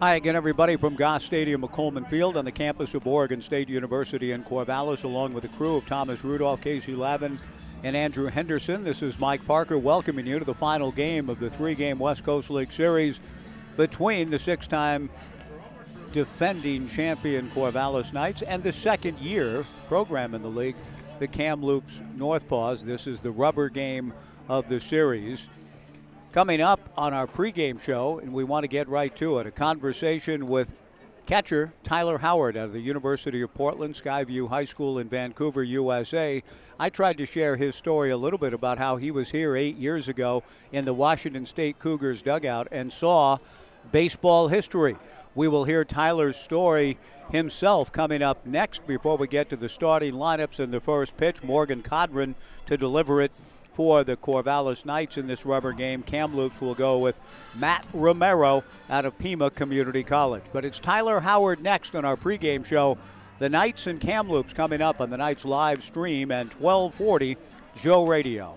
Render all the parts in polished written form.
Hi again, everybody, from Goss Stadium of Coleman Field on the campus of Oregon State University in Corvallis, along with the crew of Thomas Rudolph, Casey Lavin, and Andrew Henderson. This is Mike Parker welcoming you to the final game of the three-game West Coast League Series between the six-time defending champion Corvallis Knights and the second-year program in the league, the Kamloops NorthPaws. This is the rubber game of the series. Coming up on our pregame show, and we want to get right to it, a conversation with catcher Tyler Howard out of the University of Portland, Skyview High School in Vancouver, USA. I tried to share his story a little bit about how he was here 8 years ago in the Washington State Cougars dugout and saw baseball history. We will hear Tyler's story himself coming up next before we get to the starting lineups and the first pitch. Morgan Codron to deliver it for the Corvallis Knights in this rubber game. Kamloops will go with Matt Romero out of Pima Community College. But it's Tyler Howard next on our pregame show. The Knights and Kamloops coming up on the Knights live stream and 1240 Joe Radio.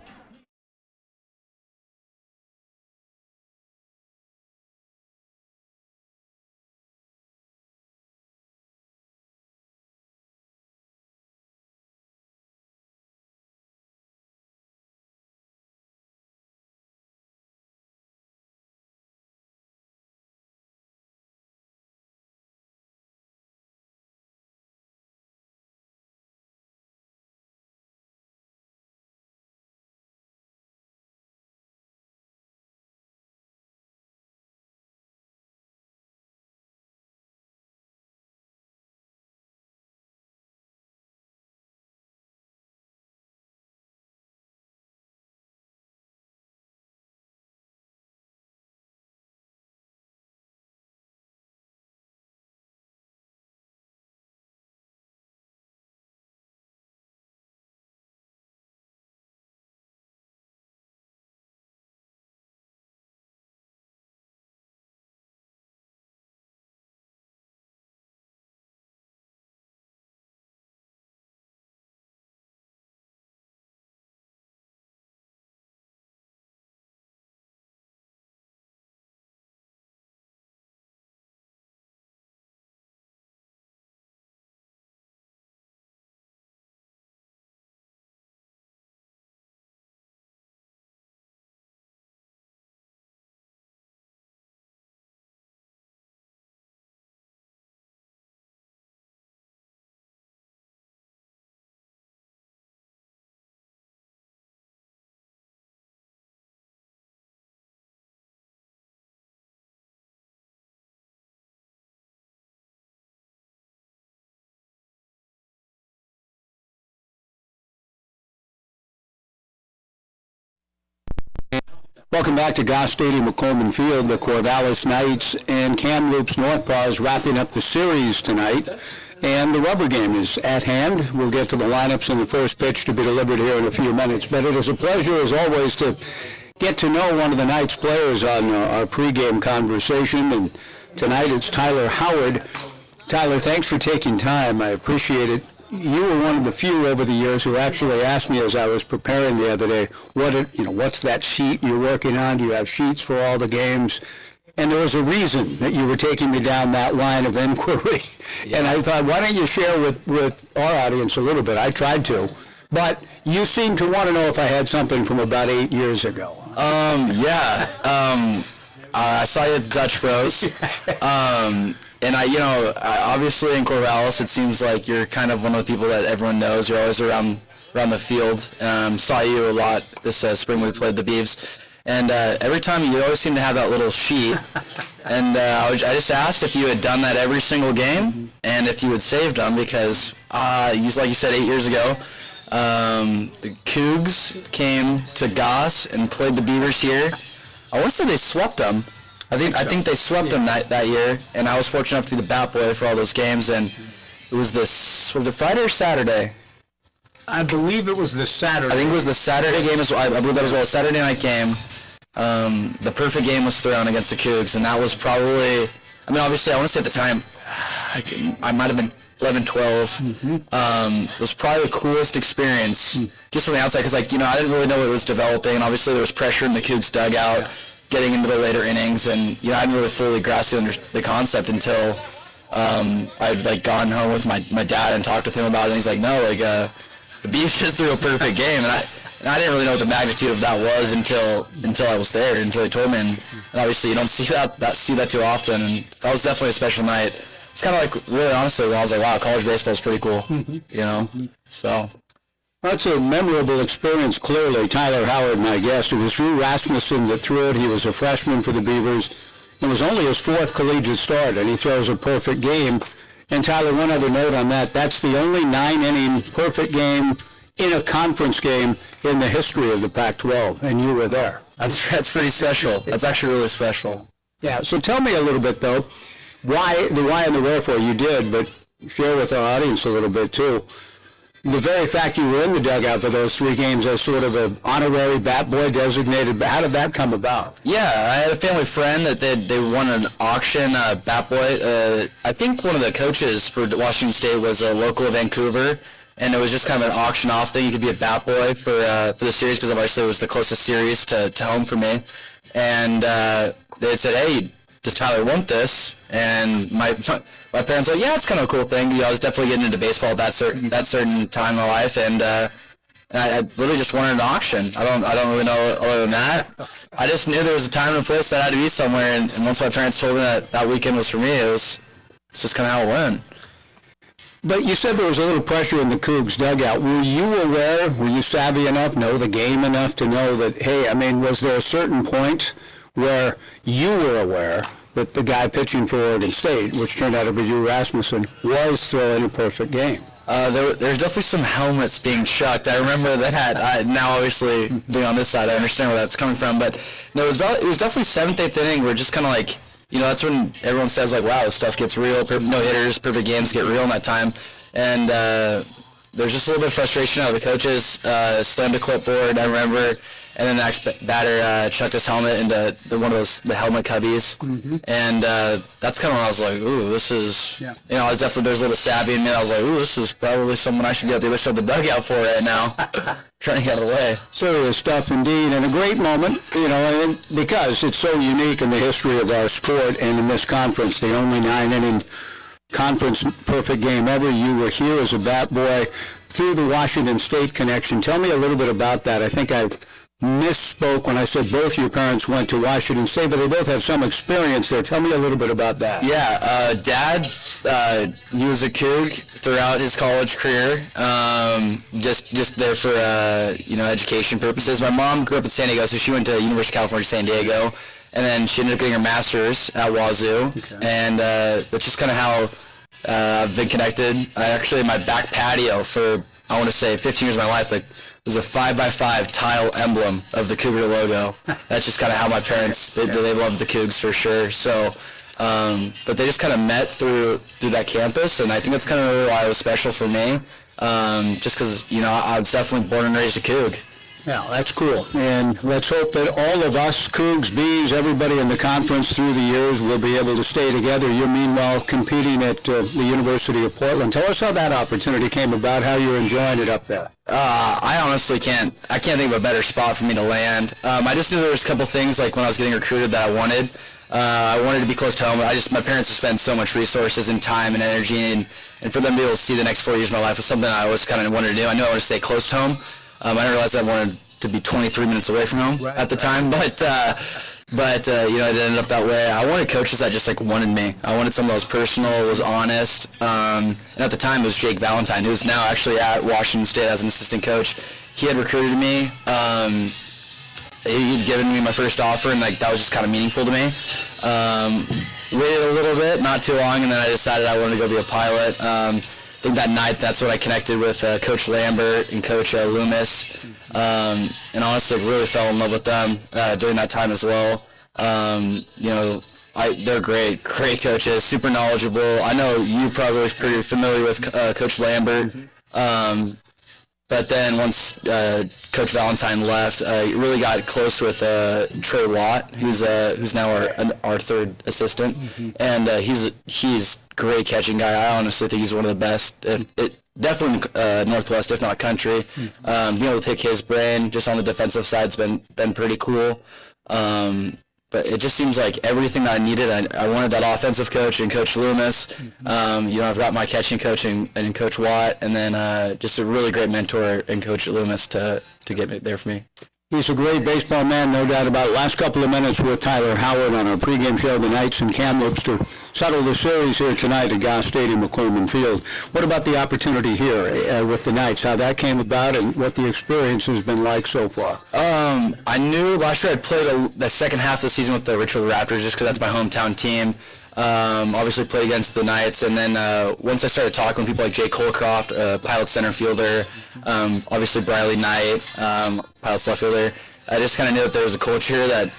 Welcome back to Goss Stadium of Coleman Field. The Corvallis Knights and Kamloops NorthPaws wrapping up the series tonight. And the rubber game is at hand. We'll get to the lineups and the first pitch to be delivered here in a few minutes. But it is a pleasure, as always, to get to know one of the Knights players on our pregame conversation. And tonight it's Tyler Howard. Tyler, thanks for taking time. I appreciate it. You were one of the few over the years who actually asked me as I was preparing the other day, what's that sheet you're working on? Do you have sheets for all the games? And there was a reason that you were taking me down that line of inquiry. Yeah. And I thought, why don't you share with our audience a little bit? I tried to. But you seem to want to know if I had something from about 8 years ago. I saw you at the Dutch Bros. And obviously in Corvallis, it seems like you're kind of one of the people that everyone knows. You're always around the field. Saw you a lot this spring when we played the Beavs. And every time you always seem to have that little sheet. And I just asked if you had done that every single game and if you had saved them because, like you said 8 years ago, the Cougs came to Goss and played the Beavers here. I want to say they swept them. I think they swept them that year, and I was fortunate enough to be the bat boy for all those games. And it was it Friday or Saturday? I believe it was the Saturday. I think it was the Saturday game as well. I believe that was a Saturday night game. The perfect game was thrown against the Cougs, and that was probably, obviously I want to say at the time, I might have been 11, 12. It was probably the coolest experience just from the outside because, I didn't really know what was developing, and obviously there was pressure in the Cougs dugout. getting into the later innings, and I hadn't really fully grasped the concept until I'd like gone home with my dad and talked with him about it, and he's like, no, like the Beavs just threw a perfect game, and I didn't really know what the magnitude of that was until I was there, until he told me, and obviously you don't see that too often, and that was definitely a special night. It's kind of like, really honestly, I was like, wow, college baseball is pretty cool, so. That's a memorable experience, clearly. Tyler Howard, my guest. It was Drew Rasmussen that threw it. He was a freshman for the Beavers. It was only his 4th collegiate start, and he throws a perfect game. And Tyler, one other note on that, that's the only 9-inning perfect game in a conference game in the history of the Pac-12, and you were there. That's pretty special. That's actually really special. Yeah, so tell me a little bit, though, why and the wherefore you did, but share with our audience a little bit, too. The very fact you were in the dugout for those 3 games as sort of an honorary bat boy designated, how did that come about? Yeah, I had a family friend that they won an auction, bat boy. I think one of the coaches for Washington State was a local of Vancouver, and it was just kind of an auction off thing. You could be a bat boy for the series, because obviously it was the closest series to home for me. And they said, hey, does Tyler want this? And my parents were like, yeah, it's kind of a cool thing. I was definitely getting into baseball at that certain time in my life, and I literally just wanted an auction. I don't really know other than that. I just knew there was a time and a place that I had to be somewhere, and once my parents told me that weekend was for me, it's just kind of how it went. But you said there was a little pressure in the Cougs dugout. Were you savvy enough, know the game enough to know that, hey, I mean, was there a certain point where you were aware that the guy pitching for Oregon State, which turned out to be Drew Rasmussen, was throwing a perfect game? There's definitely some helmets being chucked. I remember that. Now, obviously, being on this side, I understand where that's coming from. But no, it was definitely 7th, 8th inning. We're just kind of like, that's when everyone says, like, wow, this stuff gets real. No hitters, perfect games get real in that time. And there's just a little bit of frustration out of the coaches. Slammed a clipboard, I remember. And then the next batter chucked his helmet into one of the helmet cubbies. Mm-hmm. And that's kind of when I was like, ooh, this is, I was definitely, there's a little savvy in me. I was like, ooh, this is probably someone I should get the other side of the dugout for right now. Trying to get away. Serious stuff indeed, and a great moment, and because it's so unique in the history of our sport and in this conference, the only 9-inning conference perfect game ever. You were here as a bat boy through the Washington State connection. Tell me a little bit about that. I think I've misspoke when I said both your parents went to Washington State, but they both have some experience there. Tell me a little bit about that. Yeah, Dad, he was a Coug throughout his college career, just there for education purposes. My mom grew up in San Diego, so she went to University of California, San Diego, and then she ended up getting her master's at Wazoo. Okay. And that's just kind of how I've been connected. My back patio for, I want to say, 15 years of my life, there's a 5x5 tile emblem of the Cougar logo. That's just kind of how my parents, they love the Cougs for sure. So, but they just kind of met through that campus, and I think that's kind of why it was special for me, just because, I was definitely born and raised a Coug. Yeah, that's cool. And let's hope that all of us, Cougs, Bees, everybody in the conference through the years will be able to stay together. You're meanwhile competing at the University of Portland. Tell us how that opportunity came about, how you're enjoying it up there. I honestly can't think of a better spot for me to land. I just knew there was a couple things, like when I was getting recruited, that I wanted. I wanted to be close to home. My parents have spent so much resources and time and energy, and for them to be able to see the next 4 years of my life was something I always kind of wanted to do. I knew I wanted to stay close to home. I didn't realize I wanted to be 23 minutes away from home at the time, but it ended up that way. I wanted coaches that just wanted me. I wanted someone that was personal, was honest, and at the time it was Jake Valentine, who's now actually at Washington State as an assistant coach. He had recruited me. He'd given me my first offer, and that was just kind of meaningful to me. Waited a little bit, not too long, and then I decided I wanted to go be a pilot. I think that night, that's when I connected with Coach Lambert and Coach Loomis, and honestly really fell in love with them during that time as well. They're great coaches, super knowledgeable. I know you probably was pretty familiar with Coach Lambert, but then once Coach Valentine left, really got close with Trey Watt, who's now our third assistant, and he's great catching guy. I honestly think he's one of the best, definitely Northwest, if not country. Being able to pick his brain just on the defensive side's been pretty cool. but it just seems like everything that I needed. I wanted that offensive coach and Coach Loomis. I've got my catching coach and Coach Watt, and then just a really great mentor in Coach Loomis to get me there for me. He's a great baseball man, no doubt about it. Last couple of minutes with Tyler Howard on our pregame show, the Knights in Kamloops, to settle the series here tonight at Goss Stadium at Coleman Field. What about the opportunity here with the Knights, how that came about and what the experience has been like so far? I knew last year I'd played the second half of the season with the Richfield Raptors just because that's my hometown team. Obviously played against the Knights, and then once I started talking with people like Jay Colcroft, Pilot center fielder, obviously Briley Knight, Pilot left fielder, I just kind of knew that there was a culture that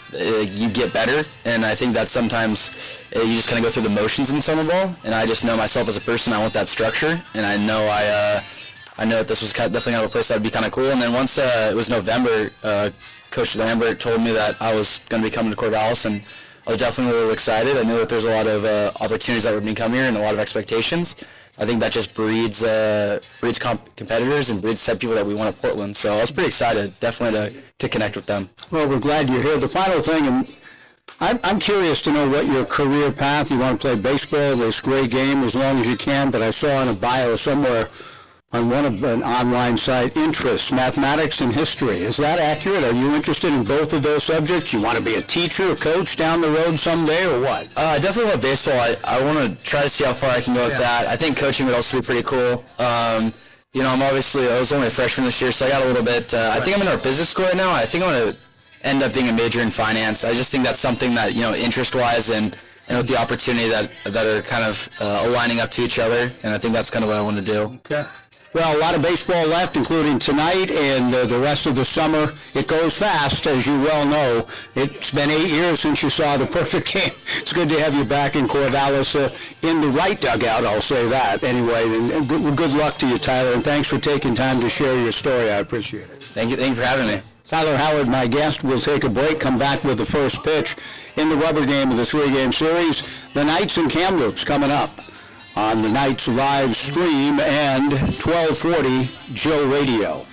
you get better, and I think that sometimes you just kind of go through the motions in summer ball, and I just know myself as a person, I want that structure, and I know that this was definitely kind of a place that would be kind of cool. And then once it was November, Coach Lambert told me that I was going to be coming to Corvallis, and I was definitely really excited. I knew that there's a lot of opportunities that would come here and a lot of expectations. I think that just breeds competitors and breeds the type of people that we want at Portland. So I was pretty excited, definitely to connect with them. Well, we're glad you're here. The final thing, and I'm curious to know what your career path, you want to play baseball, this great game as long as you can, but I saw in a bio somewhere on one of an online site, interests, mathematics and history. Is that accurate? Are you interested in both of those subjects? You want to be a teacher, a coach down the road someday, or what? I definitely love baseball. I want to try to see how far I can go with that. I think coaching would also be pretty cool. I was only a freshman this year, so I got a little bit. I think I'm in our business school right now. I think I'm going to end up being a major in finance. I just think that's something that, interest-wise and with the opportunity that are kind of aligning up to each other, and I think that's kind of what I want to do. Okay. Well, a lot of baseball left, including tonight and the rest of the summer. It goes fast, as you well know. It's been 8 years since you saw the perfect game. It's good to have you back in Corvallis in the right dugout, I'll say that. Anyway, and good luck to you, Tyler, and thanks for taking time to share your story. I appreciate it. Thank you for having me. Tyler Howard, my guest. We'll take a break, come back with the first pitch in the rubber game of the three-game series. The Knights in Kamloops coming up on the Knights live stream and 1240 Joe Radio.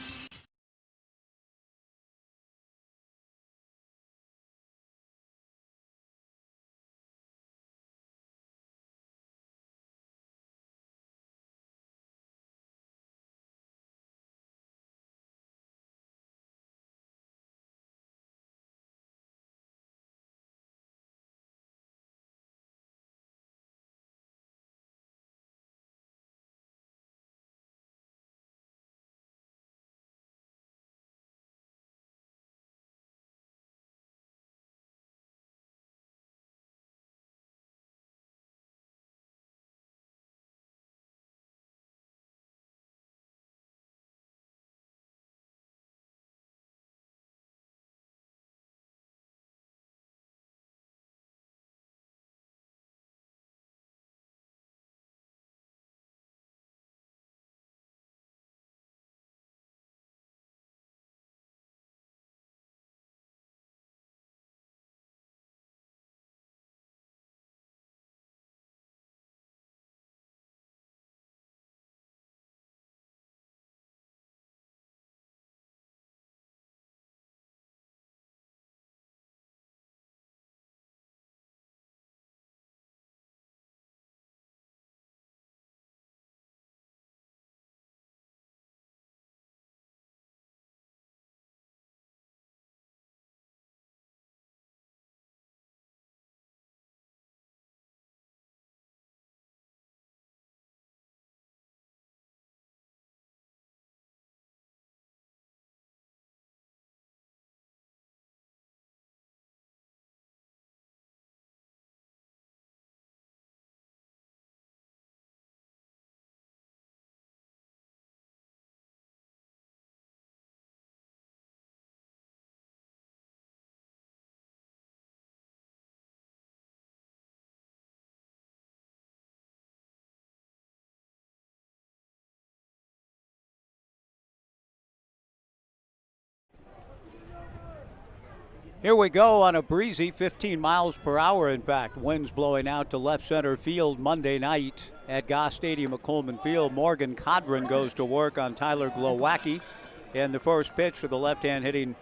Here we go on a breezy 15 miles per hour, in fact. Winds blowing out to left center field Monday night at Goss Stadium at Coleman Field. Morgan Codron goes to work on Tyler Glowacki. And the first pitch for the left-hand hitting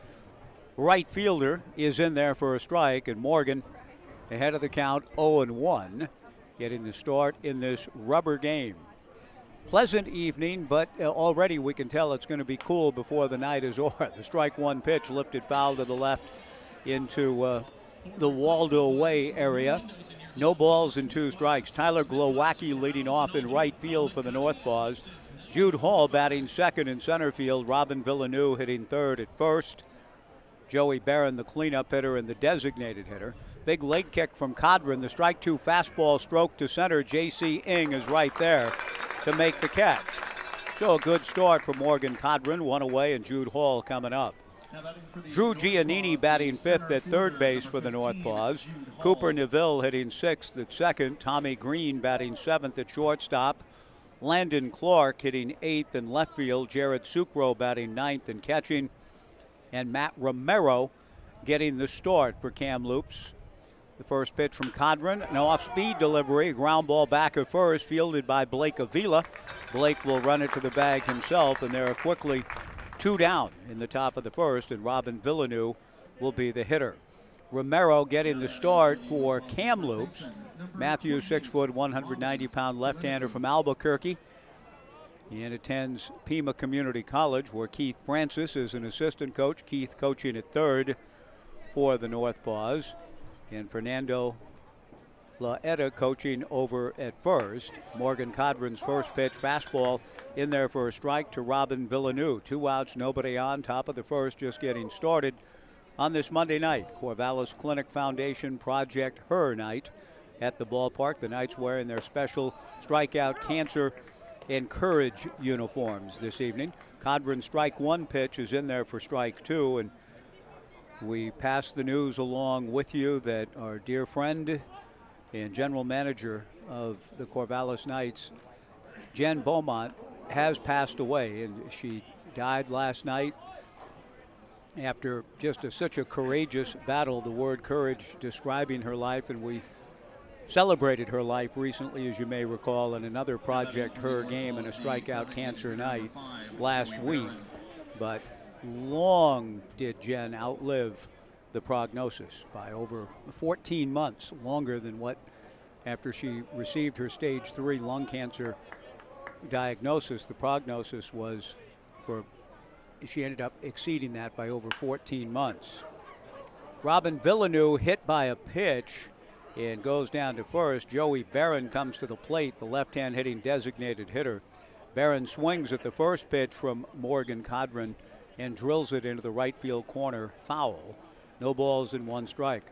right fielder is in there for a strike, and Morgan ahead of the count 0-1, getting the start in this rubber game. Pleasant evening, but already we can tell it's going to be cool before the night is over. The strike one pitch lifted foul to the left into the Waldo Way area. No balls and 2 strikes. Tyler Glowacki leading off in right field for the NorthPaws. Jude Hall batting second in center field. Robin Villeneuve hitting third at first. Joey Barron, the cleanup hitter and the designated hitter. Big leg kick from Codron. The strike 2 fastball stroke to center. J.C. Ing is right there to make the catch. So a good start for Morgan Codron. 1 away, and Jude Hall coming up. Drew Giannini batting fifth at third base for the NorthPaws. Cooper Neville hitting sixth at second. Tommy Green batting seventh at shortstop. Landon Clark hitting eighth in left field. Jared Sucro batting ninth and catching. And Matt Romero getting the start for Kamloops. The first pitch from Codron, an off-speed delivery, a ground ball back at first, fielded by Blake Avila. Blake will run it to the bag himself, and there are quickly 2 down in the top of the first, and Robin Villeneuve will be the hitter. Romero getting the start for Kamloops. Matthew, 6 foot, 190-pound left-hander from Albuquerque. He attends Pima Community College, where Keith Francis is an assistant coach. Keith coaching at third for the NorthPaws. And Fernando Laeta coaching over at first. Morgan Codron's first pitch, fastball in there for a strike to Robin Villeneuve. 2 outs, nobody on, top of the first, just getting started on this Monday night. Corvallis Clinic Foundation Project Her Night at the ballpark. The Knights wearing their special strikeout, cancer, and courage uniforms this evening. Codron's strike 1 pitch is in there for strike 2, and we pass the news along with you that our dear friend and general manager of the Corvallis Knights, Jen Beaumont, has passed away, and she died last night after just such a courageous battle. The word courage describing her life, and we celebrated her life recently, as you may recall, in another Project Her game and a strikeout cancer night last week. But long did Jen outlive the prognosis by over 14 months, longer than what, after she received her stage 3 lung cancer diagnosis, the prognosis was for, she ended up exceeding that by over 14 months. Robin Villeneuve hit by a pitch and goes down to first. Joey Barron comes to the plate, the left-hand hitting designated hitter. Barron swings at the first pitch from Morgan Codron and drills it into the right field corner, foul. No balls and 1 strike.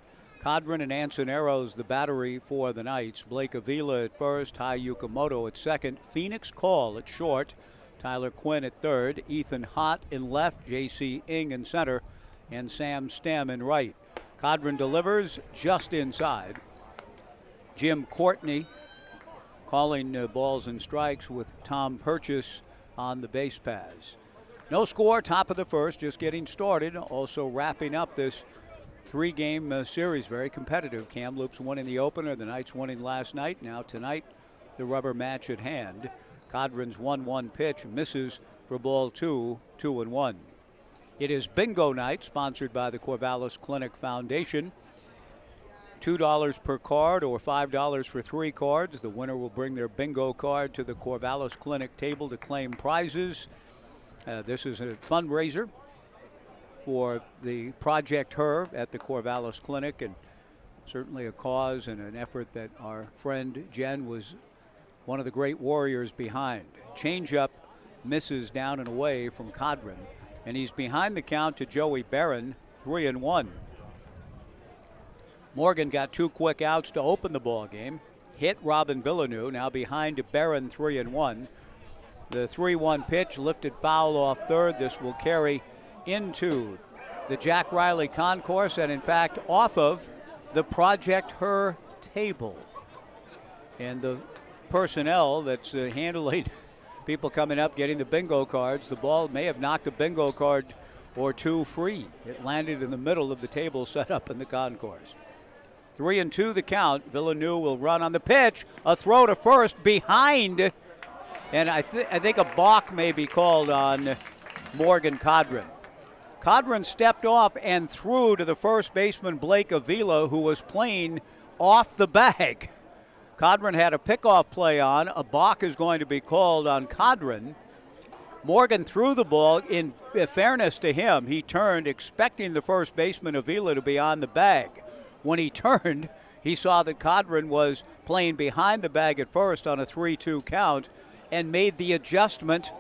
Codron and Ansoneros, the battery for the Knights. Blake Avila at first, Ty Yukamoto at second, Phoenix Call at short, Tyler Quinn at third, Ethan Hott in left, J.C. Ing in center, and Sam Stem in right. Codron delivers just inside. Jim Courtney calling balls and strikes with Tom Purchase on the base paths. No score, top of the first, just getting started. Also wrapping up this 3-game series, very competitive. Kamloops winning the opener, the Knights winning last night. Now tonight, the rubber match at hand. Codron's 1-1 pitch misses for ball 2, 2-1. It is bingo night, sponsored by the Corvallis Clinic Foundation. $2 per card or $5 for 3 cards. The winner will bring their bingo card to the Corvallis Clinic table to claim prizes. This is a fundraiser for the Project Her at the Corvallis Clinic, and certainly a cause and an effort that our friend Jen was one of the great warriors behind. Changeup misses down and away from Codron, and he's behind the count to Joey Barron, 3-1. Morgan got 2 quick outs to open the ball game. Hit Robin Villeneuve, now behind to Barron, 3-1. The 3-1 pitch lifted foul off third. This will carry into the Jack Riley concourse and, in fact, off of the Project Her table. And the personnel that's handling people coming up, getting the bingo cards, the ball may have knocked a bingo card or 2 free. It landed in the middle of the table set up in the concourse. 3-2 the count. Villeneuve will run on the pitch. A throw to first behind. And I think a balk may be called on Morgan Codron. Codron stepped off and threw to the first baseman, Blake Avila, who was playing off the bag. Codron had a pickoff play on. A balk is going to be called on Codron. Morgan threw the ball. In fairness to him, he turned expecting the first baseman, Avila, to be on the bag. When he turned, he saw that Codron was playing behind the bag at first on a 3-2 count and made the adjustment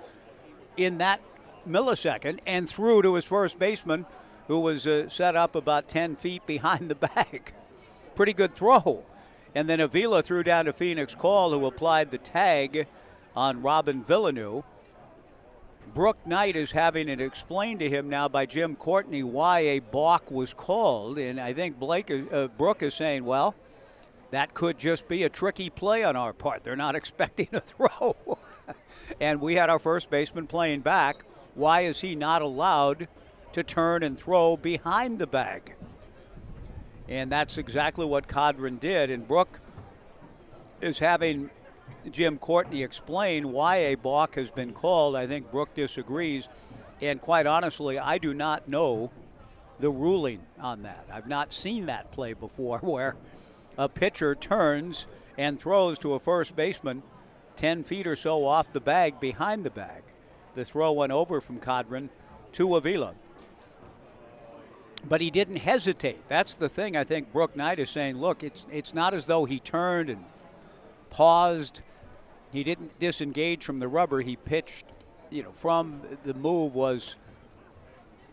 in that millisecond and threw to his first baseman, who was set up about 10 feet behind the bag. Pretty good throw. And then Avila threw down to Phoenix Call, who applied the tag on Robin Villeneuve. Brooke Knight is having it explained to him now by Jim Courtney why a balk was called. And I think Brooke is saying, well, that could just be a tricky play on our part. They're not expecting a throw. And we had our first baseman playing back. Why is he not allowed to turn and throw behind the bag? And that's exactly what Codron did. And Brooke is having Jim Courtney explain why a balk has been called. I think Brooke disagrees. And quite honestly, I do not know the ruling on that. I've not seen that play before where a pitcher turns and throws to a first baseman 10 feet or so off the bag behind the bag. The throw went over from Codron to Avila. But he didn't hesitate. That's the thing I think Brooke Knight is saying. Look, it's not as though he turned and paused. He didn't disengage from the rubber. He pitched, from the move was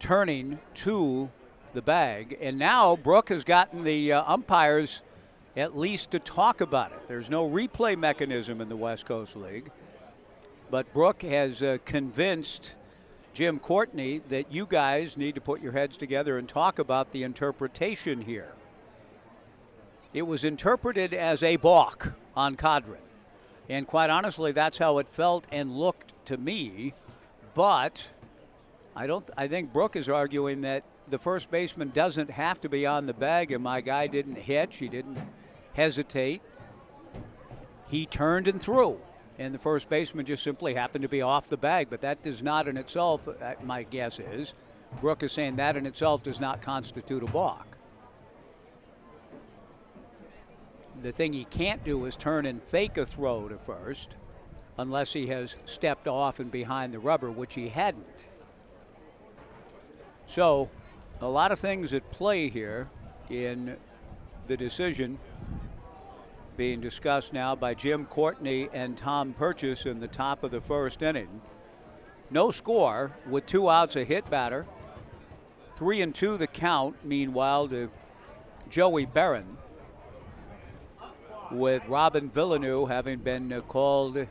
turning to the bag. And now Brooke has gotten the umpires at least to talk about it. There's no replay mechanism in the West Coast League. But Brooke has convinced Jim Courtney that you guys need to put your heads together and talk about the interpretation here. It was interpreted as a balk on Codron. And quite honestly, that's how it felt and looked to me. But I think Brooke is arguing that the first baseman doesn't have to be on the bag, and my guy didn't hitch, he didn't hesitate. He turned and threw. And the first baseman just simply happened to be off the bag. But that does not in itself, my guess is, Brooke is saying that in itself does not constitute a balk. The thing he can't do is turn and fake a throw to first unless he has stepped off and behind the rubber, which he hadn't. So a lot of things at play here in the decision being discussed now by Jim Courtney and Tom Purchase in the top of the first inning. No score with 2 outs, a hit batter. 3-2 the count, meanwhile, to Joey Barron, with Robin Villeneuve having been called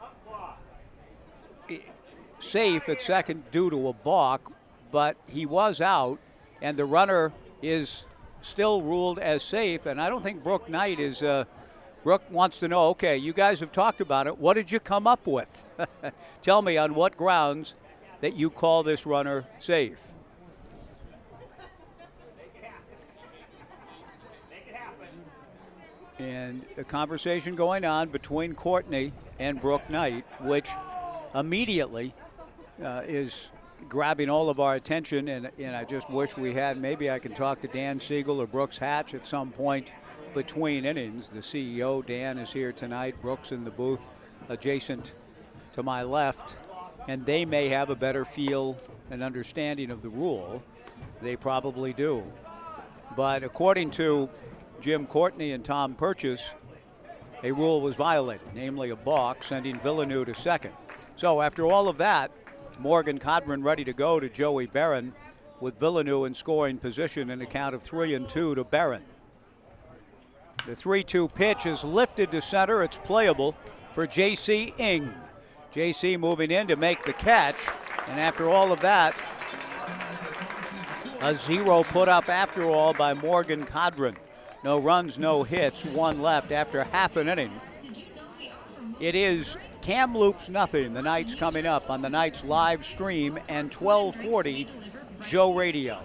safe at second due to a balk, but he was out, and the runner is still ruled as safe. And I don't think Brooke Knight is Brooke wants to know, okay, you guys have talked about it. What did you come up with? Tell me on what grounds that you call this runner safe. And a conversation going on between Courtney and Brooke Knight, which immediately is grabbing all of our attention. And I just wish we had, maybe I can talk to Dan Siegel or Brooks Hatch at some point between innings. The CEO, Dan, is here tonight. Brooks in the booth adjacent to my left. And they may have a better feel and understanding of the rule. They probably do. But according to Jim Courtney and Tom Purchase, a rule was violated, namely a balk, sending Villeneuve to second. So after all of that, Morgan Codron ready to go to Joey Barron, with Villeneuve in scoring position in a count of 3-2 to Barron. The 3-2 pitch is lifted to center. It's playable for J.C. Ing. J.C. moving in to make the catch. And after all of that, a zero put up after all by Morgan Codron. No runs, no hits, 1 left after half an inning. It is Kamloops nothing. The Knights coming up on the Knights live stream and 1240 Joe Radio.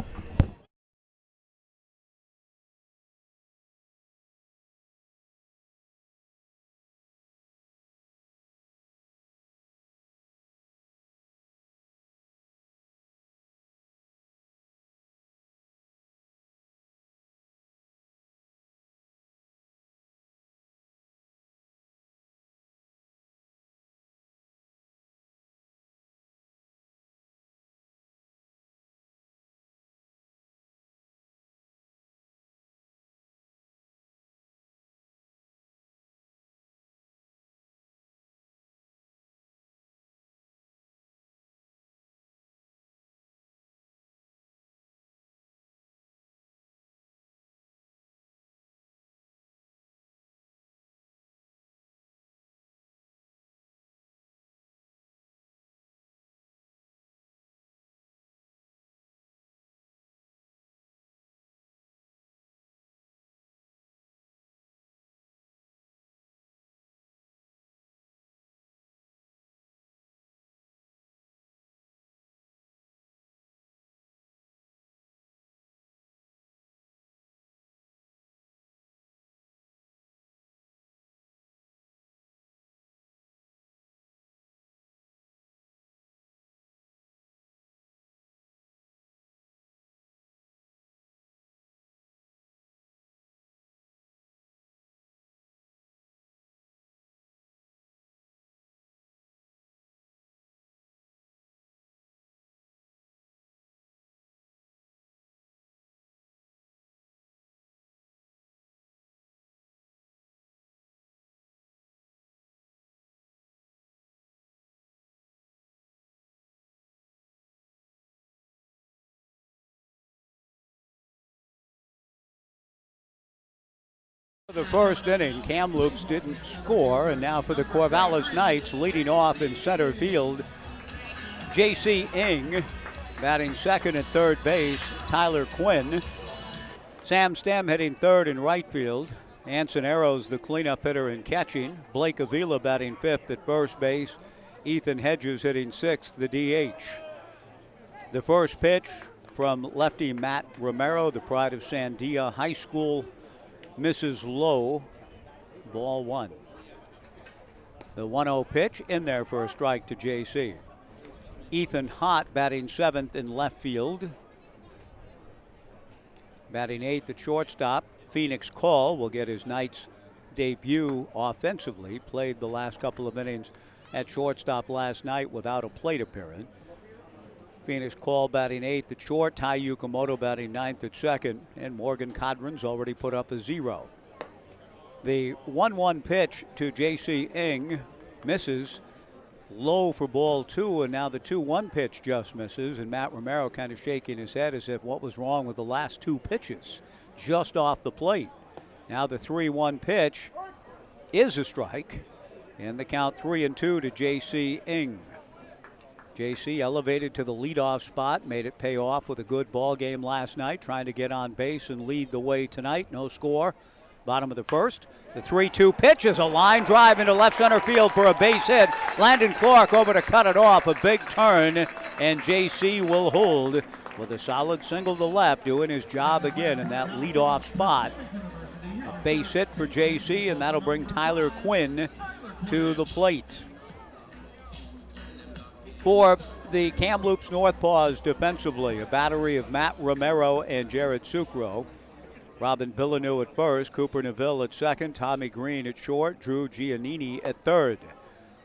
The first inning, Kamloops didn't score, and now for the Corvallis Knights, leading off in center field, J.C. Ng. Batting second at third base, Tyler Quinn. Sam Stem hitting third in right field. Anson Arrows, the cleanup hitter in catching. Blake Avila batting fifth at first base. Ethan Hedges hitting sixth, the DH. The first pitch from lefty Matt Romero, the pride of Sandia High School, misses low, ball one. The 1-0 pitch in there for a strike to JC. Ethan Hott batting seventh in left field. Batting eighth at shortstop, Phoenix Call will get his Knights debut offensively. Played the last couple of innings at shortstop last night without a plate appearance. Phoenix Call batting eighth at short, Tai Yukamoto batting ninth at second, and Morgan Codron's already put up a 0. The 1-1 pitch to J.C. Ng misses, low for ball two, and now the 2-1 pitch just misses, and Matt Romero kind of shaking his head as if what was wrong with the last two pitches just off the plate. Now the 3-1 pitch is a strike, and the count 3-2 to J.C. Ng. JC elevated to the leadoff spot, made it pay off with a good ball game last night, trying to get on base and lead the way tonight. No score. Bottom of the first. The 3-2 pitch is a line drive into left center field for a base hit. Landon Clark over to cut it off. A big turn, and JC will hold with a solid single to left, doing his job again in that leadoff spot. A base hit for JC, and that'll bring Tyler Quinn to the plate. For the Kamloops NorthPaws defensively, a battery of Matt Romero and Jared Sucro. Robin Villeneuve at first, Cooper Neville at second, Tommy Green at short, Drew Giannini at third.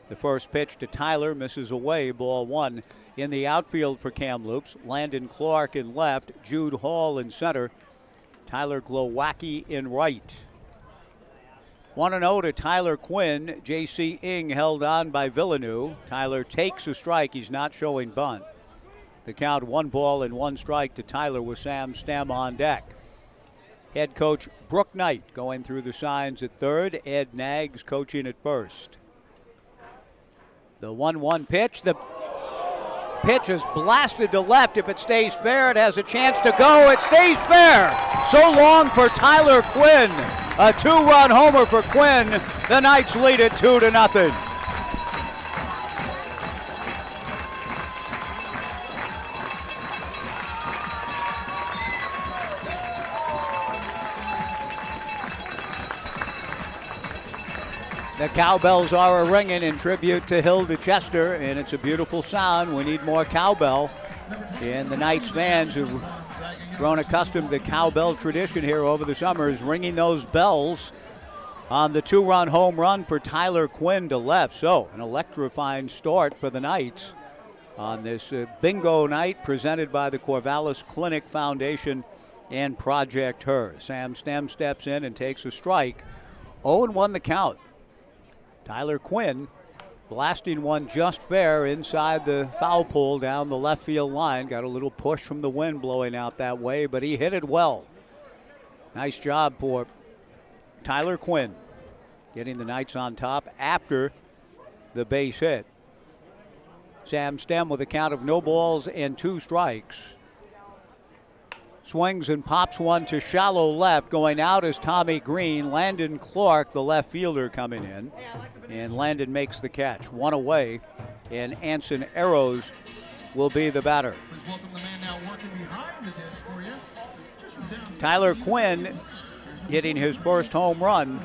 The first pitch to Tyler misses away, ball one. In the outfield for Kamloops, Landon Clark in left, Jude Hall in center, Tyler Glowacki in right. 1-0 to Tyler Quinn. J.C. Ng held on by Villeneuve. Tyler takes a strike. He's not showing bunt. The count 1-1 strike to Tyler with Sam Stem on deck. Head coach Brooke Knight going through the signs at third. Ed Nags coaching at first. The 1-1 pitch. The pitch is blasted to left. If it stays fair, it has a chance to go. It stays fair. So long for Tyler Quinn. A 2-run homer for Quinn. The Knights lead it 2-0. The cowbells are a-ringing in tribute to Hilda Chester, and it's a beautiful sound. We need more cowbell. And the Knights fans who've grown accustomed to the cowbell tradition here over the summers, ringing those bells on the 2-run home run for Tyler Quinn to left. So an electrifying start for the Knights on this bingo night presented by the Corvallis Clinic Foundation and Project Her. Sam Stem steps in and takes a strike. 0-1 the count. Tyler Quinn blasting one just fair inside the foul pole down the left field line. Got a little push from the wind blowing out that way, but he hit it well. Nice job for Tyler Quinn getting the Knights on top after the base hit. Sam Stem with a count of no balls and 2 strikes. Swings and pops one to shallow left. Going out is Tommy Green. Landon Clark, the left fielder, coming in. And Landon makes the catch. One away, and Anson Arrows will be the batter. Tyler Quinn hitting his first home run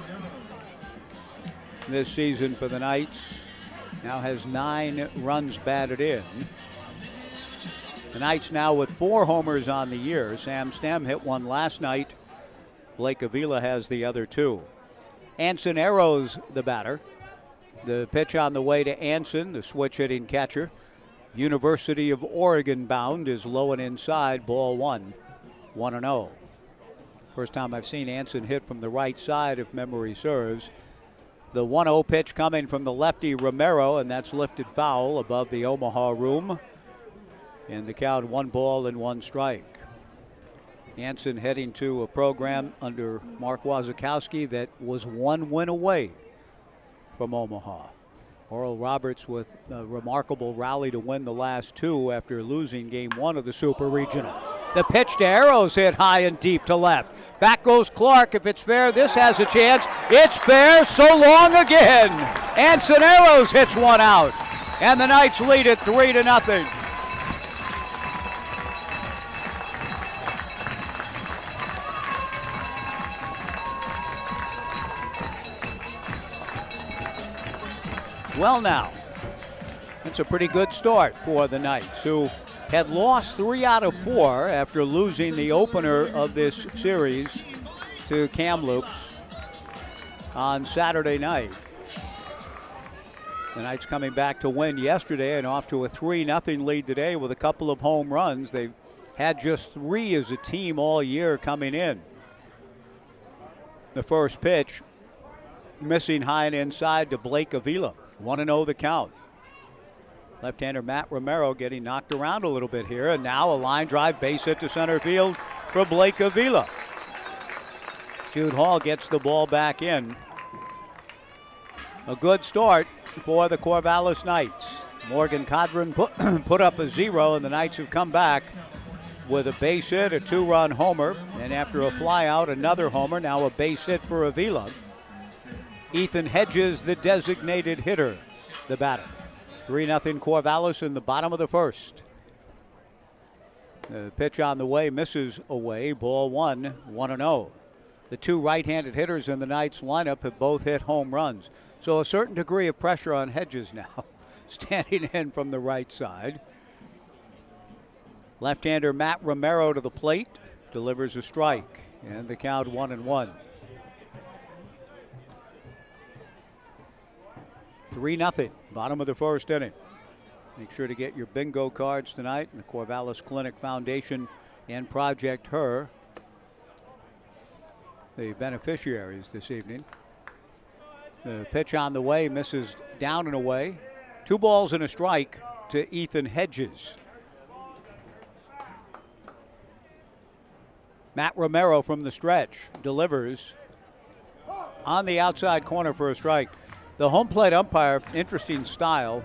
this season for the Knights. Now has 9 runs batted in. The Knights now with 4 homers on the year. Sam Stem hit one last night. Blake Avila has the other 2. Anson Arrows, the batter. The pitch on the way to Anson, the switch hitting catcher. University of Oregon bound is low and inside, ball one. 1-0. First time I've seen Anson hit from the right side, if memory serves. The 1-0 pitch coming from the lefty Romero, and that's lifted foul above the Omaha room. And the count 1 ball and 1 strike. Anson heading to a program under Mark Wasikowski that was 1 win away from Omaha. Oral Roberts with a remarkable rally to win the last 2 after losing game 1 of the Super Regional. The pitch to Arrows hit high and deep to left. Back goes Clark. If it's fair, this has a chance. It's fair, so long again. Anson Arrows hits one out. And the Knights lead it 3-0. Well, now, it's a pretty good start for the Knights, who had lost 3 out of 4 after losing the opener of this series to Kamloops on Saturday night. The Knights coming back to win yesterday and off to a 3-0 lead today with a couple of home runs. They've had just 3 as a team all year coming in. The first pitch, missing high and inside to Blake Avila. 1-0 the count. Left-hander Matt Romero getting knocked around a little bit here, and now a line drive base hit to center field for Blake Avila. Jude Hall gets the ball back in. A good start for the Corvallis Knights. Morgan Codron put up a 0, and the Knights have come back with a base hit, a 2-run homer, and after a flyout, another homer, now a base hit for Avila. Ethan Hedges, the designated hitter, the batter. 3-0 Corvallis in the bottom of the first. The pitch on the way misses away. Ball 1, 1-0. The 2 right-handed hitters in the Knights lineup have both hit home runs. So a certain degree of pressure on Hedges now, standing in from the right side. Left-hander Matt Romero to the plate, delivers a strike, and the count 1-1. 3-0, bottom of the first inning. Make sure to get your bingo cards tonight. The Corvallis Clinic Foundation and Project Her, the beneficiaries this evening. The pitch on the way misses down and away. 2 balls and a strike to Ethan Hedges. Matt Romero from the stretch delivers on the outside corner for a strike. The home plate umpire, interesting style.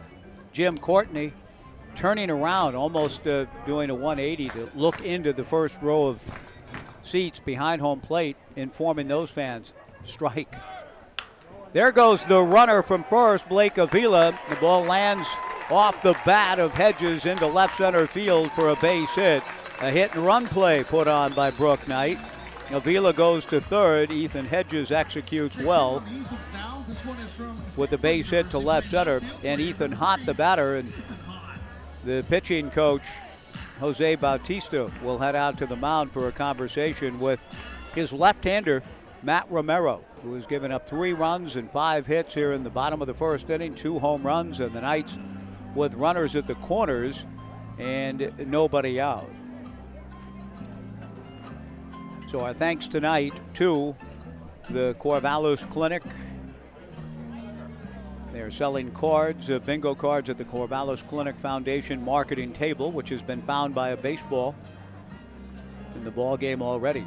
Jim Courtney turning around, almost doing a 180 to look into the first row of seats behind home plate, informing those fans, strike. There goes the runner from first, Blake Avila. The ball lands off the bat of Hedges into left center field for a base hit. A hit and run play put on by Brooke Knight. Avila goes to third. Ethan Hedges executes well with the base hit to left center, and Ethan Hott, the batter, and the pitching coach, Jose Bautista, will head out to the mound for a conversation with his left-hander, Matt Romero, who has given up 3 runs and 5 hits here in the bottom of the first inning, 2 home runs, and the Knights with runners at the corners and nobody out. So our thanks tonight to the Corvallis Clinic. They're selling cards, bingo cards at the Corvallis Clinic Foundation marketing table, which has been found by a baseball in the ball game already.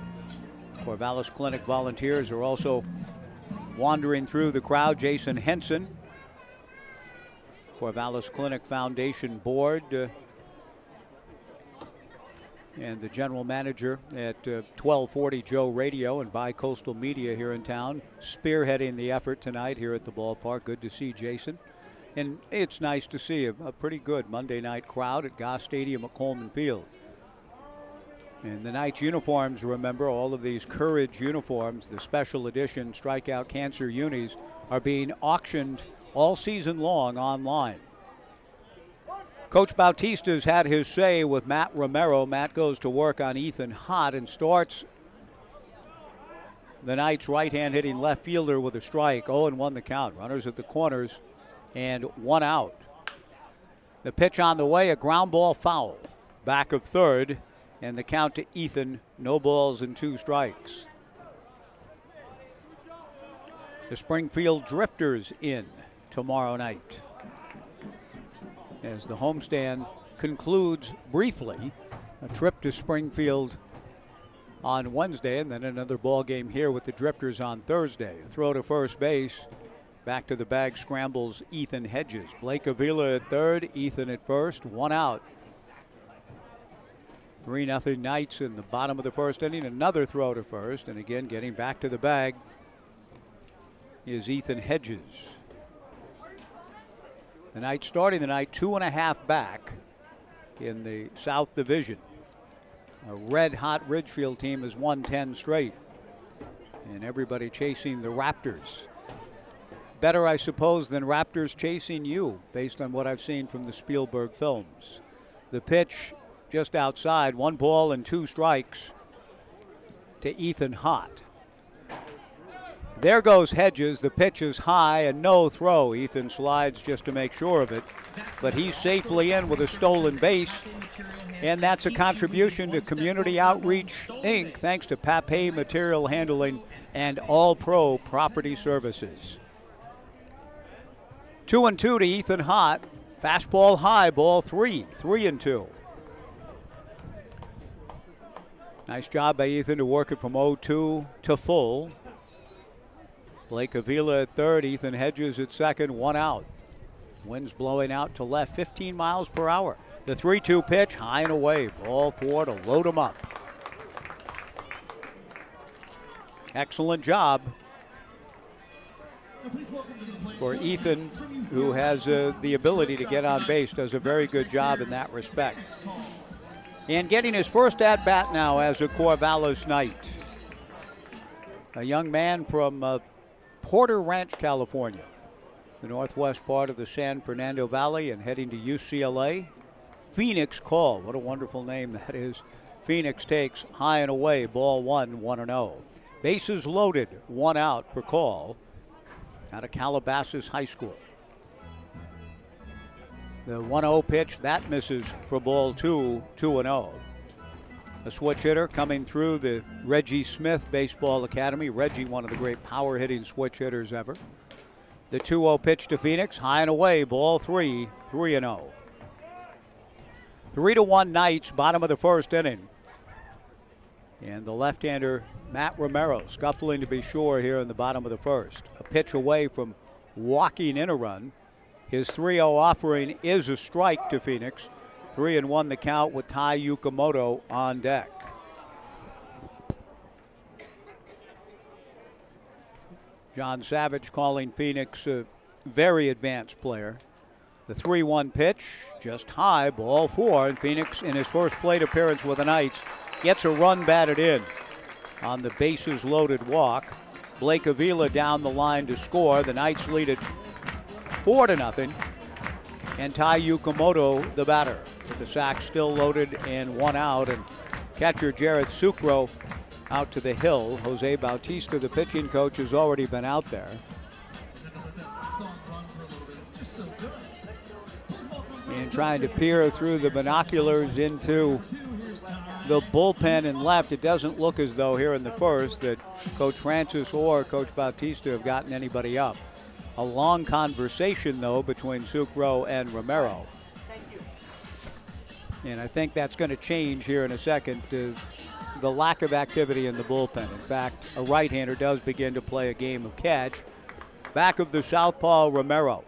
Corvallis Clinic volunteers are also wandering through the crowd. Jason Henson, Corvallis Clinic Foundation board, and the general manager at 1240 Joe Radio and Bi-Coastal Media here in town, spearheading the effort tonight here at the ballpark. Good to see Jason. And it's nice to see a pretty good Monday night crowd at Goss Stadium at Coleman Field. And the Knights uniforms, remember, all of these Courage uniforms, the special edition Strikeout Cancer unis, are being auctioned all season long online. Coach Bautista's had his say with Matt Romero. Matt goes to work on Ethan Hott and starts the Knights' right-hand hitting left fielder with a strike. 0-1 the count. Runners at the corners and 1 out. The pitch on the way, a ground ball foul. Back of third, and the count to Ethan, no balls and 2 strikes. The Springfield Drifters in tomorrow night, as the homestand concludes briefly. A trip to Springfield on Wednesday, and then another ball game here with the Drifters on Thursday. A throw to first base. Back to the bag scrambles Ethan Hedges. Blake Avila at third, Ethan at first, one out. 3-0 Knights in the bottom of the first inning. Another throw to first, and again getting back to the bag is Ethan Hedges. The Knights starting the night 2.5 back in the South Division. A red-hot Ridgefield team has won 10 straight, and everybody chasing the Raptors. Better, I suppose, than Raptors chasing you, based on what I've seen from the Spielberg films. The pitch just outside, 1 ball and 2 strikes to Ethan Hott. There goes Hedges. The pitch is high and no throw. Ethan slides just to make sure of it, but he's safely in with a stolen base, and that's a contribution to Community Outreach, Inc., thanks to Papay Material Handling and All Pro Property Services. 2-2 to Ethan Hott. Fastball high, ball 3, 3-2. Nice job by Ethan to work it from 0-2 to full. Blake Avila at third, Ethan Hedges at second, 1 out. Wind's blowing out to left, 15 miles per hour. The 3-2 pitch, high and away, ball 4 to load him up. Excellent job for Ethan, who has the ability to get on base, does a very good job in that respect. And getting his first at-bat now as a Corvallis Knight. A young man from Porter Ranch, California, the northwest part of the San Fernando Valley, and heading to UCLA. Phoenix Call, what a wonderful name that is. Phoenix takes high and away, ball 1, 1-0. Bases loaded, 1 out for Call out of Calabasas High School. The 1-0 pitch, that misses for ball 2, 2-0. A switch hitter coming through the Reggie Smith Baseball Academy. Reggie, one of the great power hitting switch hitters ever. The 2-0 pitch to Phoenix, high and away, ball 3, 3-0. 3-1 Knights, bottom of the first inning. And the left-hander, Matt Romero, scuffling to be sure here in the bottom of the first. A pitch away from walking in a run. His 3-0 offering is a strike to Phoenix. 3-1 the count with Tai Yukamoto on deck. John Savage calling Phoenix a very advanced player. The 3-1 pitch, just high, ball 4, and Phoenix in his first plate appearance with the Knights gets a run batted in on the bases loaded walk. Blake Avila down the line to score. The Knights lead it 4-0, and Tai Yukamoto the batter. With the sack still loaded and 1 out, and catcher Jared Sucro out to the hill. Jose Bautista, the pitching coach, has already been out there. And trying to peer through the binoculars into the bullpen and left. It doesn't look as though here in the first that Coach Francis or Coach Bautista have gotten anybody up. A long conversation, though, between Sucro and Romero. And I think that's going to change here in a second. The lack of activity in the bullpen. In fact, a right-hander does begin to play a game of catch. Back of the southpaw, Romero.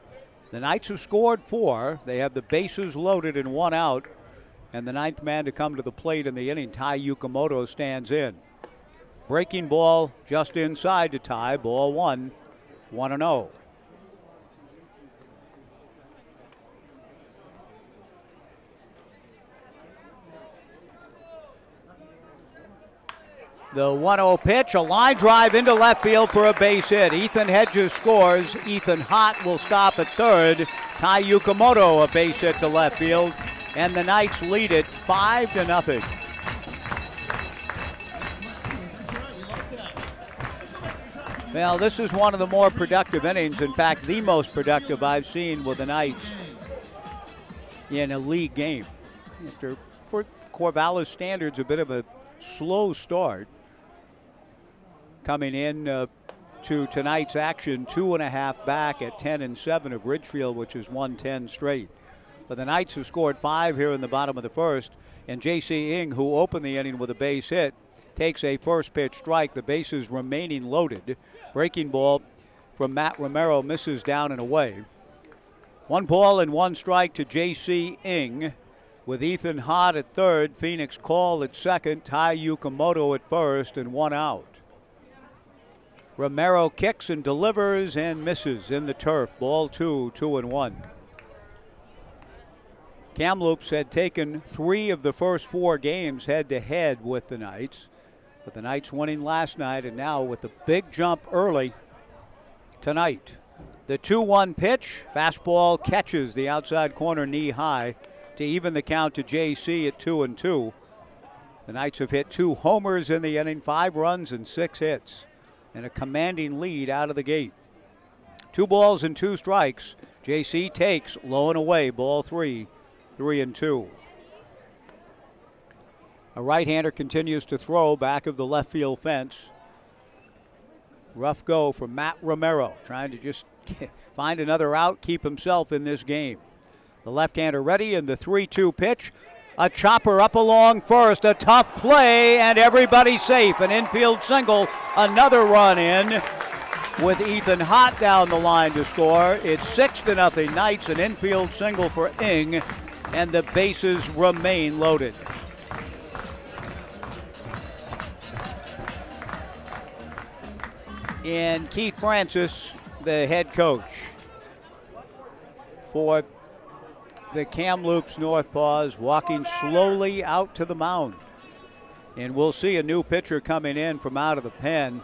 The Knights have scored 4. They have the bases loaded and 1 out. And the 9th man to come to the plate in the inning, Tai Yukamoto, stands in. Breaking ball just inside to Tai. Ball 1, 1-0. The 1-0 pitch, a line drive into left field for a base hit. Ethan Hedges scores. Ethan Hott will stop at third. Tai Yukamoto a base hit to left field. And the Knights lead it 5-0. Well, this is one of the more productive innings. In fact, the most productive I've seen with the Knights in a league game. After, for Corvallis standards, a bit of a slow start. Coming in to tonight's action, 2.5 back at 10-7 of Ridgefield, which has won 10 straight. But the Knights have scored 5 here in the bottom of the first, and J.C. Ng, who opened the inning with a base hit, takes a first pitch strike. The bases remaining loaded. Breaking ball from Matt Romero misses down and away. 1 ball and 1 strike to J.C. Ng with Ethan Hott at third, Phoenix Call at second, Tai Yukamoto at first, and 1 out. Romero kicks and delivers and misses in the turf. Ball 2, 2-1. Kamloops had taken 3 of the first 4 games head-to-head with the Knights, with the Knights winning last night, and now with the big jump early tonight. The 2-1 pitch, fastball catches the outside corner knee high to even the count to JC at 2-2. The Knights have hit 2 homers in the inning, 5 runs and 6 hits, and a commanding lead out of the gate. 2 balls and 2 strikes. JC takes, low and away, ball 3, 3-2. A right-hander continues to throw back of the left field fence. Rough go from Matt Romero, trying to just find another out, keep himself in this game. The left-hander ready, and the 3-2 pitch. A chopper up along first, a tough play, and everybody safe. An infield single, another run in with Ethan Hott down the line to score. It's 6-0 Knights, an infield single for Ng, and the bases remain loaded. And Keith Francis, the head coach for the Kamloops NorthPaws, walking slowly out to the mound. And we'll see a new pitcher coming in from out of the pen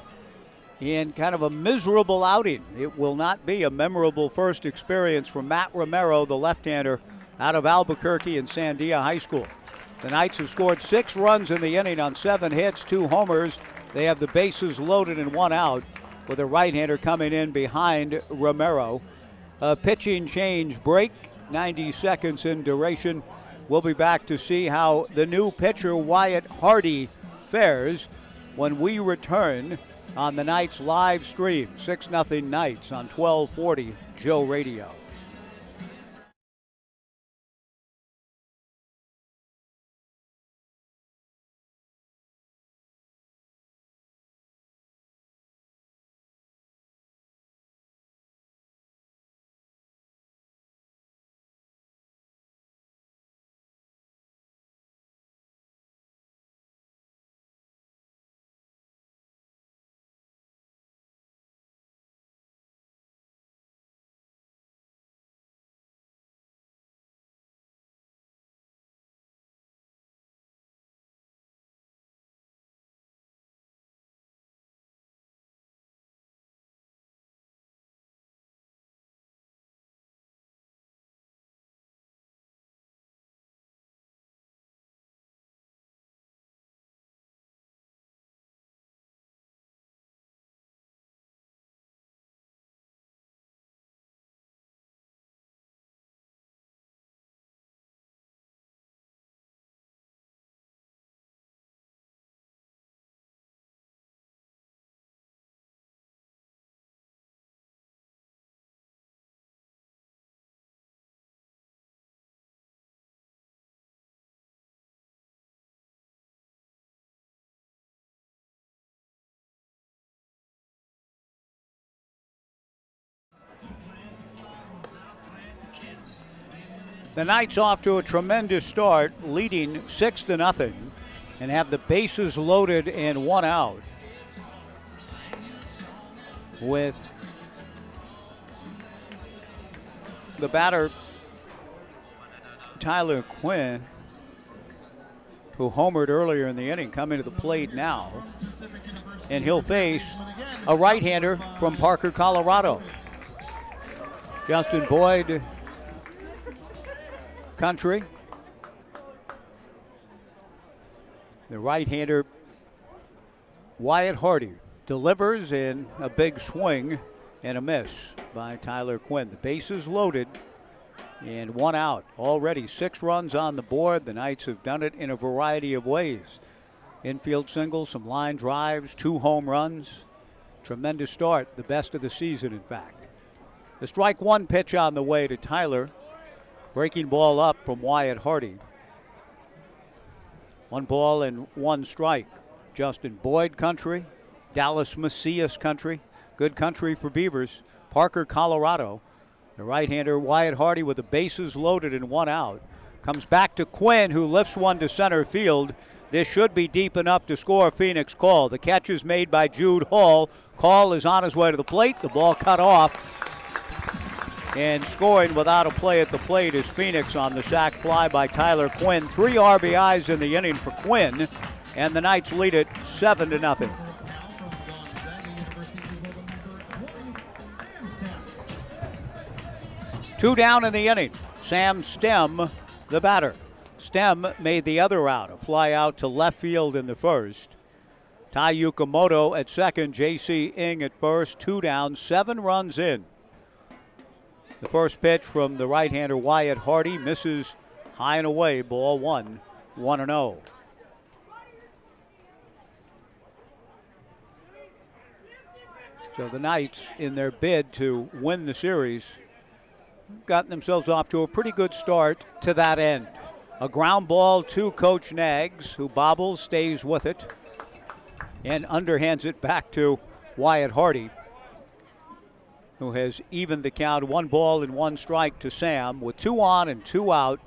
in kind of a miserable outing. It will not be a memorable first experience for Matt Romero, the left-hander out of Albuquerque and Sandia High School. The Knights have scored 6 runs in the inning on 7 hits, 2 homers. They have the bases loaded and 1 out, with a right-hander coming in behind Romero. A pitching change break, 90 seconds in duration. We'll be back to see how the new pitcher, Wyatt Hardy, fares when we return on the Knights live stream. 6-0 Knights on 1240 Joe Radio. The Knights off to a tremendous start, leading 6-0, and have the bases loaded and 1 out, with the batter Tyler Quinn, who homered earlier in the inning, coming to the plate now, and he'll face a right-hander from Parker, Colorado. Justin Boyd country. The right-hander Wyatt Hardy delivers in a big swing and a miss by Tyler Quinn. The bases loaded and 1 out. Already 6 runs on the board. The Knights have done it in a variety of ways. Infield singles, some line drives, 2 home runs. Tremendous start, the best of the season, in fact. The strike 1 pitch on the way to Tyler. Breaking ball up from Wyatt Hardy. 1 ball and 1 strike. Justin Boyd country, Dallas Macias country, good country for Beavers. Parker, Colorado. The right-hander Wyatt Hardy with the bases loaded and one out. Comes back to Quinn, who lifts one to center field. This should be deep enough to score a Phoenix call. The catch is made by Jude Hall. Call is on his way to the plate. The ball cut off. And scoring without a play at the plate is Phoenix on the sac fly by Tyler Quinn. 3 RBIs in the inning for Quinn, and the Knights lead it 7-0. Two down in the inning. Sam Stem, the batter. Stem made the other out, a fly out to left field in the first. Tai Yukamoto at second, J.C. Ing at first. 2 down, 7 runs in. The first pitch from the right-hander Wyatt Hardy misses high and away, ball 1, 1-0. So the Knights, in their bid to win the series, gotten themselves off to a pretty good start to that end. A ground ball to Coach Nags, who bobbles, stays with it, and underhands it back to Wyatt Hardy, who has evened the count. 1 ball and 1 strike to Sam with 2 on and 2 out,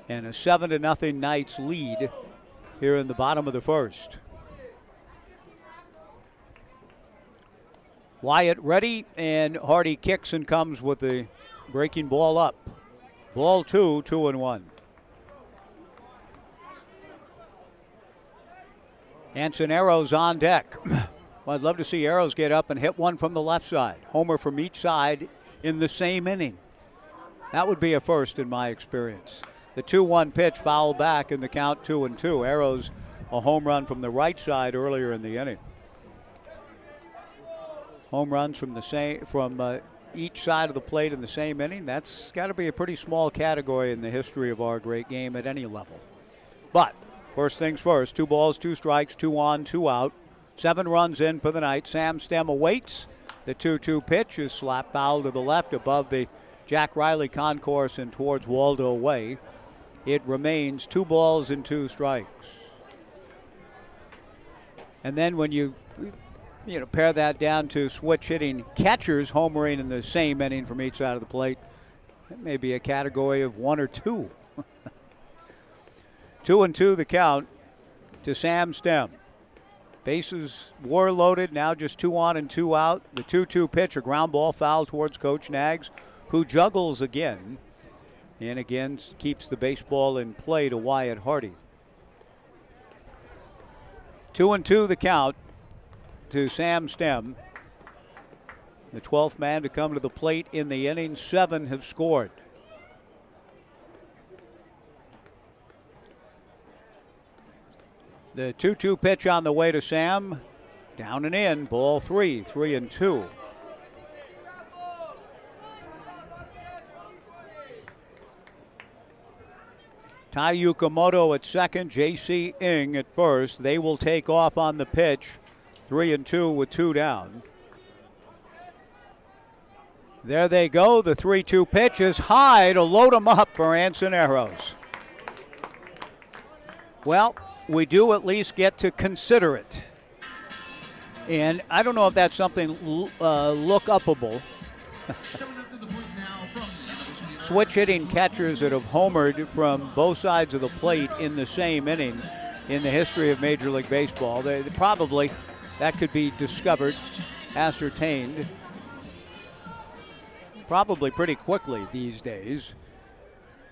and a 7-0 Knights lead here in the bottom of the first. Wyatt ready, and Hardy kicks and comes with the breaking ball up. Ball 2, 2-1. Anson Arrows on deck. Well, I'd love to see Arrows get up and hit one from the left side. Homer from each side in the same inning. That would be a first in my experience. The 2-1 pitch fouled back in the count, 2-2. Arrows a home run from the right side earlier in the inning. Home runs from each side of the plate in the same inning. That's got to be a pretty small category in the history of our great game at any level. But first things first, 2 balls, 2 strikes, 2 on, 2 out. 7 runs in for the night. Sam Stem awaits. The 2-2 pitch is slap foul to the left above the Jack Riley concourse and towards Waldo Way. It remains 2 balls and 2 strikes. And then when you pair that down to switch hitting catchers homering in the same inning from each side of the plate, it may be a category of 1 or 2. 2-2 the count to Sam Stem. Bases were loaded, now just 2 on and 2 out. The 2-2 pitch, a ground ball foul towards Coach Nags, who juggles again, and again keeps the baseball in play to Wyatt Hardy. 2-2 the count to Sam Stem. The 12th man to come to the plate in the inning. 7 have scored. The 2-2 pitch on the way to Sam. Down and in, ball 3, 3-2. Tai Yukamoto at second, J.C. Ing at first. They will take off on the pitch. 3-2 with 2 down. There they go. The 3-2 pitch is high to load them up for Anson Arrows. Well, we do at least get to consider it. And I don't know if that's something look-upable. Switch hitting catchers that have homered from both sides of the plate in the same inning in the history of Major League Baseball. They probably, that could be discovered, ascertained, probably pretty quickly these days.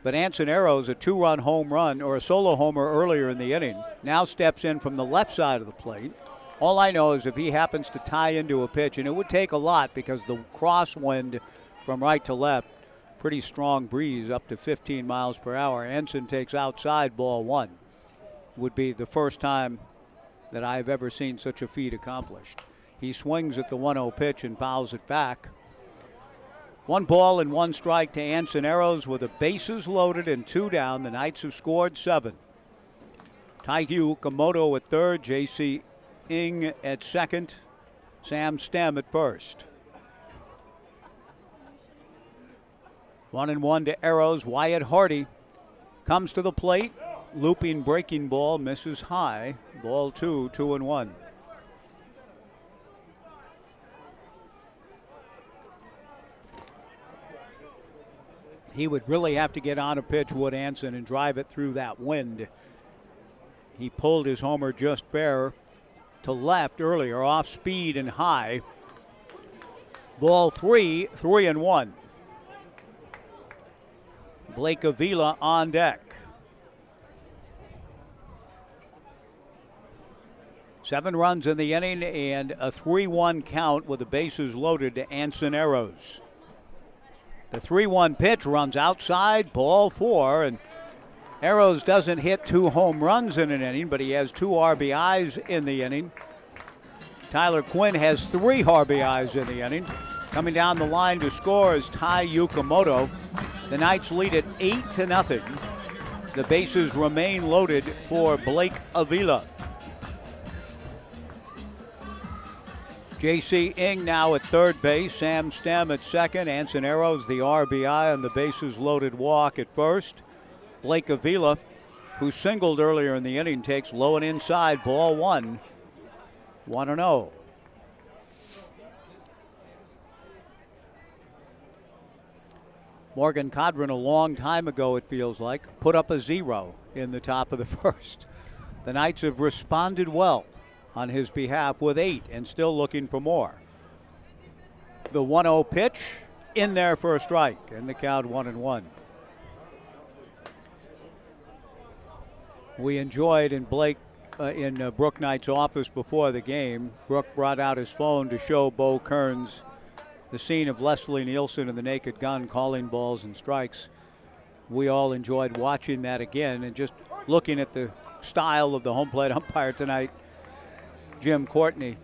But Anson Arrows, a 2-run home run or a solo homer earlier in the inning, now steps in from the left side of the plate. All I know is if he happens to tie into a pitch, and it would take a lot because the crosswind from right to left, pretty strong breeze up to 15 miles per hour. Anson takes outside, ball 1. Would be the first time that I've ever seen such a feat accomplished. He swings at the 1-0 pitch and fouls it back. 1 ball and 1 strike to Anson Arrows with the bases loaded and 2 down. The Knights have scored 7. Tai Yukamoto at third, J.C. Ing at second, Sam Stem at first. 1-1 to Arrows. Wyatt Hardy comes to the plate. looping breaking ball misses high. Ball 2, 2-1. He would really have to get on a pitch, Wood Anson, and drive it through that wind. He pulled his homer just fair to left earlier, off speed and high. Ball 3, 3-1. Blake Avila on deck. 7 runs in the inning and a 3-1 count with the bases loaded to Anson Arrows. The 3-1 pitch runs outside, ball 4, and Arrows doesn't hit 2 home runs in an inning, but he has 2 RBIs in the inning. Tyler Quinn has 3 RBIs in the inning. Coming down the line to score is Tai Yukamoto. The Knights lead at 8-0. The bases remain loaded for Blake Avila. J.C. Ing now at third base, Sam Stem at second, Anson Arrows the RBI on the bases loaded walk at first. Blake Avila, who singled earlier in the inning, takes low and inside, ball 1, 1-0. Morgan Codron, a long time ago it feels like, put up a 0 in the top of the first. The Knights have responded well on his behalf with 8 and still looking for more. The 1-0 pitch in there for a strike, and the count 1-1. We enjoyed in Brook Knight's office before the game. Brook brought out his phone to show Bo Kearns the scene of Leslie Nielsen and the naked gun calling balls and strikes. We all enjoyed watching that again and just looking at the style of the home plate umpire tonight, Jim Courtney,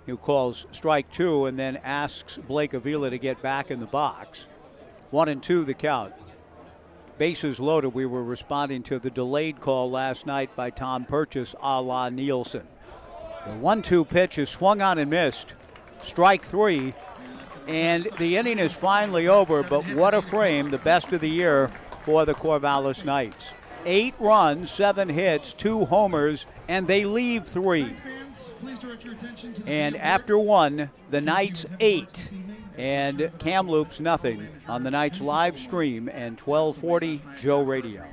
who calls strike 2 and then asks Blake Avila to get back in the box. 1-2 the count. Bases loaded. We were responding to the delayed call last night by Tom Purchase a la Nielsen. The 1-2 pitch is swung on and missed. Strike 3. And the inning is finally over, but what a frame, the best of the year for the Corvallis Knights. 8 runs, 7 hits, 2 homers, and they leave 3. And after 1, the Knights 8 and Kamloops nothing on the Knights live stream and 1240 Joe Radio.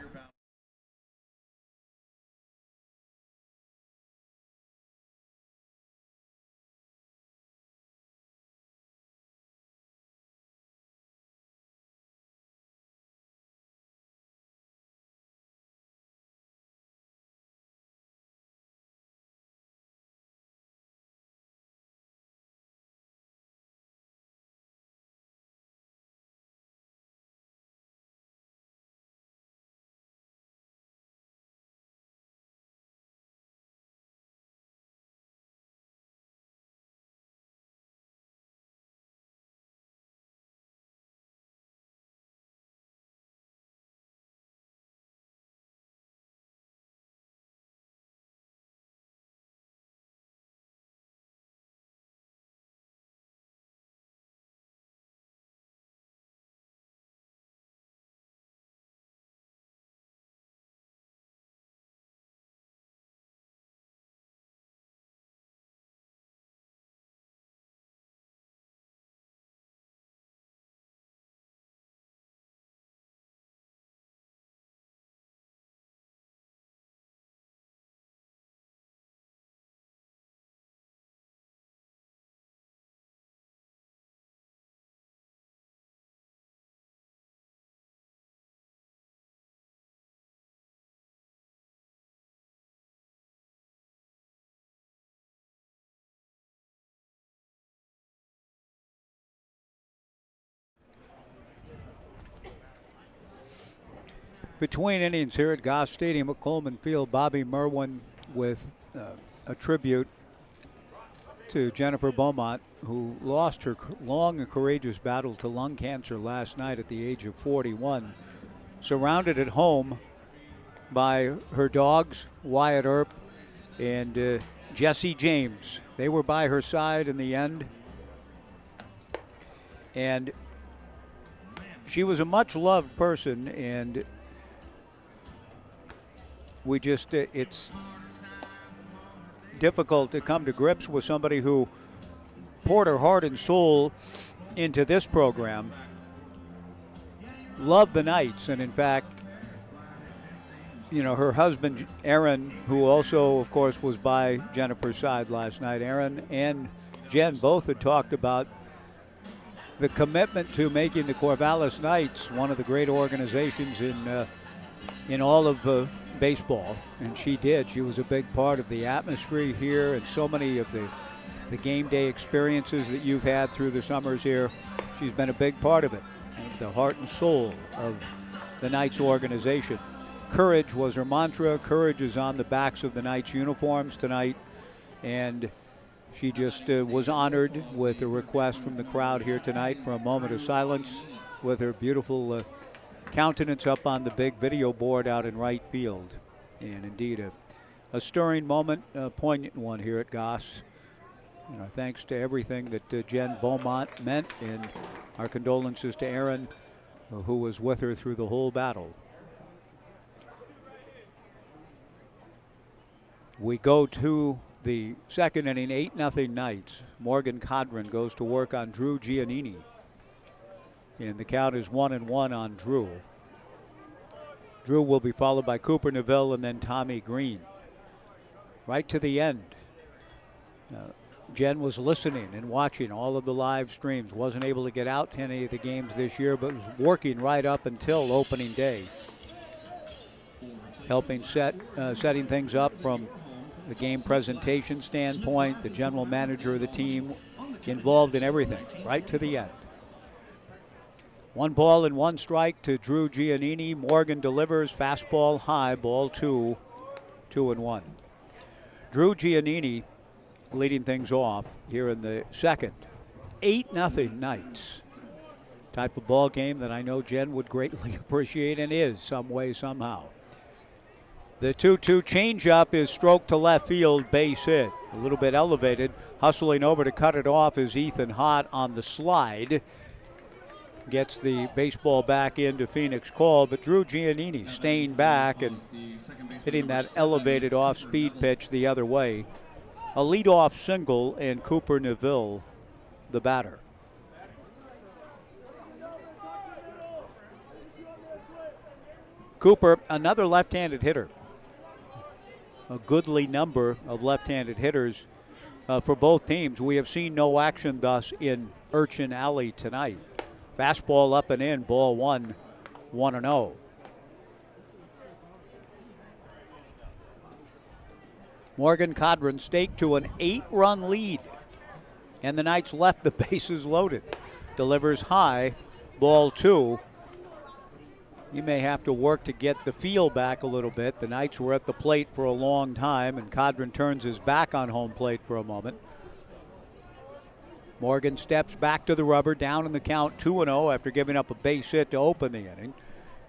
Between innings here at Goss Stadium at Coleman Field, Bobby Merwin with a tribute to Jennifer Beaumont, who lost her long and courageous battle to lung cancer last night at the age of 41. Surrounded at home by her dogs, Wyatt Earp and Jesse James. They were by her side in the end. And she was a much loved person, and it's difficult to come to grips with somebody who poured her heart and soul into this program, loved the Knights, and in fact, her husband, Aaron, who also, of course, was by Jennifer's side last night. Aaron and Jen both had talked about the commitment to making the Corvallis Knights one of the great organizations in all of baseball, and she did. She was a big part of the atmosphere here and so many of the game day experiences that you've had through the summers here. She's been a big part of it, and the heart and soul of the Knights organization. Courage was her mantra. Courage is on the backs of the Knights uniforms tonight, and she just was honored with a request from the crowd here tonight for a moment of silence with her beautiful countenance up on the big video board out in right field. And indeed a stirring moment, a poignant one here at Goss. Thanks to everything that Jen Beaumont meant, and our condolences to Aaron, who was with her through the whole battle. We go to the second inning, 8-0 Knights. Morgan Codron goes to work on Drew Giannini, and the count is 1-1 on Drew. Drew will be followed by Cooper Neville and then Tommy Green. Right to the end, Jen was listening and watching all of the live streams. Wasn't able to get out to any of the games this year, but was working right up until opening day, helping setting things up from the game presentation standpoint, the general manager of the team involved in everything, right to the end. 1 ball and 1 strike to Drew Giannini. Morgan delivers, fastball high, ball 2, 2-1. Drew Giannini leading things off here in the second. 8-0 Knights. Type of ball game that I know Jen would greatly appreciate and is some way, somehow. The 2-2 changeup is stroked to left field, base hit. A little bit elevated. Hustling over to cut it off is Ethan Hott on the slide. Gets the baseball back into Phoenix Call, but Drew Giannini staying back and hitting that elevated off-speed pitch the other way. A leadoff single, and Cooper Neville, the batter. Cooper, another left-handed hitter. A goodly number of left-handed hitters for both teams. We have seen no action thus in Urchin Alley tonight. Fastball up and in, ball 1, 1-0. Morgan Codron staked to an 8-run lead, and the Knights left the bases loaded. Delivers high, ball 2. You may have to work to get the feel back a little bit. The Knights were at the plate for a long time, and Codron turns his back on home plate for a moment. Morgan steps back to the rubber, down in the count, 2-0 after giving up a base hit to open the inning.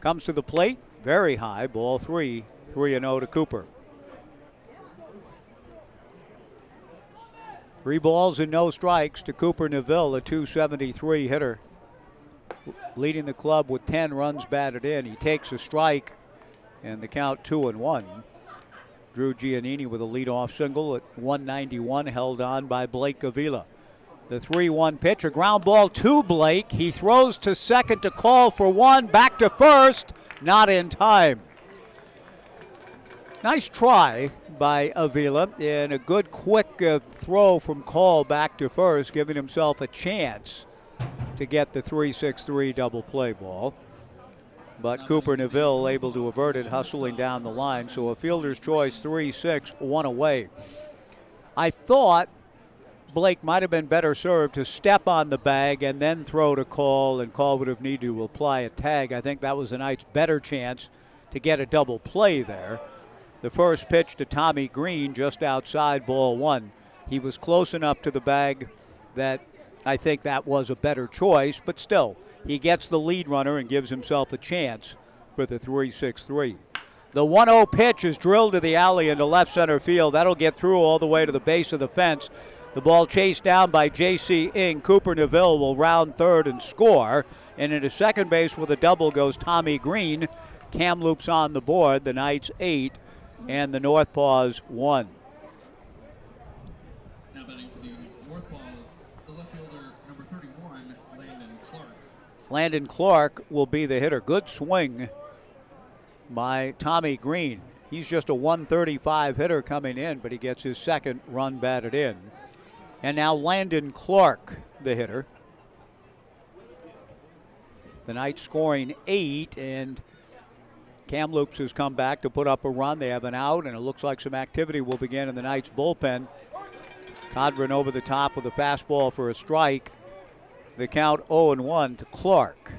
Comes to the plate, very high, ball 3, 3-0 to Cooper. 3 balls and no strikes to Cooper Neville, a .273 hitter, leading the club with 10 runs batted in. He takes a strike, and the count 2-1. Drew Giannini with a leadoff single at 191, held on by Blake Avila. The 3-1 pitch, a ground ball to Blake. He throws to second to call for 1, back to first, not in time. Nice try by Avila, and a good quick throw from Call back to first, giving himself a chance to get the 3-6-3 double play ball. But Cooper Neville able to avert it, hustling down the line. So a fielder's choice, 3-6, 1 away. I thought Blake might have been better served to step on the bag and then throw to Call, and Call would have needed to apply a tag. I think that was the Knights' better chance to get a double play there. The first pitch to Tommy Green, just outside, ball 1. He was close enough to the bag that I think that was a better choice, but still, he gets the lead runner and gives himself a chance for the 3-6-3. The 1-0 pitch is drilled to the alley into left center field. That'll get through all the way to the base of the fence. The ball chased down by J.C. Ing. Cooper Neville will round third and score. And into second base with a double goes Tommy Green. Kamloops on the board. The Knights 8 and the NorthPaws 1. Now batting for the NorthPaws, the left fielder, number 31, Landon Clark. Landon Clark will be the hitter. Good swing by Tommy Green. He's just a 135 hitter coming in, but he gets his second run batted in. And now Landon Clark, the hitter. The Knights scoring 8, and Kamloops has come back to put up a run. They have an out, and it looks like some activity will begin in the Knights bullpen. Codron over the top with a fastball for a strike. The count 0-1 to Clark.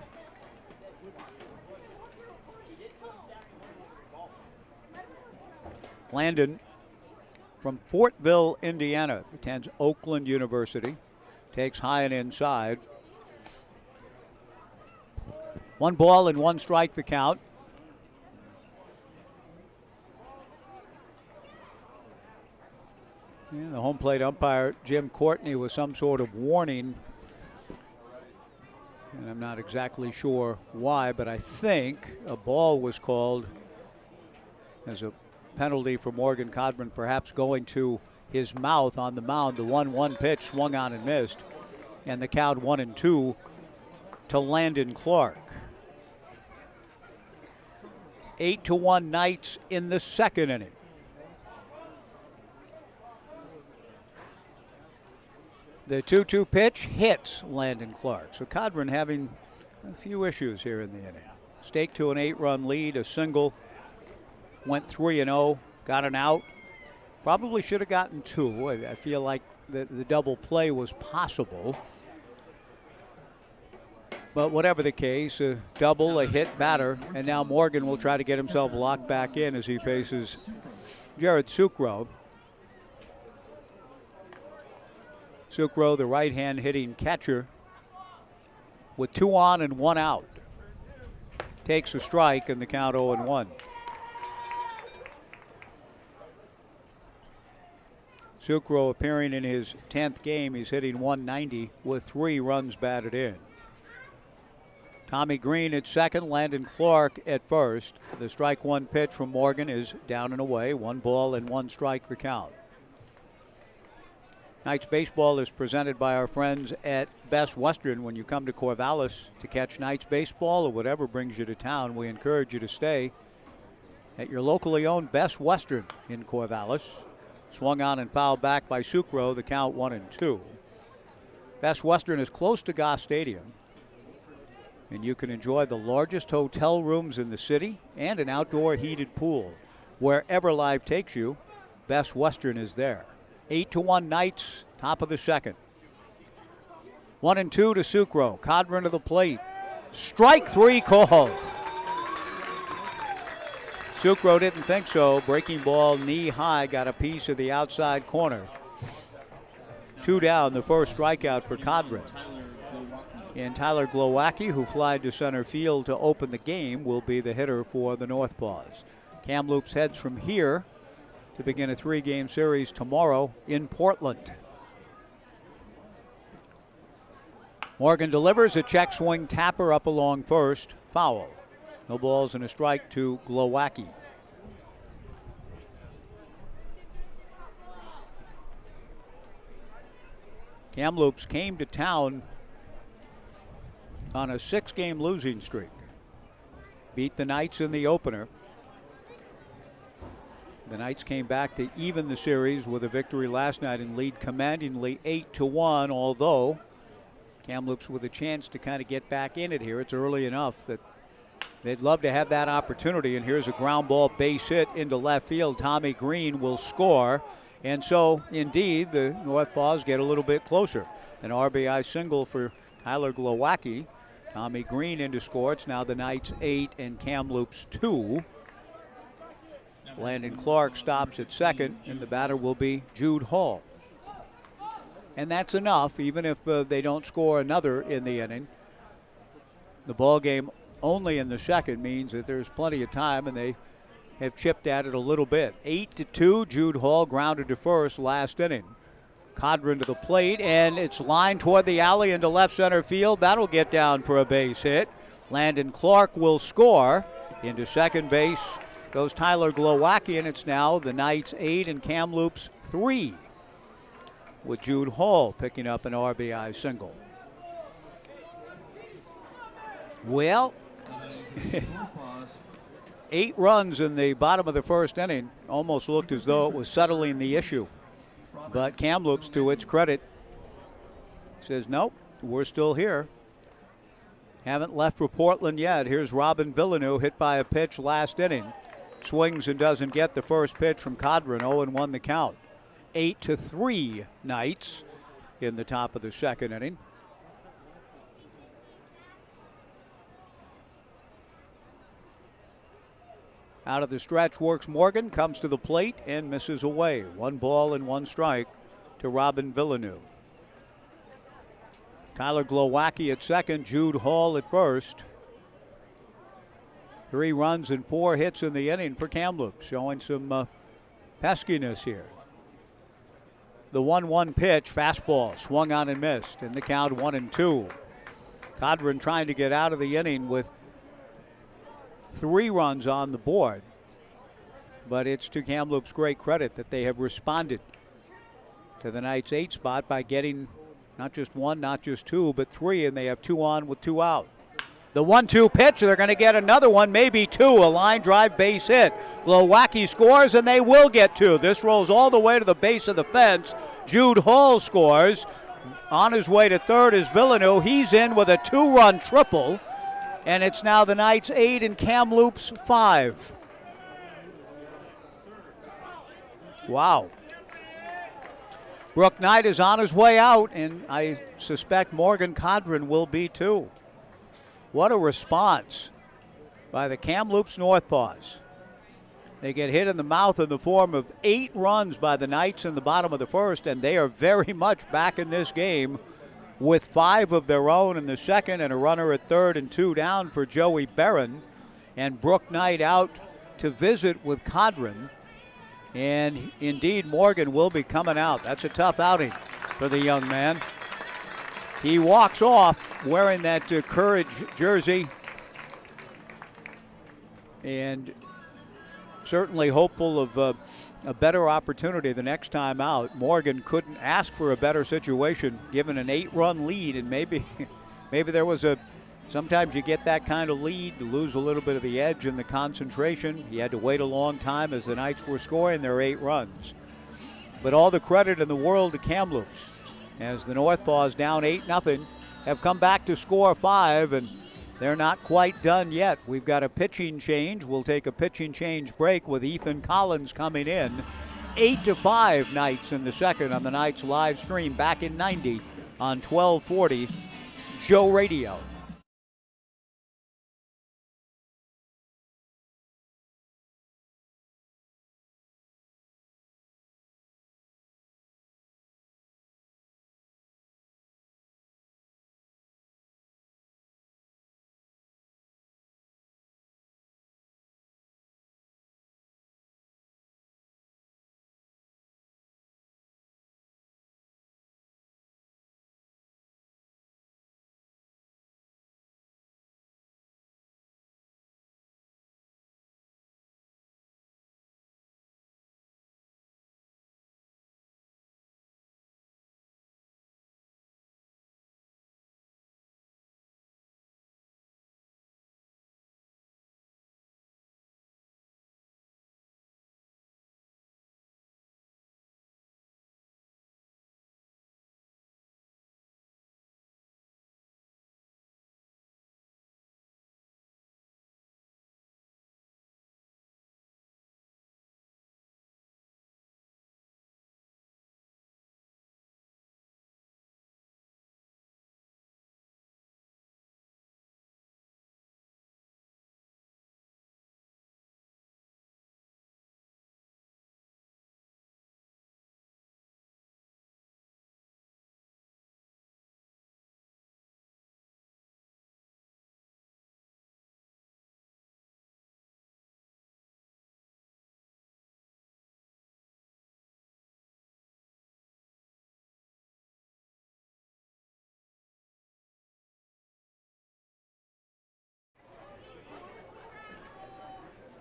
Landon from Fortville, Indiana, attends Oakland University, takes high and inside. 1 ball and 1 strike the count. Yeah, the home plate umpire, Jim Courtney, with some sort of warning. And I'm not exactly sure why, but I think a ball was called as a penalty for Morgan Codron, perhaps going to his mouth on the mound. The 1-1 pitch swung on and missed, and the count 1-2 to Landon Clark. 8-1 Knights in the second inning. The 2-2 pitch hits Landon Clark. So Codron having a few issues here in the inning. Staked to an 8-run lead, a single. Went 3-0, got an out. Probably should have gotten 2. I feel like the double play was possible. But whatever the case, a double, a hit batter, and now Morgan will try to get himself locked back in as he faces Jared Sucro. Sucro, the right-hand hitting catcher, with 2 on and 1 out. Takes a strike and the count 0-1. Sucro appearing in his 10th game. He's hitting 190 with 3 runs batted in. Tommy Green at second, Landon Clark at first. The strike 1 pitch from Morgan is down and away. 1 ball and 1 strike the count. Knights baseball is presented by our friends at Best Western. When you come to Corvallis to catch Knights baseball or whatever brings you to town, we encourage you to stay at your locally owned Best Western in Corvallis. Swung on and fouled back by Sucro, the count 1-2. Best Western is close to Goss Stadium, and you can enjoy the largest hotel rooms in the city and an outdoor heated pool. Wherever life takes you, Best Western is there. 8-1 Knights, top of the second. 1-2 to Sucro. Codron to the plate. Strike 3 called. Sucro didn't think so. Breaking ball knee high, got a piece of the outside corner. 2 down, the first strikeout for Codron. And Tyler Glowacki, who flied to center field to open the game, will be the hitter for the NorthPaws. Kamloops heads from here to begin a 3-game series tomorrow in Portland. Morgan delivers a check swing tapper up along first. Foul. No balls and a strike to Glowacki. Kamloops came to town on a 6-game losing streak. Beat the Knights in the opener. The Knights came back to even the series with a victory last night and lead commandingly 8-1, although Kamloops with a chance to kind of get back in it here. It's early enough that they'd love to have that opportunity, and here's a ground ball base hit into left field. Tommy Green will score, and so indeed the NorthPaws get a little bit closer. An RBI single for Tyler Glowacki. Tommy Green in to score. It's now the Knights 8 and Kamloops 2. Landon Clark stops at second, and the batter will be Jude Hall. And that's enough, even if they don't score another in the inning. The ball game only in the second means that there's plenty of time, and they have chipped at it a little bit. 8-2, Jude Hall grounded to first last inning. Codron to the plate, and it's lined toward the alley into left center field. That'll get down for a base hit. Landon Clark will score into second base. goes Tyler Glowacki, and it's now the Knights 8 and Kamloops 3, with Jude Hall picking up an RBI single. Well, 8 runs in the bottom of the first inning. Almost looked as though it was settling the issue. But Kamloops, to its credit, says, nope, we're still here. Haven't left for Portland yet. Here's Robin Villeneuve, hit by a pitch last inning. Swings and doesn't get the first pitch from Codron. 0-1 the count. 8-3 Knights in the top of the second inning. Out of the stretch works Morgan, comes to the plate and misses away. 1 ball and 1 strike to Robin Villeneuve. Tyler Glowacki at second, Jude Hall at first. 3 runs and 4 hits in the inning for Kamloops, showing some peskiness here. The 1-1 pitch, fastball, swung on and missed, and the count 1-2. Codron trying to get out of the inning with 3 runs on the board, but it's to Kamloops' great credit that they have responded to the Knights' 8 spot by getting not just 1, not just 2, but 3, and they have 2 on with 2 out. The 1-2 pitch, they're going to get another one, maybe 2, a line drive base hit. Glowacki scores, and they will get 2. This rolls all the way to the base of the fence. Jude Hall scores. On his way to third is Villeneuve. He's in with a 2-run triple. And it's now the Knights 8 and Kamloops 5. Wow. Brook Knight is on his way out, and I suspect Morgan Codron will be too. What a response by the Kamloops NorthPaws. They get hit in the mouth in the form of 8 runs by the Knights in the bottom of the first, and they are very much back in this game, with 5 of their own in the second and a runner at third and 2 down for Joey Barron. And Brook Knight out to visit with Codron. And indeed, Morgan will be coming out. That's a tough outing for the young man. He walks off wearing that Courage jersey, and certainly hopeful of a better opportunity the next time out. Morgan couldn't ask for a better situation, given an 8-run lead, and maybe there was sometimes you get that kind of lead, to lose a little bit of the edge and the concentration. He had to wait a long time as the Knights were scoring their 8 runs. But all the credit in the world to Kamloops, as the NorthPaws down 8-0 have come back to score 5, and they're not quite done yet. We've got a pitching change. We'll take a pitching change break with Ethan Collins coming in. 8-5 Knights in the second on the Knights live stream back in 90 on 1240 Joe Radio.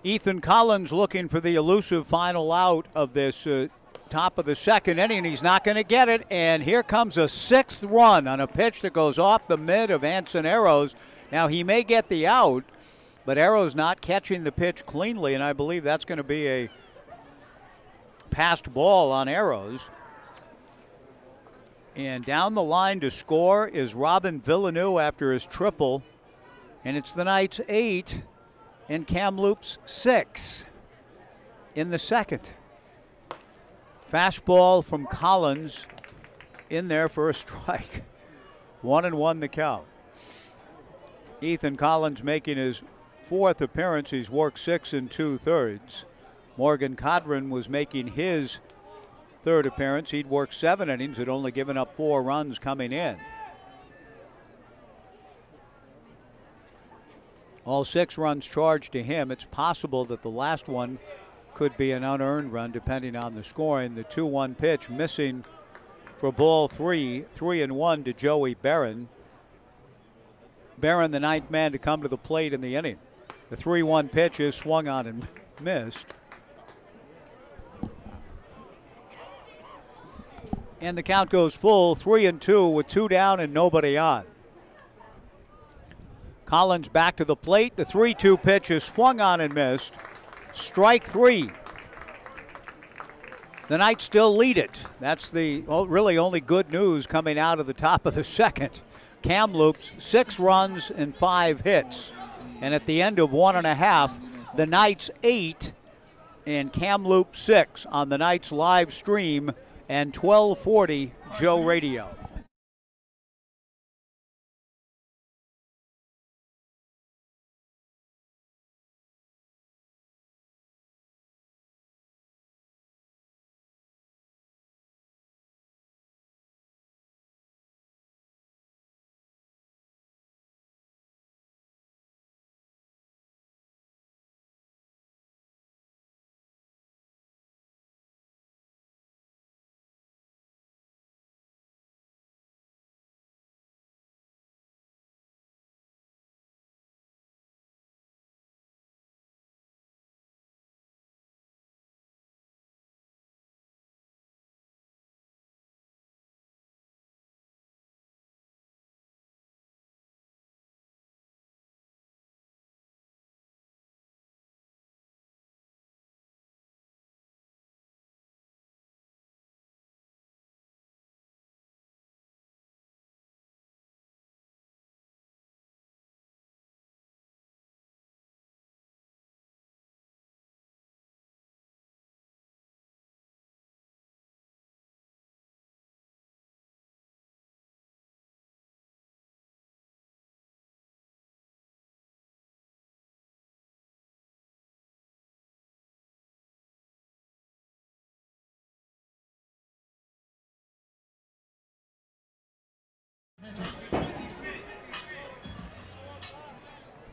Ethan Collins looking for the elusive final out of this top of the second inning. He's not going to get it, and here comes a 6th run on a pitch that goes off the mid of Anson Arrows. Now he may get the out, but Arrows not catching the pitch cleanly, and I believe that's going to be a passed ball on Arrows. And down the line to score is Robin Villeneuve after his triple, and it's the Knights 8 and Kamloops 6 in the second. Fastball from Collins in there for a strike. 1-1 the count. Ethan Collins making his 4th appearance. He's worked 6 2/3. Morgan Codron was making his 3rd appearance. He'd worked 7 innings, had only given up 4 runs coming in. All 6 runs charged to him. It's possible that the last one could be an unearned run depending on the scoring. The 2-1 pitch missing for ball 3, 3-1 to Joey Barron. Barron, the 9th man to come to the plate in the inning. The 3-1 pitch is swung on and missed. And the count goes full, 3-2 with 2 down and nobody on. Collins back to the plate. The 3-2 pitch is swung on and missed. Strike 3. The Knights still lead it. That's the really only good news coming out of the top of the second. Kamloops 6 runs and 5 hits. And at the end of 1.5, the Knights 8 and Kamloops 6 on the Knights live stream and 1240 Joe Radio.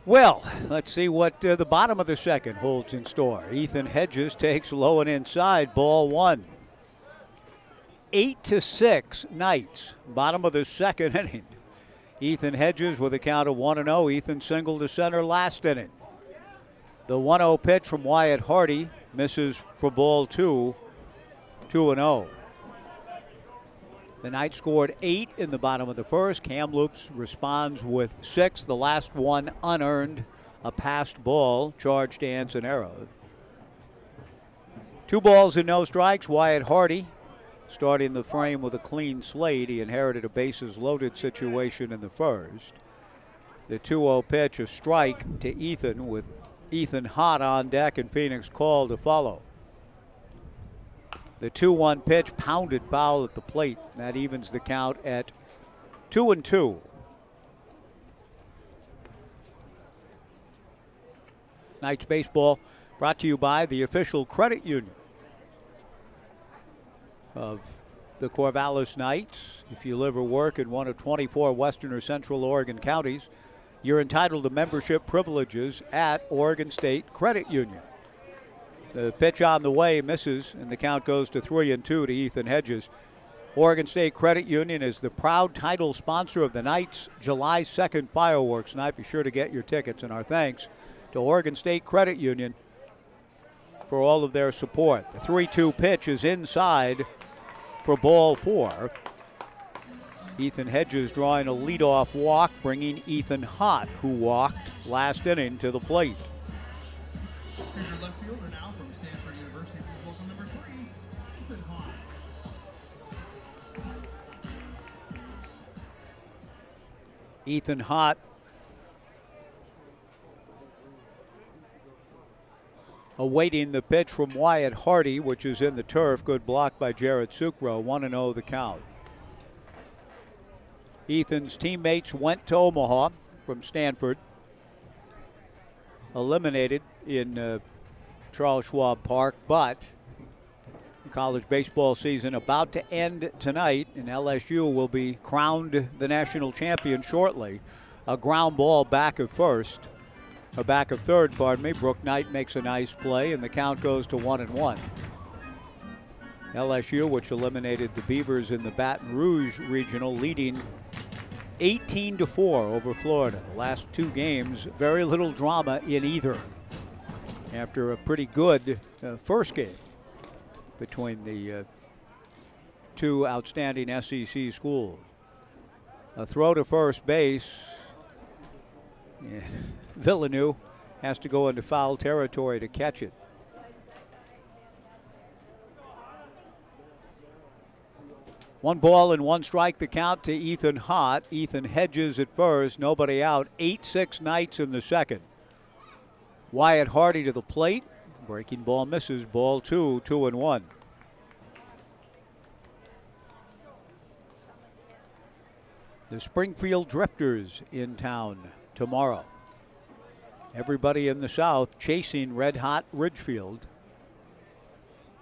Well, let's see what the bottom of the second holds in store. Ethan Hedges takes low and inside, ball 1. 8-6 Knights, bottom of the second inning. Ethan Hedges with a count of 1-0. Ethan singled to center last inning. The 1-0 pitch from Wyatt Hardy misses for ball 2, 2-0. The Knights scored 8 in the bottom of the first. Kamloops responds with 6. The last one unearned, a passed ball charged to Anson Arrows. 2 balls and no strikes. Wyatt Hardy starting the frame with a clean slate. He inherited a bases loaded situation in the first. The 2-0 pitch, a strike to Ethan with Ethan hot on deck and Phoenix call to follow. The 2-1 pitch pounded foul at the plate. That evens the count at 2-2. Knights baseball brought to you by the official credit union of the Corvallis Knights. If you live or work in one of 24 Western or Central Oregon counties, you're entitled to membership privileges at Oregon State Credit Union. The pitch on the way misses, and the count goes to 3-2 to Ethan Hedges. Oregon State Credit Union is the proud title sponsor of the Knights' July 2nd fireworks night. Be sure to get your tickets, and our thanks to Oregon State Credit Union, for all of their support. The 3-2 pitch is inside for ball 4. Ethan Hedges drawing a leadoff walk, bringing Ethan Hott, who walked last inning, to the plate. Here's your left fielder now from Stanford University, local number 3, Ethan Hott. Ethan Hott awaiting the pitch from Wyatt Hardy, which is in the turf. Good block by Jared Sucro. 1-0 the count. Ethan's teammates went to Omaha from Stanford. Eliminated in Charles Schwab Park, but the college baseball season about to end tonight, and LSU will be crowned the national champion shortly. A ground ball back of third, pardon me. Brooke Knight makes a nice play, and the count goes to 1-1. LSU, which eliminated the Beavers in the Baton Rouge regional, leading 18-4 over Florida. The last 2 games, very little drama in either, after a pretty good first game between the 2 outstanding SEC schools. A throw to first base. And Villeneuve has to go into foul territory to catch it. One ball and one strike, the count to Ethan Hott. Ethan Hedges at first, nobody out. 8-6 Knights in the second. Wyatt Hardy to the plate. Breaking ball misses. Ball 2, 2-1. The Springfield Drifters in town tomorrow. Everybody in the South chasing red-hot Ridgefield.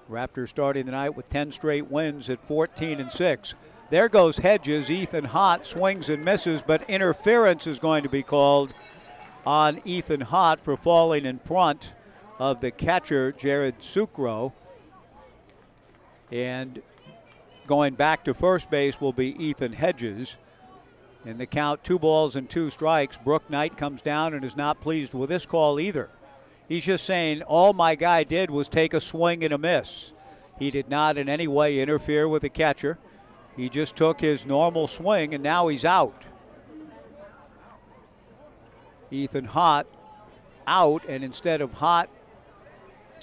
Raptors starting the night with 10 straight wins at 14-6. There goes Hedges. Ethan Hott swings and misses, but interference is going to be called on Ethan Hott for falling in front of the catcher, Jared Sucro. And going back to first base will be Ethan Hedges. In the count, 2 balls and 2 strikes. Brooke Knight comes down and is not pleased with this call either. He's just saying, all my guy did was take a swing and a miss. He did not in any way interfere with the catcher. He just took his normal swing, and now he's out. Ethan Hott out, and instead of Hott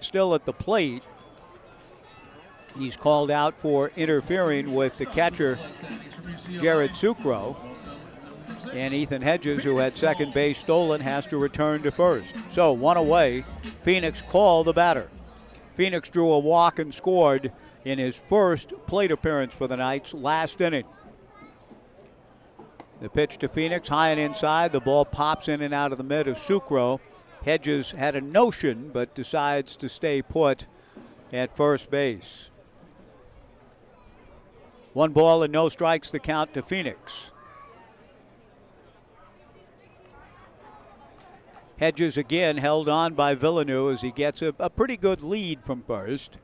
still at the plate, he's called out for interfering with the catcher, Jared Sucro. And Ethan Hedges, who had second base stolen, has to return to first. So 1 away. Phoenix called the batter. Phoenix drew a walk and scored in his first plate appearance for the Knights last inning. The pitch to Phoenix, high and inside. The ball pops in and out of the mid of Sucro. Hedges had a notion, but decides to stay put at first base. 1 ball and no strikes, the count to Phoenix. Hedges again held on by Villeneuve as he gets a pretty good lead from first.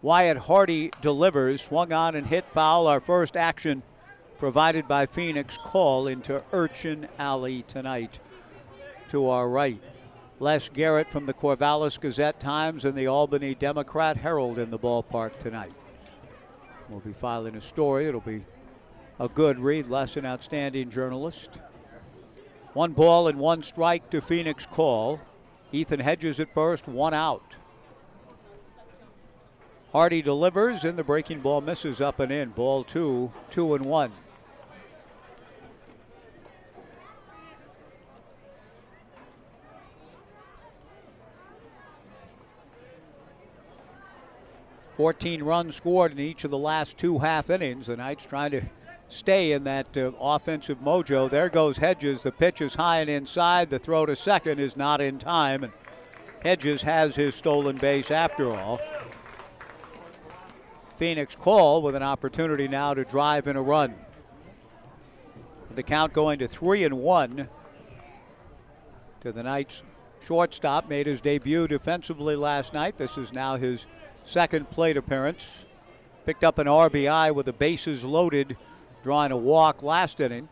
Wyatt Hardy delivers, swung on and hit foul. Our first action provided by Phoenix call into Urchin Alley tonight to our right. Les Garrett from the Corvallis Gazette-Times and the Albany Democrat-Herald in the ballpark tonight. We'll be filing a story. It'll be a good read. Les, an outstanding journalist. 1 ball and 1 strike to Phoenix call. Ethan Hedges at first, 1 out. Hardy delivers, and the breaking ball misses up and in. Ball 2, 2-1. $14 runs scored in each of the last 2 half innings. The Knights trying to stay in that offensive mojo. There goes Hedges. The pitch is high and inside. The throw to second is not in time, and Hedges has his stolen base after all. Phoenix call with an opportunity now to drive in a run. The count going to 3-1 to the Knights. Shortstop made his debut defensively last night. This is now his second plate appearance. Picked up an RBI with the bases loaded, drawing a walk last inning.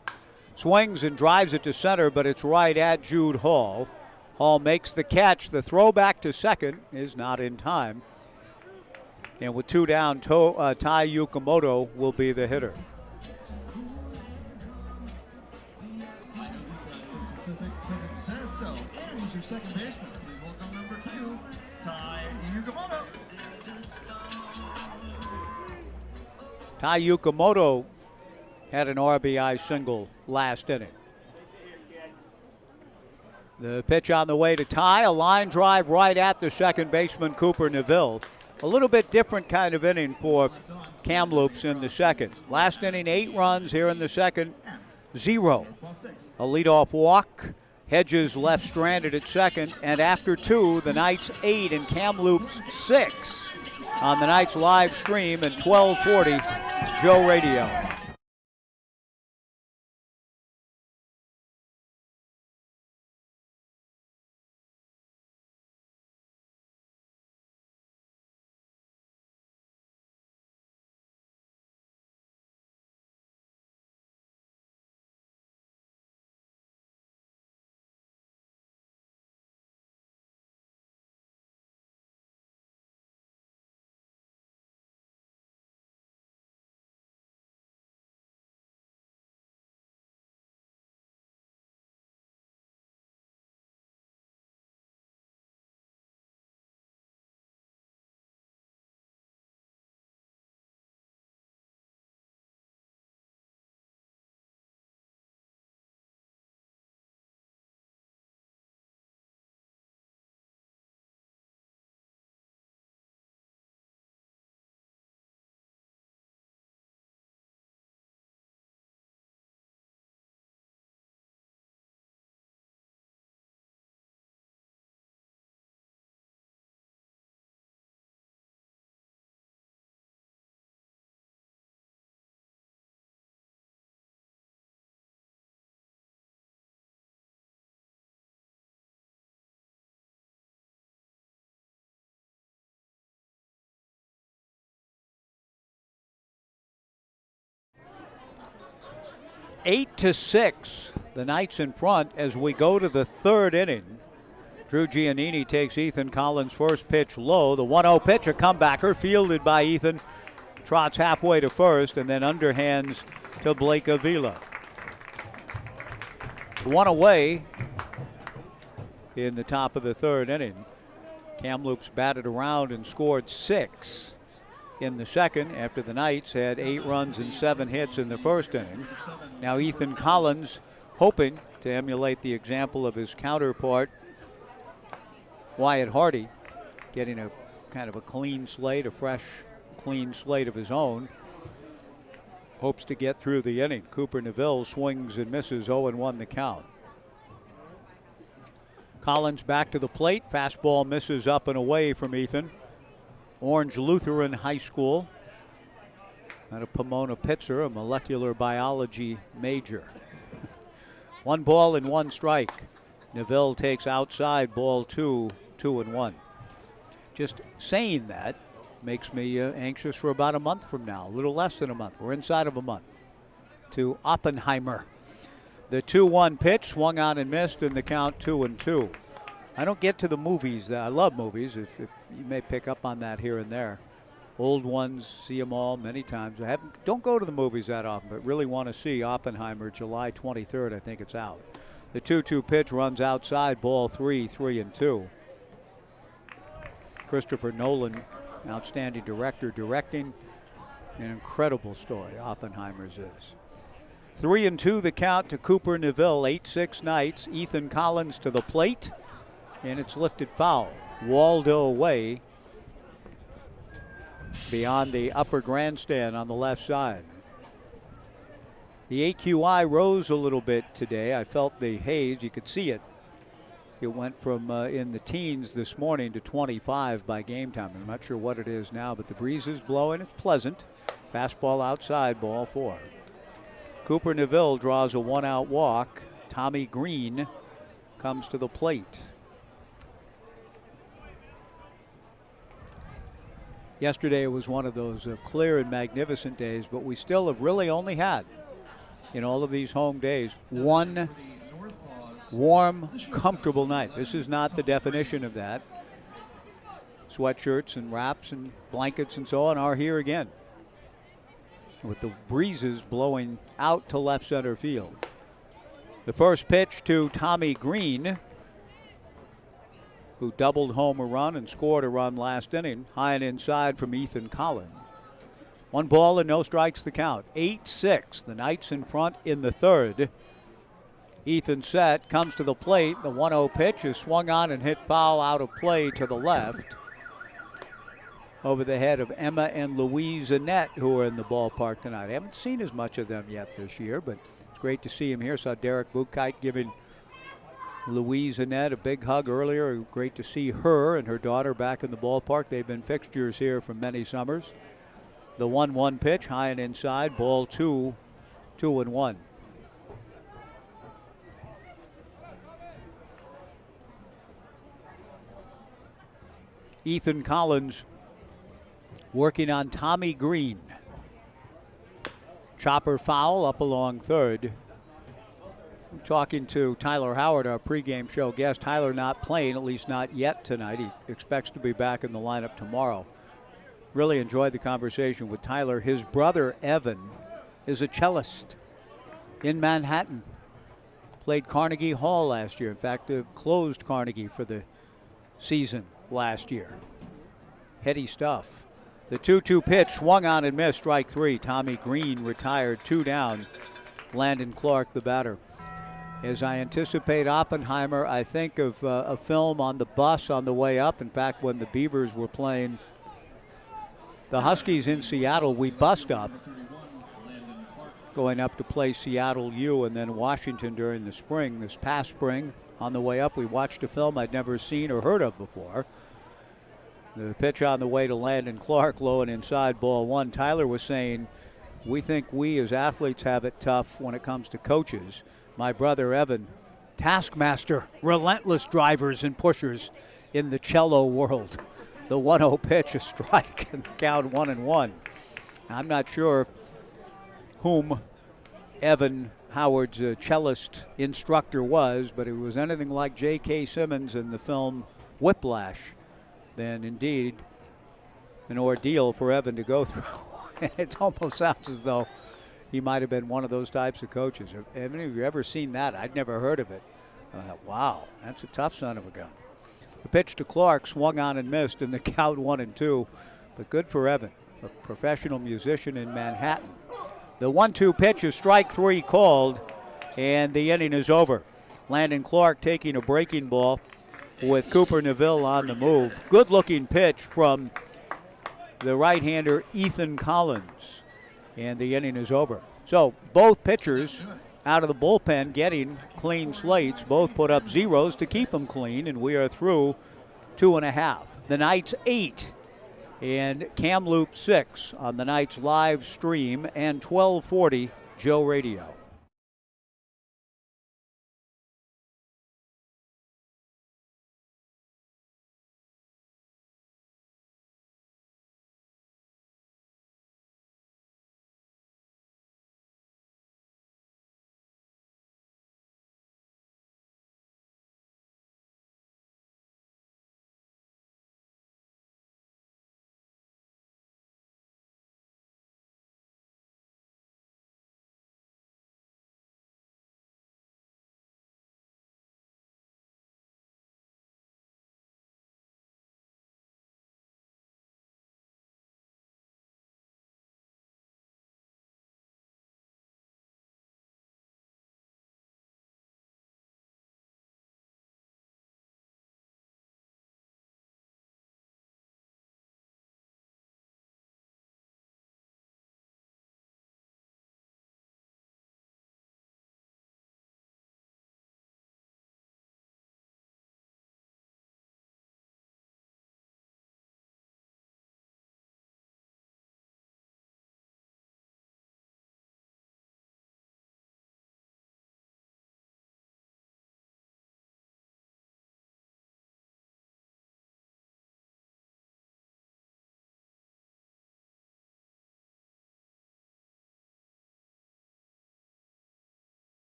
Swings and drives it to center, but it's right at Jude Hall. Hall makes the catch. The throw back to second is not in time. And with 2 down, Tai Yukamoto will be the hitter. And he's your second baseman. Please welcome number 2, Tai Yukamoto. Tai Yukamoto had an RBI single last inning. The pitch on the way to Tai, a line drive right at the second baseman, Cooper Neville. A little bit different kind of inning for Kamloops in the second. Last inning, 8 runs. Here in the second, 0. A leadoff walk. Hedges left stranded at second. And after 2, the Knights 8 and Kamloops 6 on the Knights live stream and 1240 Joe Radio. Eight to 6, the Knights in front as we go to the third inning. Drew Giannini takes Ethan Collins' first pitch low. The 1-0 pitch, a comebacker, fielded by Ethan. Trots halfway to first and then underhands to Blake Avila. 1 away in the top of the third inning. Kamloops batted around and scored 6 in the second after the Knights had 8 runs and 7 hits in the first inning. Now Ethan Collins hoping to emulate the example of his counterpart Wyatt Hardy, getting a kind of a clean slate, a fresh clean slate of his own. Hopes to get through the inning. Cooper Neville swings and misses, 0-1 the count. Collins back to the plate. Fastball misses up and away from Ethan. Orange Lutheran High School out of Pomona Pitzer, a molecular biology major. 1 ball and 1 strike. Neville takes outside, ball 2, 2-1. Just saying that makes me anxious for about a month from now, a little less than a month. We're inside of a month to Oppenheimer. The 2-1 pitch swung on and missed, and the count 2-2. I don't get to the movies. I love movies. If you may pick up on that here and there. Old ones, see them all many times. Don't go to the movies that often, but really want to see Oppenheimer, July 23rd. I think it's out. The 2-2 pitch runs outside, ball 3, 3-2. Christopher Nolan, outstanding director, directing an incredible story. Oppenheimer's is. 3-2 the count to Cooper Neville. 8-6 Knights. Ethan Collins to the plate, and it's lifted foul. Waldo away beyond the upper grandstand on the left side. The AQI rose a little bit today. I felt the haze. You could see it. It went from in the teens this morning to 25 by game time. I'm not sure what it is now, but the breeze is blowing. It's pleasant. Fastball outside, ball 4. Cooper Neville draws a 1-out walk. Tommy Green comes to the plate. Yesterday was one of those clear and magnificent days, but we still have really only had, in all of these home days, one warm, comfortable night. This is not the definition of that. Sweatshirts and wraps and blankets and so on are here again, with the breezes blowing out to left center field. The first pitch to Tommy Green, who doubled home a run and scored a run last inning, high and inside from Ethan Collins. 1 ball and no strikes the count. 8-6. The Knights in front in the third. Ethan set, comes to the plate. The 1-0 pitch is swung on and hit foul out of play to the left, over the head of Emma and Louise Annette, who are in the ballpark tonight. I haven't seen as much of them yet this year, but it's great to see him here. Saw Derek Bukite giving Louise Annette a big hug earlier. Great to see her and her daughter back in the ballpark. They've been fixtures here for many summers. The 1-1 pitch, high and inside, ball 2, 2-1. Ethan Collins working on Tommy Green. Chopper foul up along third. I'm talking to Tyler Howard, our pregame show guest. Tyler not playing, at least not yet tonight. He expects to be back in the lineup tomorrow. Really enjoyed the conversation with Tyler. His brother, Evan, is a cellist in Manhattan. Played Carnegie Hall last year. In fact, closed Carnegie for the season last year. Heady stuff. The 2-2 pitch swung on and missed. Strike 3. Tommy Green retired. 2 down. Landon Clark, the batter. As I anticipate Oppenheimer, I think of a film on the bus on the way up. In fact, when the Beavers were playing the Huskies in Seattle, we bussed up, going up to play Seattle U and then Washington during the spring. This past spring, on the way up, we watched a film I'd never seen or heard of before. The pitch on the way to Landon Clark, low and inside, ball 1. Tyler was saying, we think we as athletes have it tough when it comes to coaches. My brother Evan, taskmaster, relentless drivers and pushers in the cello world. The 1-0 pitch, a strike, and the count 1-1. I'm not sure whom Evan Howard's cellist instructor was, but it was anything like J.K. Simmons in the film Whiplash. Then indeed an ordeal for Evan to go through. It almost sounds as though he might have been one of those types of coaches. Have any of you ever seen that? I'd never heard of it. I thought, wow, that's a tough son of a gun. The pitch to Clark swung on and missed in the count 1-2, but good for Evan, a professional musician in Manhattan. The 1-2 pitch is strike 3 called, and the inning is over. Landon Clark taking a breaking ball with Cooper Neville on the move. Good looking pitch from the right-hander Ethan Collins, and the inning is over. So both pitchers out of the bullpen getting clean slates. Both put up zeros to keep them clean, and we are through 2.5. The Knights 8 and Kamloops 6 on the Knights live stream and 1240 Joe Radio.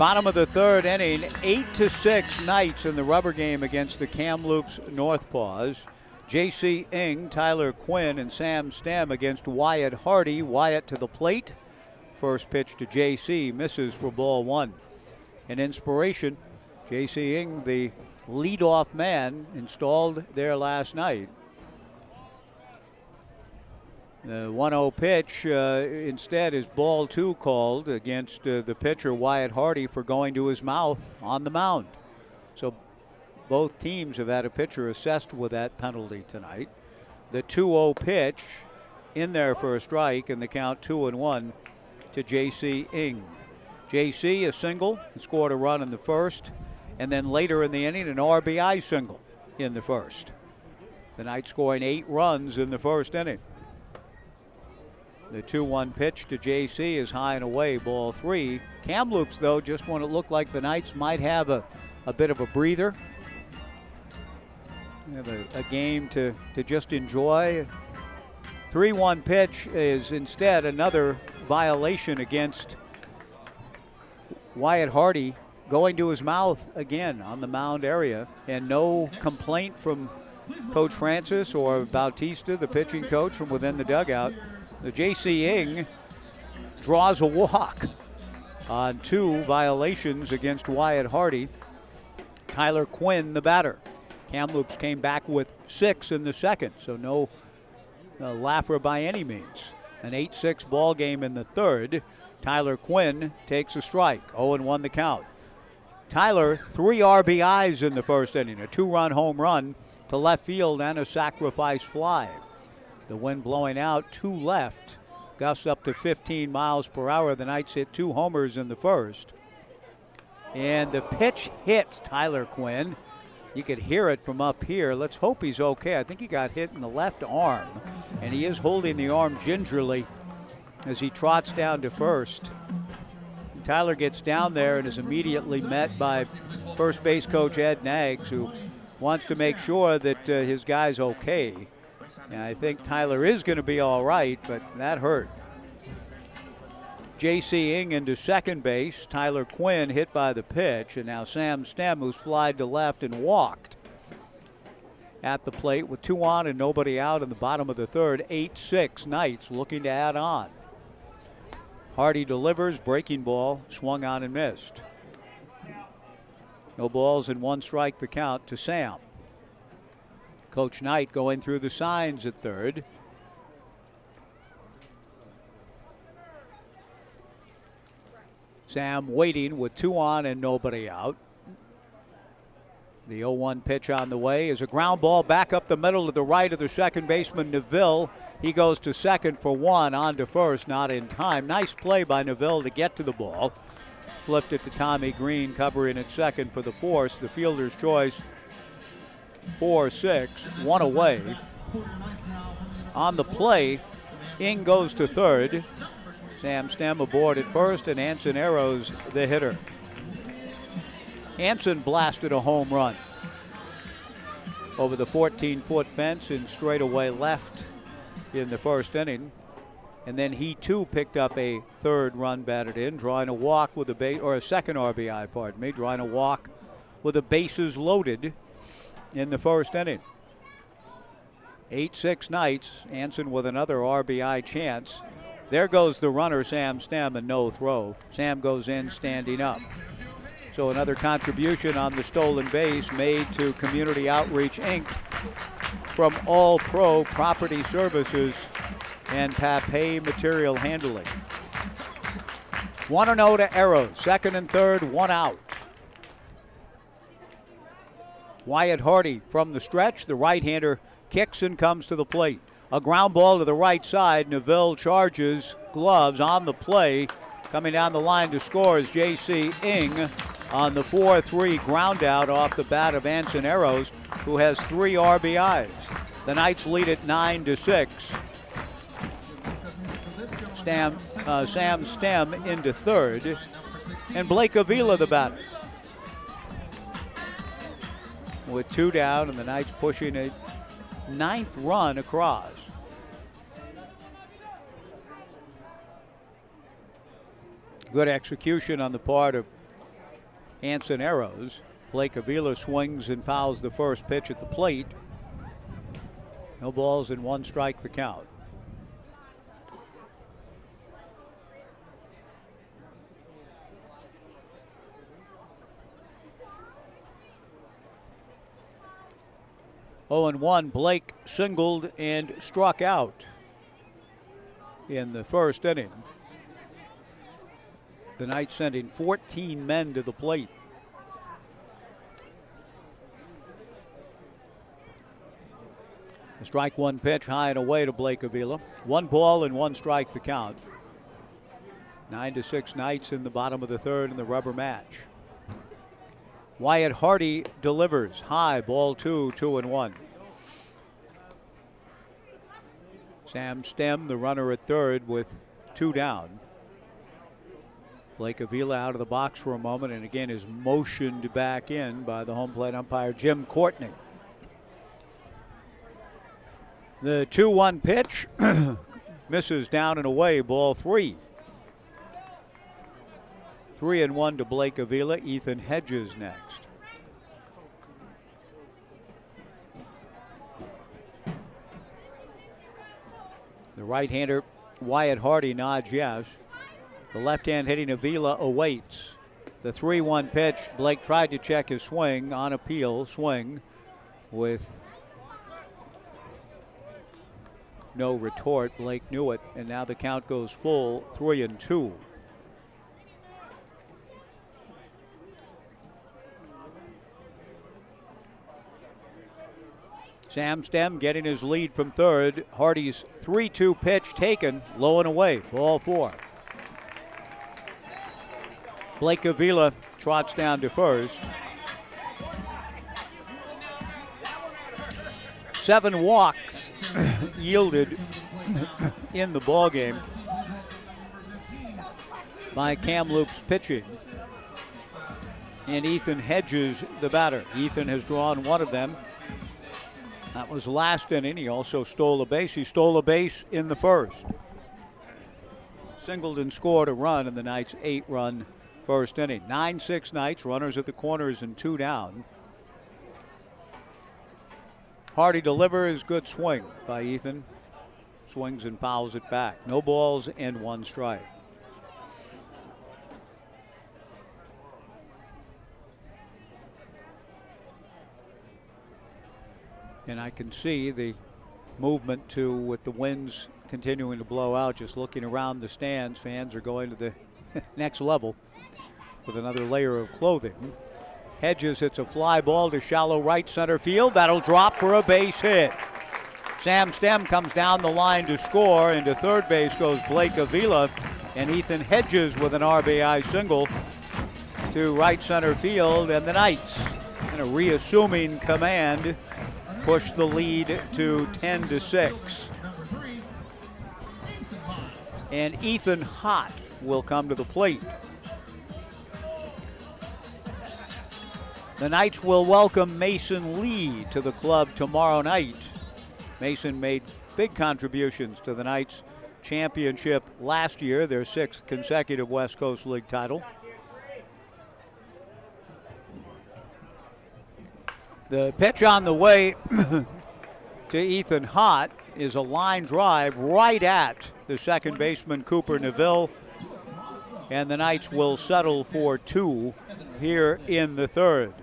Bottom of the third inning, 8-6 Knights in the rubber game against the Kamloops NorthPaws. J.C. Ng, Tyler Quinn, and Sam Stem against Wyatt Hardy. Wyatt to the plate. First pitch to J.C. misses for ball one. An inspiration, J.C. Ng, the leadoff man, installed there last night. The 1-0 pitch instead is ball two called against the pitcher Wyatt Hardy for going to his mouth on the mound. So both teams have had a pitcher assessed with that penalty tonight. The 2-0 pitch in there for a strike, and the count 2-1 to J.C. Ng. J.C. a single and scored a run in the first, and then later in the inning an RBI single in the first. The Knights scoring 8 runs in the first inning. The 2-1 pitch to J.C. is high and away, ball 3. Kamloops, though, just when it looked like the Knights might have a bit of a breather, have a game to just enjoy. 3-1 pitch is instead another violation against Wyatt Hardy, going to his mouth again on the mound area, and no complaint from Coach Francis or Bautista, the pitching coach, from within the dugout. The J.C. Ng draws a walk on 2 violations against Wyatt Hardy. Tyler Quinn, the batter. Kamloops came back with 6 in the second, so no laugher by any means. An 8-6 ball game in the third. Tyler Quinn takes a strike, 0-1 the count. Tyler, 3 RBIs in the first inning, a 2-run home run to left field and a sacrifice fly. The wind blowing out, 2 left, gusts up to 15 miles per hour. The Knights hit 2 homers in the first. And the pitch hits Tyler Quinn. You could hear it from up here. Let's hope he's okay. I think he got hit in the left arm, and he is holding the arm gingerly as he trots down to first. And Tyler gets down there and is immediately met by first base coach Ed Nags, who wants to make sure that his guy's okay. And I think Tyler is going to be all right, but that hurt. J.C. Ng into second base. Tyler Quinn hit by the pitch, and now Sam Stem, who's flied to left and walked at the plate with 2 on and nobody out in the bottom of the third. 8-6 Knights looking to add on. Hardy delivers, breaking ball, swung on and missed. No balls and 1 strike the count to Sam. Coach Knight going through the signs at third. Sam waiting with 2 on and nobody out. The 0-1 pitch on the way is a ground ball back up the middle to the right of the second baseman, Neville. He goes to second for 1, on to first, not in time. Nice play by Neville to get to the ball. Flipped it to Tommy Green, covering at second for the force. The fielder's choice. 4-6, 1 away. On the play, Ng goes to third. Sam Stem aboard at first, and Anson Arrows the hitter. Anson blasted a home run over the 14-foot fence in straightaway left in the first inning. And then he too picked up a 3rd run batted in, drawing a walk with a second RBI, pardon me, drawing a walk with the bases loaded in the first inning. 8-6 Knights. Anson with another RBI chance. There goes the runner, Sam Stem, and no throw. Sam goes in standing up. So another contribution on the stolen base made to Community Outreach Inc. from All Pro Property Services and Papay Material Handling. 1-0 to Arrows. Second and third, 1 out. Wyatt Hardy from the stretch. The right-hander kicks and comes to the plate. A ground ball to the right side. Neville charges, gloves on the play. Coming down the line to score is J.C. Ng on the 4-3 ground out off the bat of Anson Arrows, who has 3 RBIs. The Knights lead at 9-6. Sam Stem into third, and Blake Avila the batter. With 2 down, and the Knights pushing a 9th run across. Good execution on the part of Anson arrows. Blake Avila swings and fouls the first pitch at the plate. No balls and 1 strike the count. Oh and 1, Blake singled and struck out in the first inning. The Knights sending 14 men to the plate. A strike 1 pitch high and away to Blake Avila. 1 ball and 1 strike the count. 9-6 Knights in the bottom of the third in the rubber match. Wyatt Hardy delivers high, ball 2, 2-1. Sam Stem, the runner at third, with 2 down. Blake Avila out of the box for a moment and again is motioned back in by the home plate umpire Jim Courtney. The 2-1 pitch misses down and away, ball 3. 3-1 to Blake Avila. Ethan Hedges next. The right-hander Wyatt Hardy nods yes. The left-hand hitting Avila awaits. The 3-1 pitch, Blake tried to check his swing, on appeal, swing with no retort. Blake knew it, and now the count goes full, 3-2. Sam Stem getting his lead from third. Hardy's 3-2 pitch taken, low and away, ball 4. Blake Avila trots down to first. 7 walks yielded in the ballgame by Kamloops pitching. And Ethan Hedges, the batter. Ethan has drawn 1 of them. That was last inning. He also stole a base. He stole a base in the first. Singled and scored a run in the Knights' 8-run first inning. 9-6 Knights, runners at the corners and 2 down. Hardy delivers, good swing by Ethan. Swings and fouls it back. No balls and 1 strike. And I can see the movement too with the winds continuing to blow out. Just looking around the stands, fans are going to the next level with another layer of clothing. Hedges hits a fly ball to shallow right center field. That'll drop for a base hit. Sam Stem comes down the line to score, and to third base goes Blake Avila, and Ethan Hedges with an RBI single to right center field, and the Knights, in a reassuming command, push the lead to 10-6. And Ethan Hott will come to the plate. The Knights will welcome Mason Lee to the club tomorrow night. Mason made big contributions to the Knights' championship last year, their 6th consecutive West Coast League title. The pitch on the way to Ethan Hott is a line drive right at the second baseman Cooper Neville, and the Knights will settle for 2 here in the third.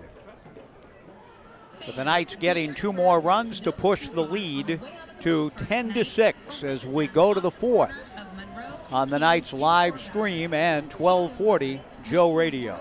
But the Knights getting 2 more runs to push the lead to 10-6 as we go to the 4th on the Knights live stream and 1240 Joe Radio.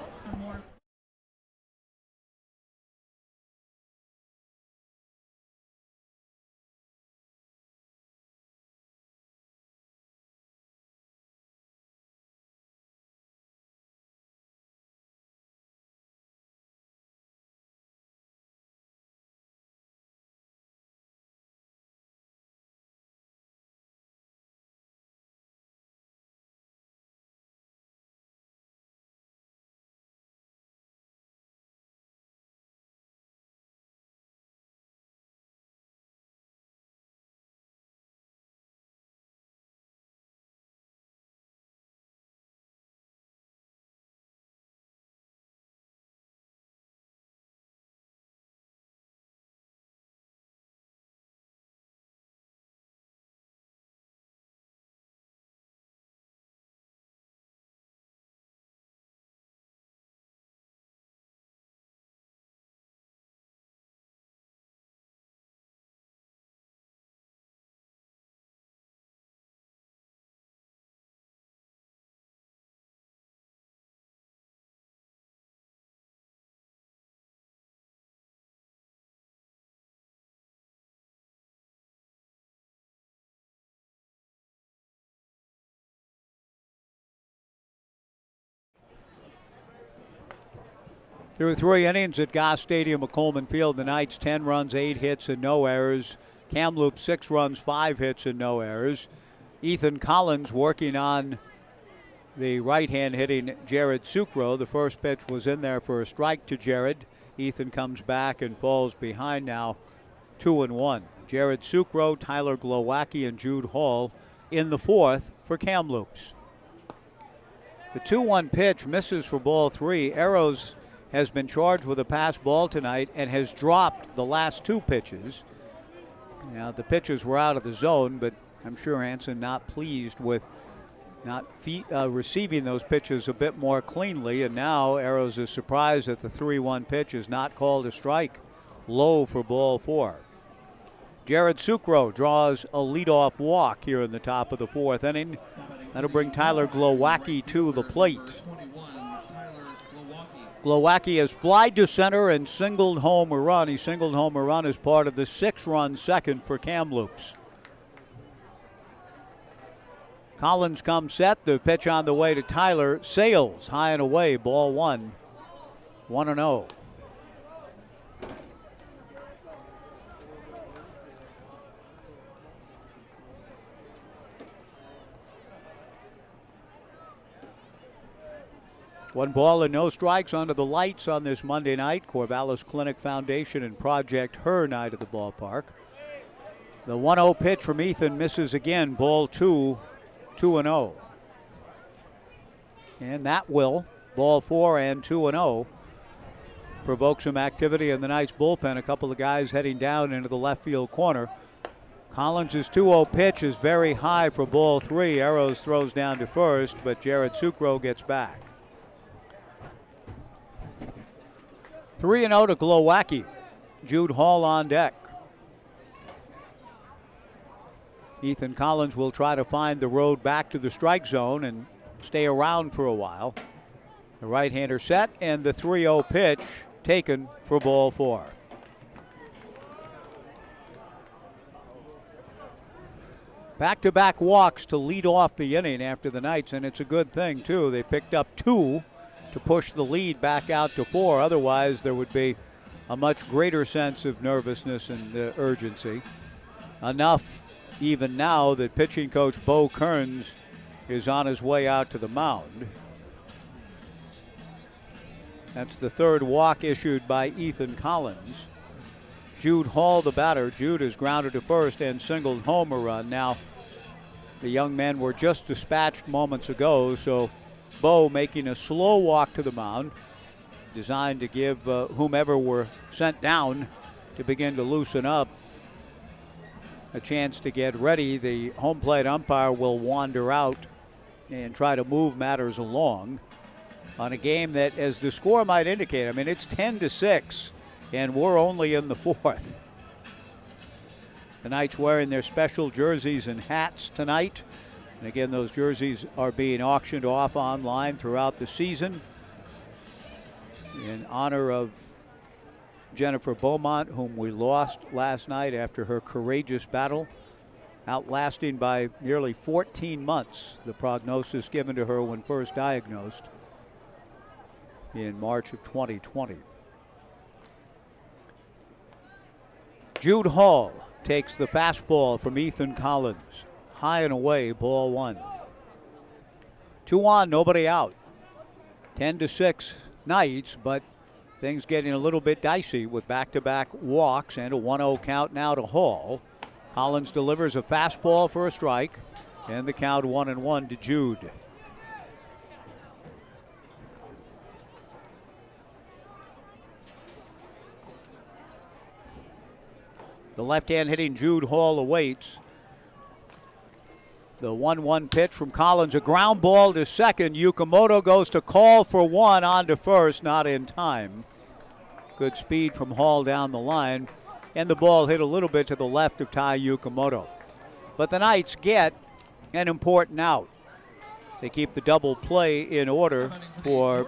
Through 3 innings at Goss Stadium at Coleman Field, the Knights 10 runs, 8 hits, and no errors. Kamloops 6 runs, 5 hits, and no errors. Ethan Collins working on the right-hand hitting Jared Sucro. The first pitch was in there for a strike to Jared. Ethan comes back and falls behind now, 2-1. Jared Sucro, Tyler Glowacki, and Jude Hall in the 4th for Kamloops. The 2-1 pitch misses for ball 3. Arrows has been charged with a pass ball tonight and has dropped the last 2 pitches. Now, the pitches were out of the zone, but I'm sure Anson not pleased with not receiving those pitches a bit more cleanly. And now Arrows is surprised that the 3-1 pitch is not called a strike. Low for ball 4. Jared Sucro draws a leadoff walk here in the top of the 4th inning. That'll bring Tyler Glowacki to the plate. Glowacki has flied to center and singled home a run. He singled home a run as part of the 6-run second for Kamloops. Collins comes set. The pitch on the way to Tyler. Sails high and away. Ball 1. 1-0. One ball and no strikes under the lights on this Monday night. Corvallis Clinic Foundation and Project Her night at the ballpark. The 1-0 pitch from Ethan misses again. Ball 2, 2-0. And that will, ball 4 and 2-0, provoke some activity in the Knights bullpen. A couple of guys heading down into the left field corner. Collins' 2-0 pitch is very high for ball 3. Arrows throws down to first, but Jared Sucro gets back. 3-0 to Glowacki. Jude Hall on deck. Ethan Collins will try to find the road back to the strike zone and stay around for a while. The right-hander set, and the 3-0 pitch taken for ball 4. Back-to-back walks to lead off the inning after the Knights, and it's a good thing, too. They picked up 2 to push the lead back out to 4. Otherwise, there would be a much greater sense of nervousness and urgency. Enough even now that pitching coach Bo Kearns is on his way out to the mound. That's the 3rd walk issued by Ethan Collins. Jude Hall, the batter. Jude is grounded to first and singled home a run. Now, the young men were just dispatched moments ago, so Bo making a slow walk to the mound, designed to give whomever were sent down to begin to loosen up a chance to get ready. The home plate umpire will wander out and try to move matters along on a game that, as the score might indicate, I mean, it's 10-6, and we're only in the 4th. The Knights wearing their special jerseys and hats tonight. And again, those jerseys are being auctioned off online throughout the season in honor of Jennifer Beaumont, whom we lost last night after her courageous battle, outlasting by nearly 14 months the prognosis given to her when first diagnosed in March of 2020. Jude Hall takes the fastball from Ethan Collins. High and away, ball 1. 2 on, nobody out. 10-6 Knights, but things getting a little bit dicey with back-to-back walks and a 1-0 count now to Hall. Collins delivers a fastball for a strike, and the count 1-1 to Jude. The left-hand hitting Jude Hall awaits. The 1-1 pitch from Collins, a ground ball to second. Yukimoto goes to call for one on to first, not in time. Good speed from Hall down the line, and the ball hit a little bit to the left of Tai Yukimoto. But the Knights get an important out. They keep the double play in order for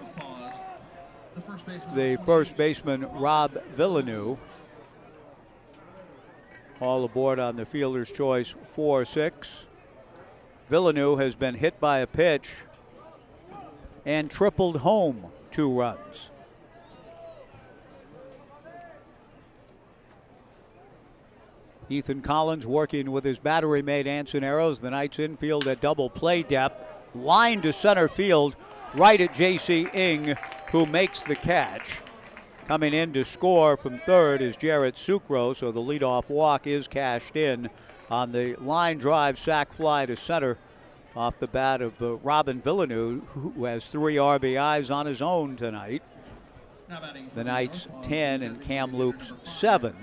the first baseman, Rob Villeneuve. Hall aboard on the fielder's choice 4-6. Villeneuve has been hit by a pitch and tripled home 2 runs. Ethan Collins working with his battery mate Anson Arrows. The Knights infield at double play depth. Line to center field, right at J.C. Ing, who makes the catch. Coming in to score from third is Jarrett Sucro, so the leadoff walk is cashed in on the line drive sac fly to center off the bat of Robin Villeneuve, who has 3 RBIs on his own tonight. The Knights 10 and Kamloops 7.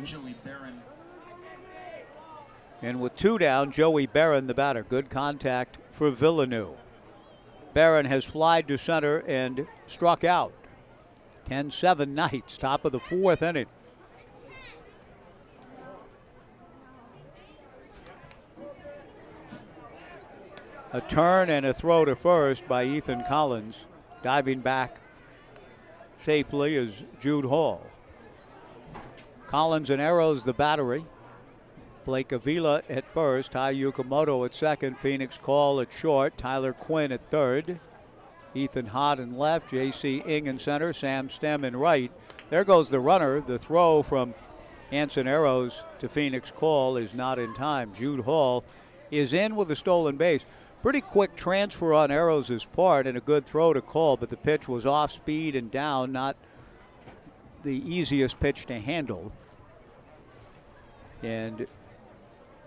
And with 2 down, Joey Barron, the batter. Good contact for Villeneuve. Barron has flied to center and struck out. 10-7 Knights, top of the 4th inning. A turn and a throw to first by Ethan Collins. Diving back safely is Jude Hall. Collins and Arrows the battery. Blake Avila at first, Tai Yukamoto at second, Phoenix Call at short, Tyler Quinn at third, Ethan Hott in left, J.C. Ing in center, Sam Stem in right. There goes the runner. The throw from Anson Arrows to Phoenix Call is not in time. Jude Hall is in with a stolen base. Pretty quick transfer on Arrows' part and a good throw to Call, but the pitch was off speed and down, not the easiest pitch to handle. And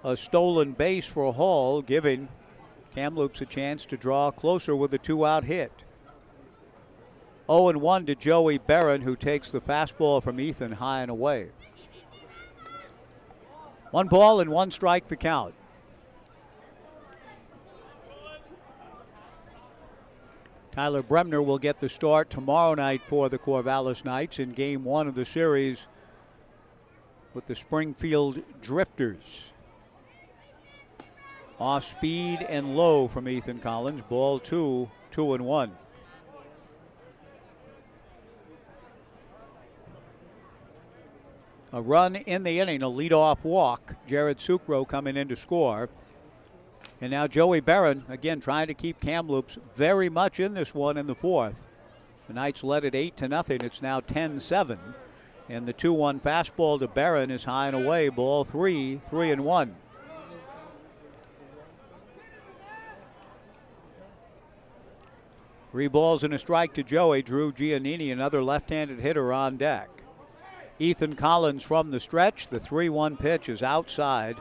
a stolen base for Hall, giving Kamloops a chance to draw closer with a 2-out hit. 0-1 to Joey Barron, who takes the fastball from Ethan high and away. 1 ball and 1 strike the count. Tyler Bremner will get the start tomorrow night for the Corvallis Knights in Game 1 of the series with the Springfield Drifters. Off speed and low from Ethan Collins. Ball 2, 2-1. A run in the inning, a leadoff walk. Jared Sucro coming in to score. And now Joey Barron, again, trying to keep Kamloops very much in this one in the 4th. The Knights led it 8-0. It's now 10-7. And the 2-1 fastball to Barron is high and away. Ball 3, 3-1. Three balls and a strike to Joey. Drew Giannini, another left-handed hitter on deck. Ethan Collins from the stretch. The 3-1 pitch is outside.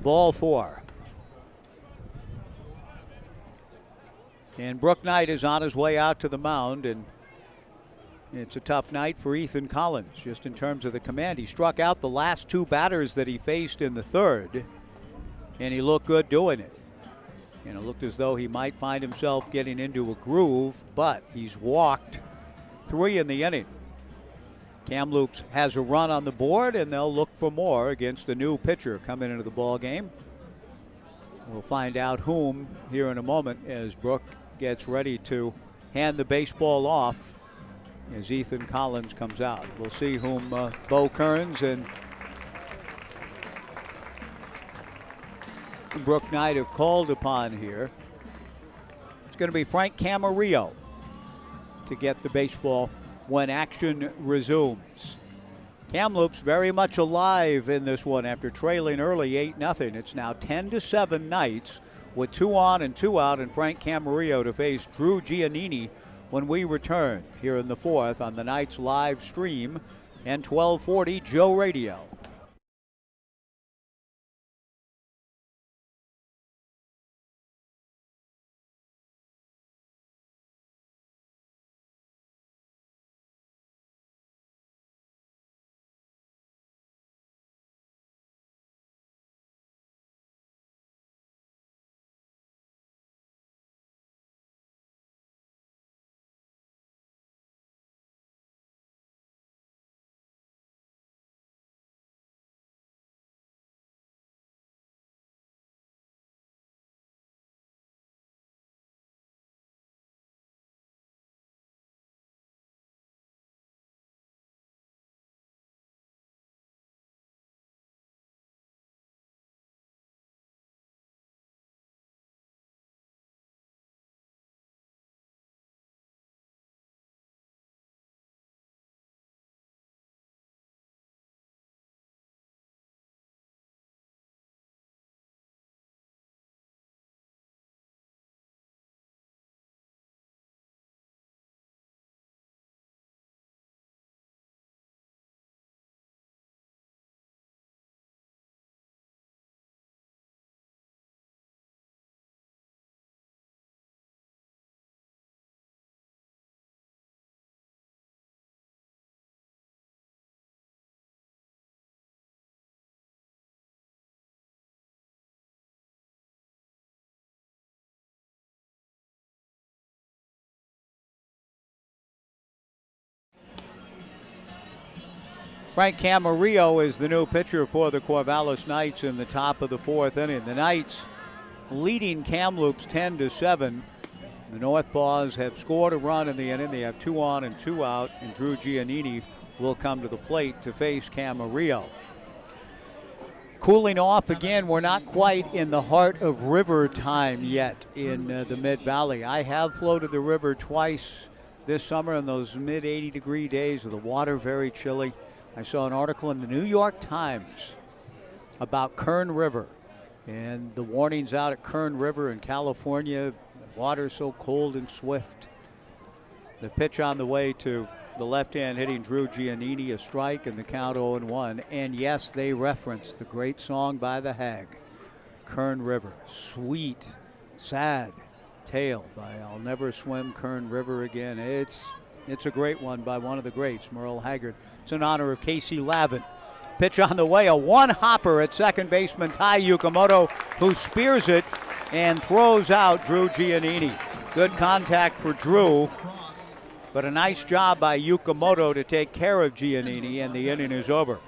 Ball 4. And Brook Knight is on his way out to the mound, and it's a tough night for Ethan Collins, just in terms of the command. He struck out the last 2 batters that he faced in the 3rd, and he looked good doing it. And it looked as though he might find himself getting into a groove, but he's walked 3 in the inning. Kamloops has a run on the board, and they'll look for more against a new pitcher coming into the ball game. We'll find out whom here in a moment as Brook gets ready to hand the baseball off as Ethan Collins comes out. We'll see whom Bo Kearns and Brook Knight have called upon here. It's going to be Frank Camarillo to get the baseball when action resumes. Kamloops very much alive in this one after trailing early 8-0. It's now 10-7 Knights with 2 on and 2 out, and Frank Camarillo to face Drew Giannini when we return here in the 4th on the Knights live stream and 1240 Joe Radio. Frank Camarillo is the new pitcher for the Corvallis Knights in the top of the 4th inning. The Knights leading Kamloops 10-7. The NorthPaws have scored a run in the inning. They have 2 on and 2 out, and Drew Giannini will come to the plate to face Camarillo. Cooling off again. We're not quite in the heart of river time yet in the Mid-Valley. I have floated the river twice this summer in those mid-80 degree days with the water very chilly. I saw an article in the New York Times about Kern River and the warnings out at Kern River in California. The water's so cold and swift. The pitch on the way to the left-hand hitting Drew Giannini, a strike, and the count 0-1. And yes, they reference the great song by the Hag, Kern River. Sweet, sad tale by I'll Never Swim Kern River Again. It's a great one by one of the greats, Merle Haggard. It's in honor of Casey Lavin. Pitch on the way, a one-hopper at second baseman Tai Yukamoto, who spears it and throws out Drew Giannini. Good contact for Drew, but a nice job by Yukamoto to take care of Giannini, and the inning is over.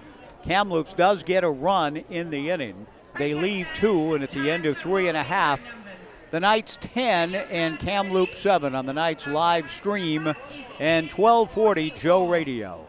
Kamloops does get a run in the inning. They leave 2, and at the end of 3.5, the Knights 10 and Kamloops 7 on the Knights live stream and 1240 Joe Radio.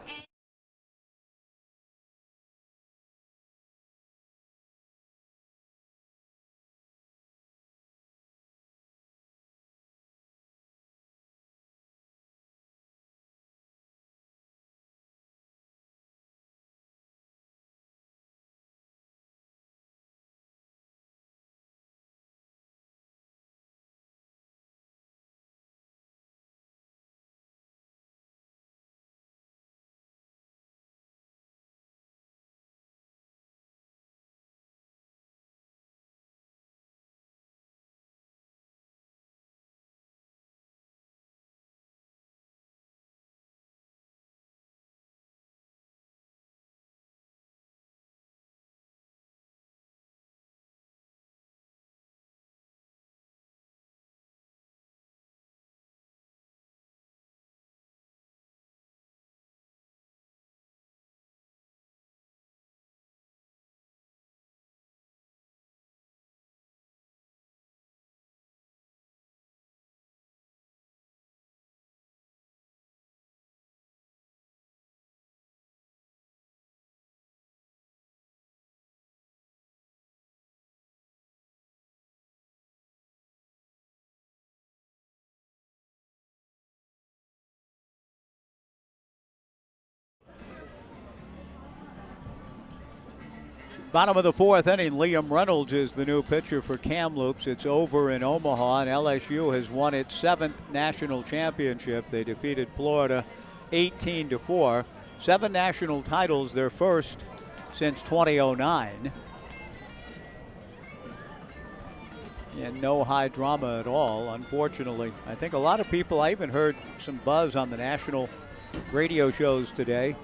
Bottom of the 4th inning, Liam Reynolds is the new pitcher for Kamloops. It's over in Omaha, and LSU has won its 7th national championship. They defeated Florida 18-4. 7 national titles, their first since 2009. And no high drama at all, unfortunately. I think a lot of people, I even heard some buzz on the national radio shows today.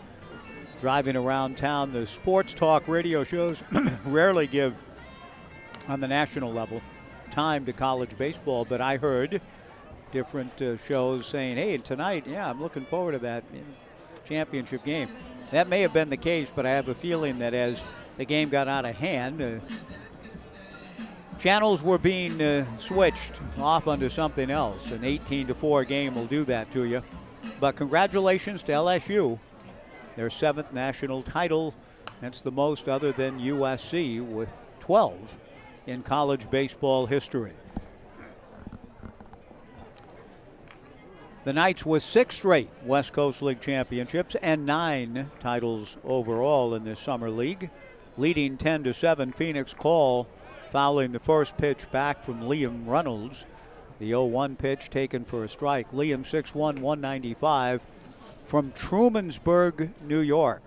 Driving around town, the sports talk radio shows rarely give, on the national level, time to college baseball, but I heard different shows saying, hey, tonight, yeah, I'm looking forward to that championship game. That may have been the case, but I have a feeling that as the game got out of hand, channels were being switched off onto something else. An 18-4 game will do that to you. But congratulations to LSU. Their 7th national title. That's the most other than USC, with 12 in college baseball history. The Knights with 6 straight West Coast League championships and 9 titles overall in this summer league. Leading 10-7, Phoenix Call fouling the first pitch back from Liam Reynolds. The 0-1 pitch taken for a strike. Liam 6'1", 195. From Trumansburg, New York,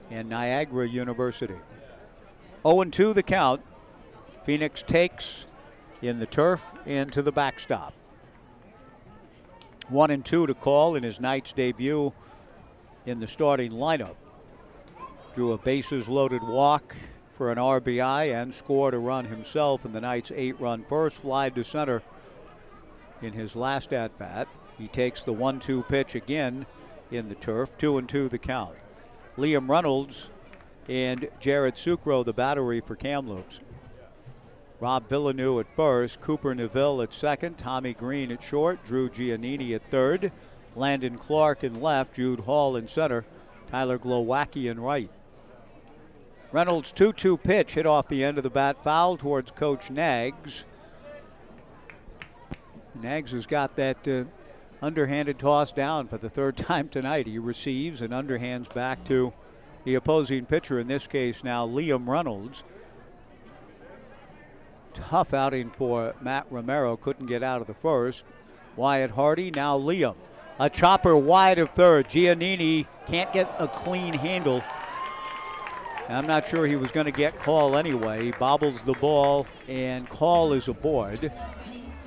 and Niagara University. 0-2 the count. Phoenix takes in the turf and to the backstop. 1-2 to Call in his Knights debut in the starting lineup. Drew a bases-loaded walk for an RBI and scored a run himself in the Knights' 8-run first, fly to center in his last at-bat. He takes the 1-2 pitch again in the turf. 2-2 the count. Liam Reynolds and Jared Sucro, the battery for Kamloops. Rob Villeneuve at first, Cooper Neville at second, Tommy Green at short, Drew Giannini at third, Landon Clark in left, Jude Hall in center, Tyler Glowacki in right. Reynolds' 2-2 pitch hit off the end of the bat, foul towards Coach Nags. Nags has got that underhanded toss down for the third time tonight. He receives and underhands back to the opposing pitcher, in this case now Liam Reynolds. Tough outing for Matt Romero, couldn't get out of the first. Wyatt Hardy, now Liam. A chopper wide of third. Giannini can't get a clean handle. I'm not sure he was going to get call anyway. He bobbles the ball and call is aboard.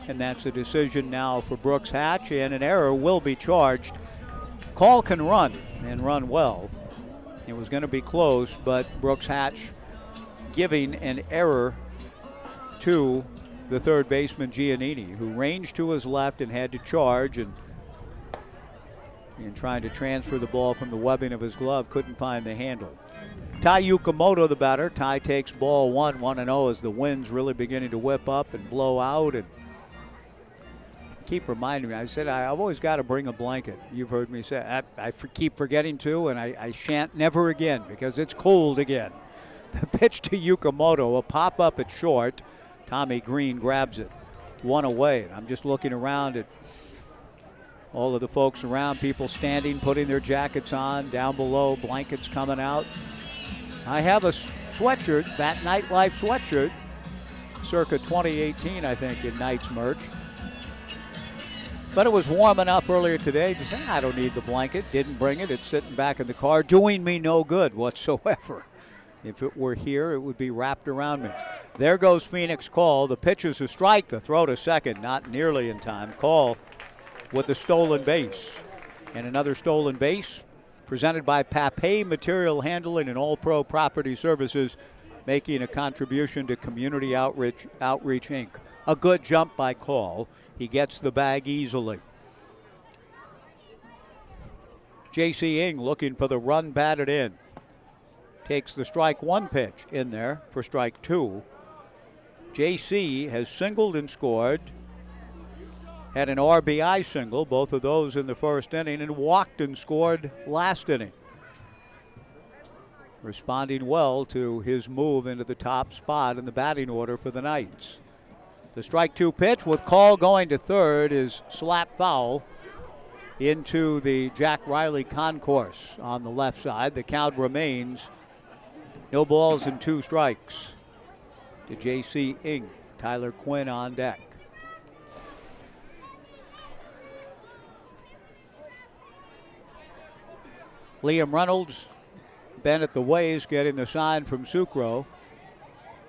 And that's a decision now for Brooks Hatch, and an error will be charged. Call can run and run well. It was going to be close, but Brooks Hatch giving an error to the third baseman Giannini, who ranged to his left and had to charge, and trying to transfer the ball from the webbing of his glove, couldn't find the handle. Ty Yukamoto, the batter. Ty takes ball 1-0 as the wind's really beginning to whip up and blow out. And keep reminding me, I said I've always got to bring a blanket. You've heard me say I keep forgetting to, and I shan't never again because it's cold again. The pitch to Yukamoto, a pop-up at short. Tommy Green grabs it, one away. And I'm just looking around at all of the folks around, people standing, putting their jackets on, down below, blankets coming out. I have a sweatshirt, that Nightlife sweatshirt, circa 2018, I think, in Knights merch. But it was warm enough earlier today to say, I don't need the blanket. Didn't bring it. It's sitting back in the car, doing me no good whatsoever. If it were here, it would be wrapped around me. There goes Phoenix Call. The pitch is a strike. The throw to second, not nearly in time. Call with the stolen base. And another stolen base presented by Papay Material Handling and All Pro Property Services, making a contribution to Community Outreach Inc. A good jump by Call. He gets the bag easily. J.C. Ing looking for the run batted in. Takes the strike one pitch in there for strike two. J.C. has singled and scored. Had an RBI single, both of those in the first inning, and walked and scored last inning. Responding well to his move into the top spot in the batting order for the Knights. The strike two pitch with Call going to third is slap foul into the Jack Riley concourse on the left side. The count remains no balls and 2 strikes to J.C. Ing. Tyler Quinn on deck. Liam Reynolds, bent at the waist, getting the sign from Sucro.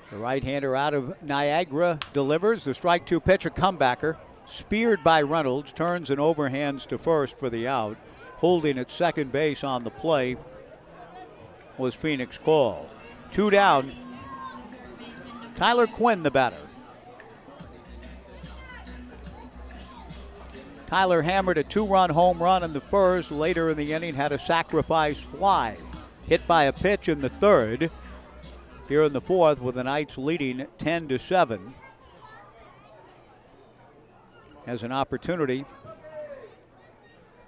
The right-hander out of Niagara delivers. The strike two pitch, a comebacker. Speared by Reynolds, turns and overhands to first for the out. Holding at second base on the play was Phoenix Call. 2 down. Tyler Quinn, the batter. Tyler hammered a 2-run home run in the first. Later in the inning, had a sacrifice fly. Hit by a pitch in the third. Here in the fourth, with the Knights leading 10-7. Has an opportunity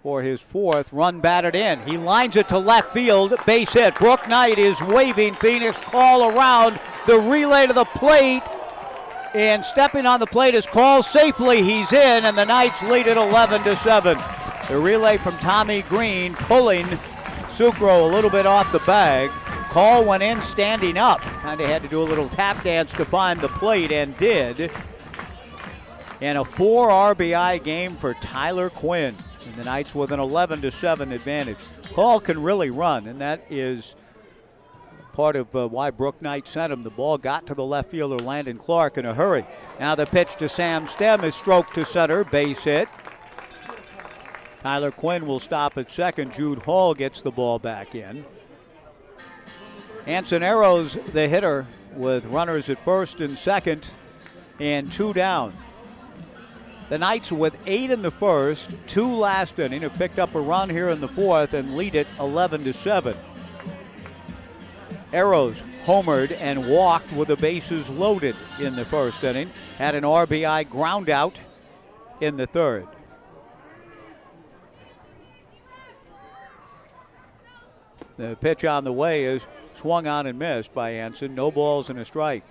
for his fourth. Run batted in. He lines it to left field. Base hit. Brooke Knight is waving Phoenix Call around. The relay to the plate. And stepping on the plate is Call safely. He's in, and the Knights lead it 11-7. The relay from Tommy Green pulling Sucro a little bit off the bag. Call went in standing up. Kind of had to do a little tap dance to find the plate, and did. And a 4 RBI game for Tyler Quinn. And the Knights with an 11-7 advantage. Call can really run, and that is part of why Brooke Knight sent him. The ball got to the left fielder, Landon Clark, in a hurry. Now the pitch to Sam Stem is stroked to center, base hit. Tyler Quinn will stop at second. Jude Hall gets the ball back in. Anson Arrows, the hitter, with runners at first and second, and 2 down. The Knights with 8 in the first, 2 last inning, have picked up a run here in the fourth and lead it 11-7. Arrows homered and walked with the bases loaded in the first inning. Had an RBI ground out in the third. The pitch on the way is swung on and missed by Anson. No balls and a strike.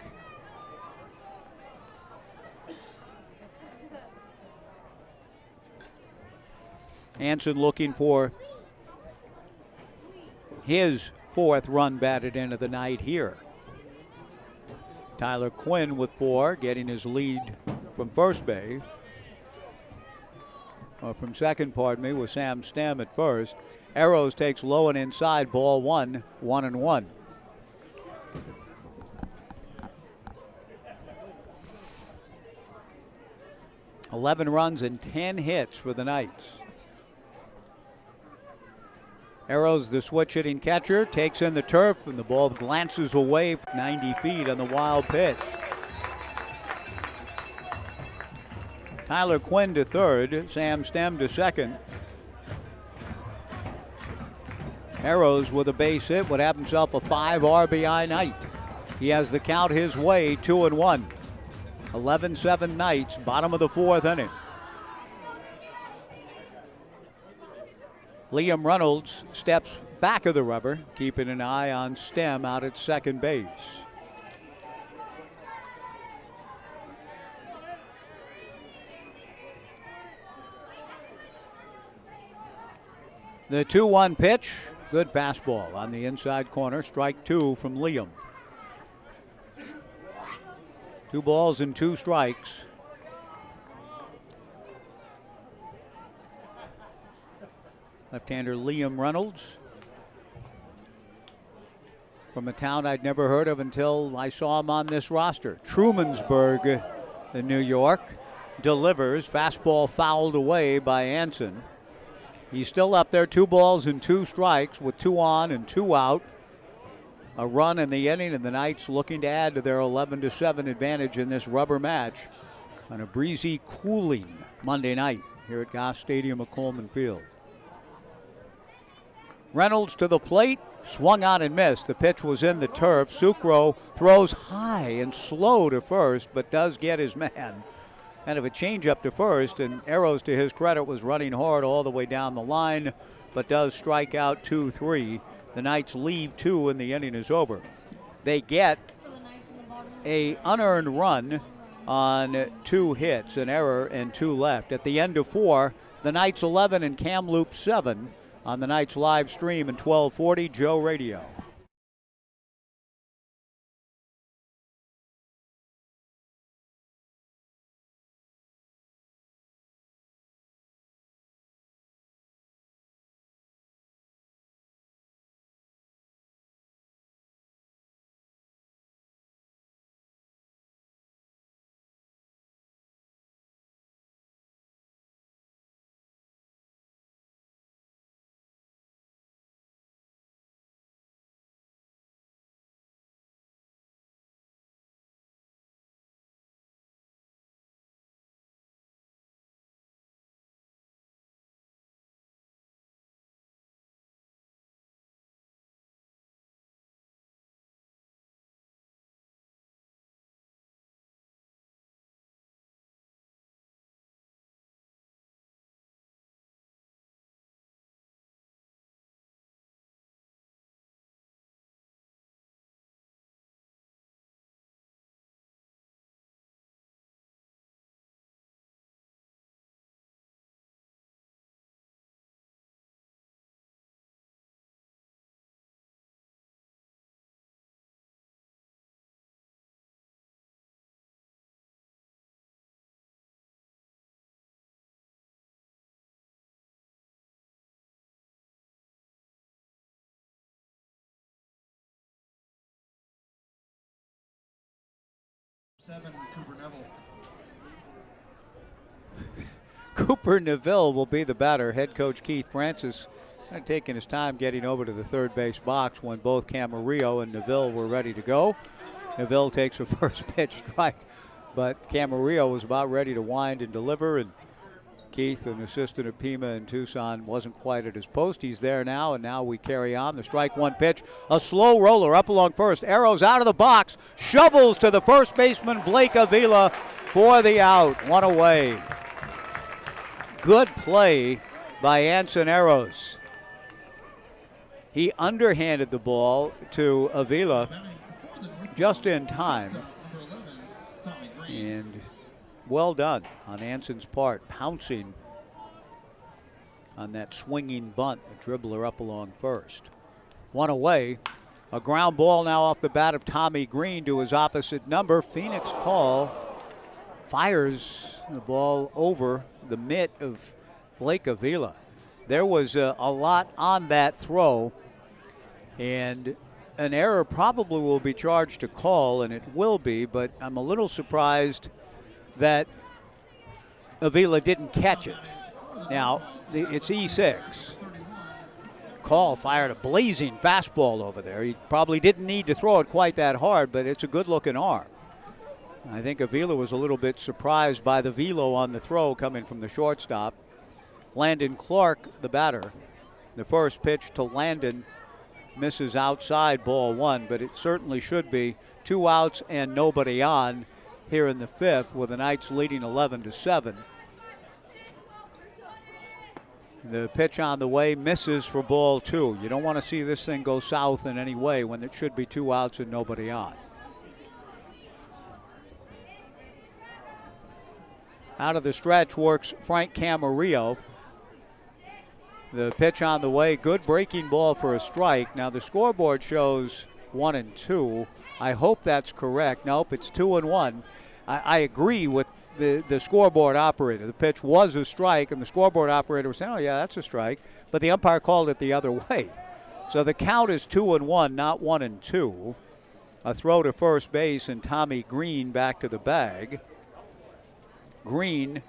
Anson looking for his fourth run batted in of the night here. Tyler Quinn with 4, getting his lead from first base. Or from second, pardon me, with Sam Stem at first. Arrows takes low and inside, ball 1, 1-1. $11 runs and 10 hits for the Knights. Arrows, the switch hitting catcher, takes in the turf, and the ball glances away 90 feet on the wild pitch. Tyler Quinn to third, Sam Stem to second. Arrows with a base hit would have himself a 5 RBI night. He has the count his way, 2-1. 11-7 Knights, bottom of the fourth inning. Liam Reynolds steps back of the rubber, keeping an eye on Stem out at second base. The 2-1 pitch, good fastball on the inside corner, strike 2 from Liam. 2 balls and 2 strikes. Left-hander Liam Reynolds, from a town I'd never heard of until I saw him on this roster. Trumansburg in New York. Delivers, fastball fouled away by Anson. He's still up there, 2 balls and 2 strikes with 2 on and 2 out. A run in the inning, and the Knights looking to add to their 11-7 advantage in this rubber match on a breezy, cooling Monday night here at Goss Stadium at Coleman Field. Reynolds to the plate, swung on and missed. The pitch was in the turf. Sucro throws high and slow to first, but does get his man. Kind of a changeup to first, and Arrows, to his credit, was running hard all the way down the line, but does strike out 2-3. The Knights leave 2 and the inning is over. They get a unearned run on 2 hits, an error, and 2 left. At the end of 4, the Knights 11 and Kamloops 7 on the Knights live stream in 1240 Joe Radio. Cooper Neville. Cooper Neville will be the batter. Head coach Keith Francis taking his time getting over to the third base box when both Camarillo and Neville were ready to go. Neville takes a first pitch strike, but Camarillo was about ready to wind and deliver, and Keith, an assistant at Pima in Tucson, wasn't quite at his post. He's there now, and now we carry on. The strike one pitch, a slow roller up along first. Arrows out of the box, shovels to the first baseman, Blake Avila, for the out. One away. Good play by Anson Arrows. He underhanded the ball to Avila just in time. And well done on Anson's part, pouncing on that swinging bunt, the dribbler up along first. One away. A ground ball now off the bat of Tommy Green to his opposite number. Phoenix Call fires the ball over the mitt of Blake Avila. There was a lot on that throw, and an error probably will be charged to Call, and it will be, but I'm a little surprised that Avila didn't catch it. Now, it's E6. Call fired a blazing fastball over there. He probably didn't need to throw it quite that hard, but it's a good-looking arm. I think Avila was a little bit surprised by the velo on the throw coming from the shortstop. Landon Clark, the batter. The first pitch to Landon misses outside, ball one, but it certainly should be 2 outs and nobody on here in the fifth, with the Knights leading 11-7. The pitch on the way misses for ball two. You don't want to see this thing go south in any way when it should be 2 outs and nobody on. Out of the stretch works Frank Camarillo. The pitch on the way, good breaking ball for a strike. Now the scoreboard shows 1-2. I hope that's correct. Nope, it's 2-1. I agree with the scoreboard operator. The pitch was a strike, and the scoreboard operator was saying, oh yeah, that's a strike. But the umpire called it the other way. So the count is 2-1, not 1-2. A throw to first base, and Tommy Green back to the bag. Green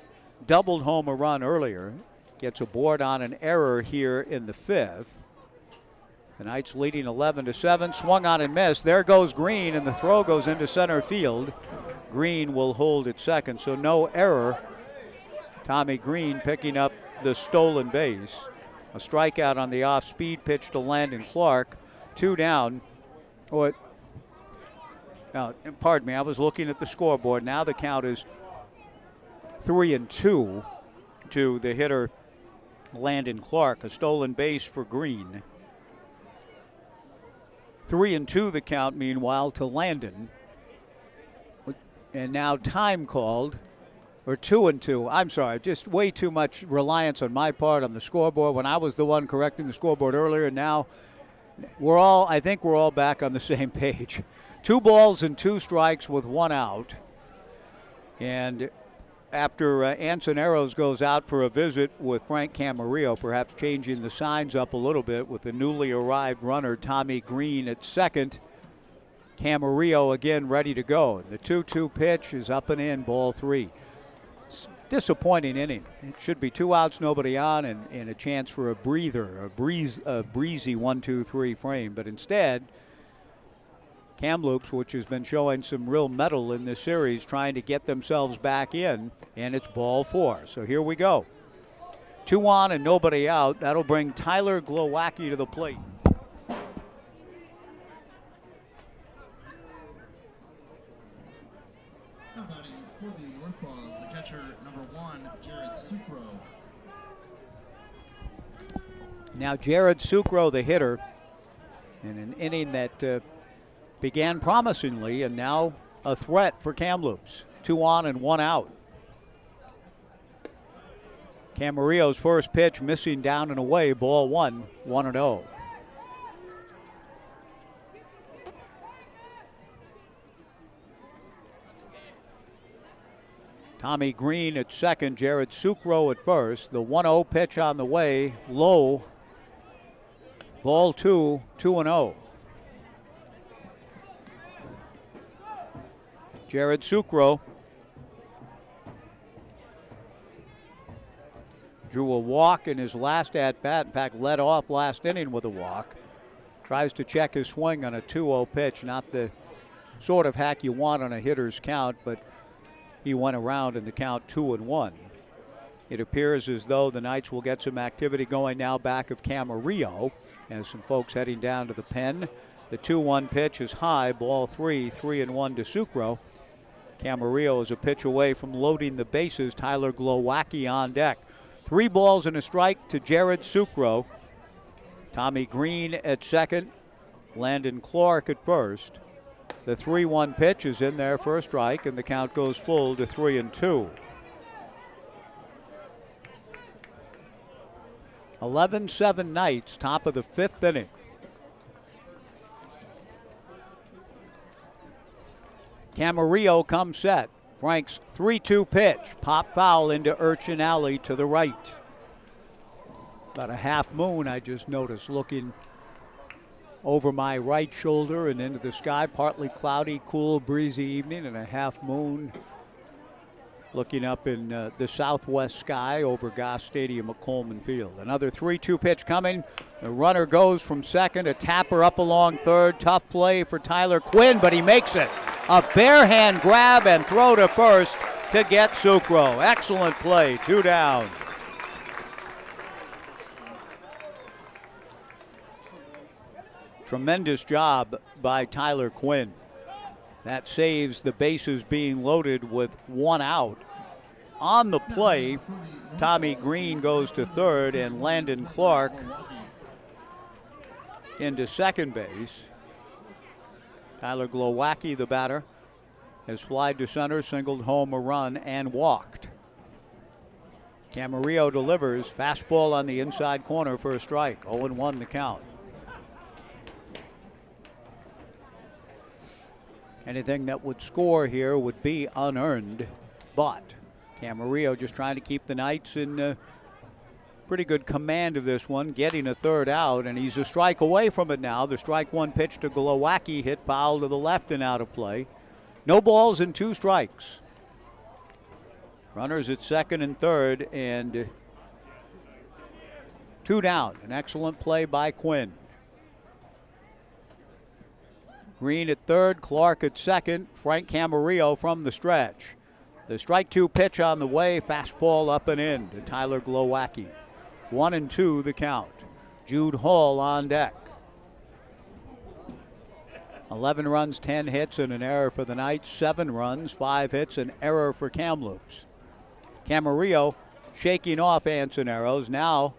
doubled home a run earlier. Gets a board on an error here in the fifth. The Knights leading 11-7. Swung on and missed. There goes Green, and the throw goes into center field. Green will hold at second, so no error. Tommy Green picking up the stolen base. A strikeout on the off-speed pitch to Landon Clark. 2 down. Now, pardon me, I was looking at the scoreboard. Now the count is 3-2 to the hitter Landon Clark. A stolen base for Green. 3-2 the count, meanwhile, to Landon. And now time called, or 2-2. I'm sorry, just way too much reliance on my part on the scoreboard when I was the one correcting the scoreboard earlier. Now I think we're all back on the same page. 2 balls and 2 strikes with 1 out. And after Anson Arrows goes out for a visit with Frank Camarillo, perhaps changing the signs up a little bit with the newly arrived runner Tommy Green at second. Camarillo again ready to go. The 2-2 pitch is up and in, ball 3. Disappointing inning. It should be 2 outs, nobody on, and a chance for a breather, a breezy 1-2-3 frame. But instead, Kamloops, which has been showing some real mettle in this series, trying to get themselves back in, and it's ball 4. So here we go. 2 on and nobody out. That'll bring Tyler Glowacki to the plate. Now batting for the NorthPaws, the catcher, number 1, Jared Sucro. Now Jared Sucro, the hitter, in an inning that began promisingly and now a threat for Kamloops. 2 on and 1 out. Camarillo's first pitch missing down and away, ball 1, 1-0. Tommy Green at second, Jared Sucro at first. The 1-0 pitch on the way, low. Ball 2, 2-0. Jared Sucro drew a walk in his last at-bat. In fact, led off last inning with a walk. Tries to check his swing on a 2-0 pitch. Not the sort of hack you want on a hitter's count, but he went around in the count 2-1. It appears as though the Knights will get some activity going now back of Camarillo as some folks heading down to the pen. The 2-1 pitch is high, ball 3, 3-1 to Sucro. Camarillo is a pitch away from loading the bases. Tyler Glowacki on deck. 3 balls and a strike to Jared Sucro. Tommy Green at second. Landon Clark at first. The 3-1 pitch is in there for a strike, and the count goes full to 3-2. 11-7 Knights, top of the 5th inning. Camarillo comes set. Frank's 3-2 pitch. Pop foul into Urchin Alley to the right. About a half moon, I just noticed, looking over my right shoulder and into the sky. Partly cloudy, cool, breezy evening, and a half moon looking up in the southwest sky over Goss Stadium at Coleman Field. Another 3-2 pitch coming. The runner goes from second. A tapper up along third. Tough play for Tyler Quinn, but he makes it. A bare hand grab and throw to first to get Sucro. Excellent play. 2 down. Tremendous job by Tyler Quinn. That saves the bases being loaded with 1 out. On the play, Tommy Green goes to third and Landon Clark into second base. Tyler Glowacki, the batter, has flied to center, singled home a run, and walked. Camarillo delivers. Fastball on the inside corner for a strike. 0-1 the count. Anything that would score here would be unearned, but Camarillo just trying to keep the Knights in pretty good command of this one, getting a third out, and he's a strike away from it now. The strike 1 pitch to Glowacki hit foul to the left and out of play. No balls and 2 strikes. Runners at second and third, and 2 down. An excellent play by Quinn. Green at third, Clark at second, Frank Camarillo from the stretch. The strike 2 pitch on the way, fastball up and in to Tyler Glowacki. 1-2 the count. Jude Hall on deck. 11 runs, 10 hits, and an error for the Knights. 7 runs, 5 hits, an error for Kamloops. Camarillo shaking off Ansoneros. Now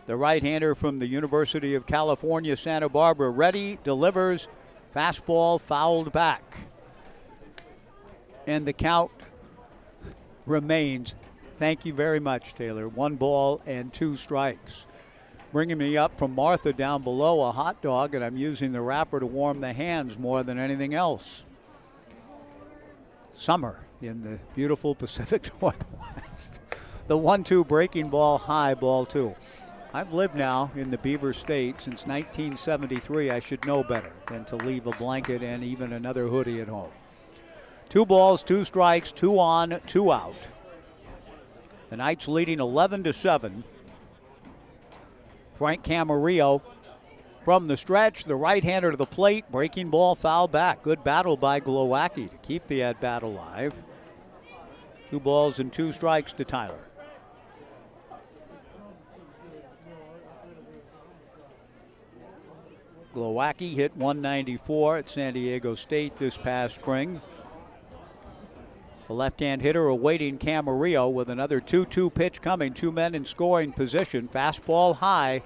the right-hander from the University of California, Santa Barbara, ready, delivers. Fastball fouled back. And the count remains. Thank you very much, Taylor. 1 ball and 2 strikes. Bringing me up from Martha down below, a hot dog, and I'm using the wrapper to warm the hands more than anything else. Summer in the beautiful Pacific Northwest. The 1-2 breaking ball high, ball 2. I've lived now in the Beaver State since 1973. I should know better than to leave a blanket and even another hoodie at home. 2 balls, 2 strikes, 2 on, 2 out. The Knights leading 11-7. Frank Camarillo from the stretch, the right-hander to the plate, breaking ball foul back. Good battle by Glowacki to keep the at-bat alive. 2 balls and 2 strikes to Tyler. Glowacki hit 194 at San Diego State this past spring. The left-hand hitter awaiting Camarillo with another 2-2 pitch coming. 2 men in scoring position. Fastball high.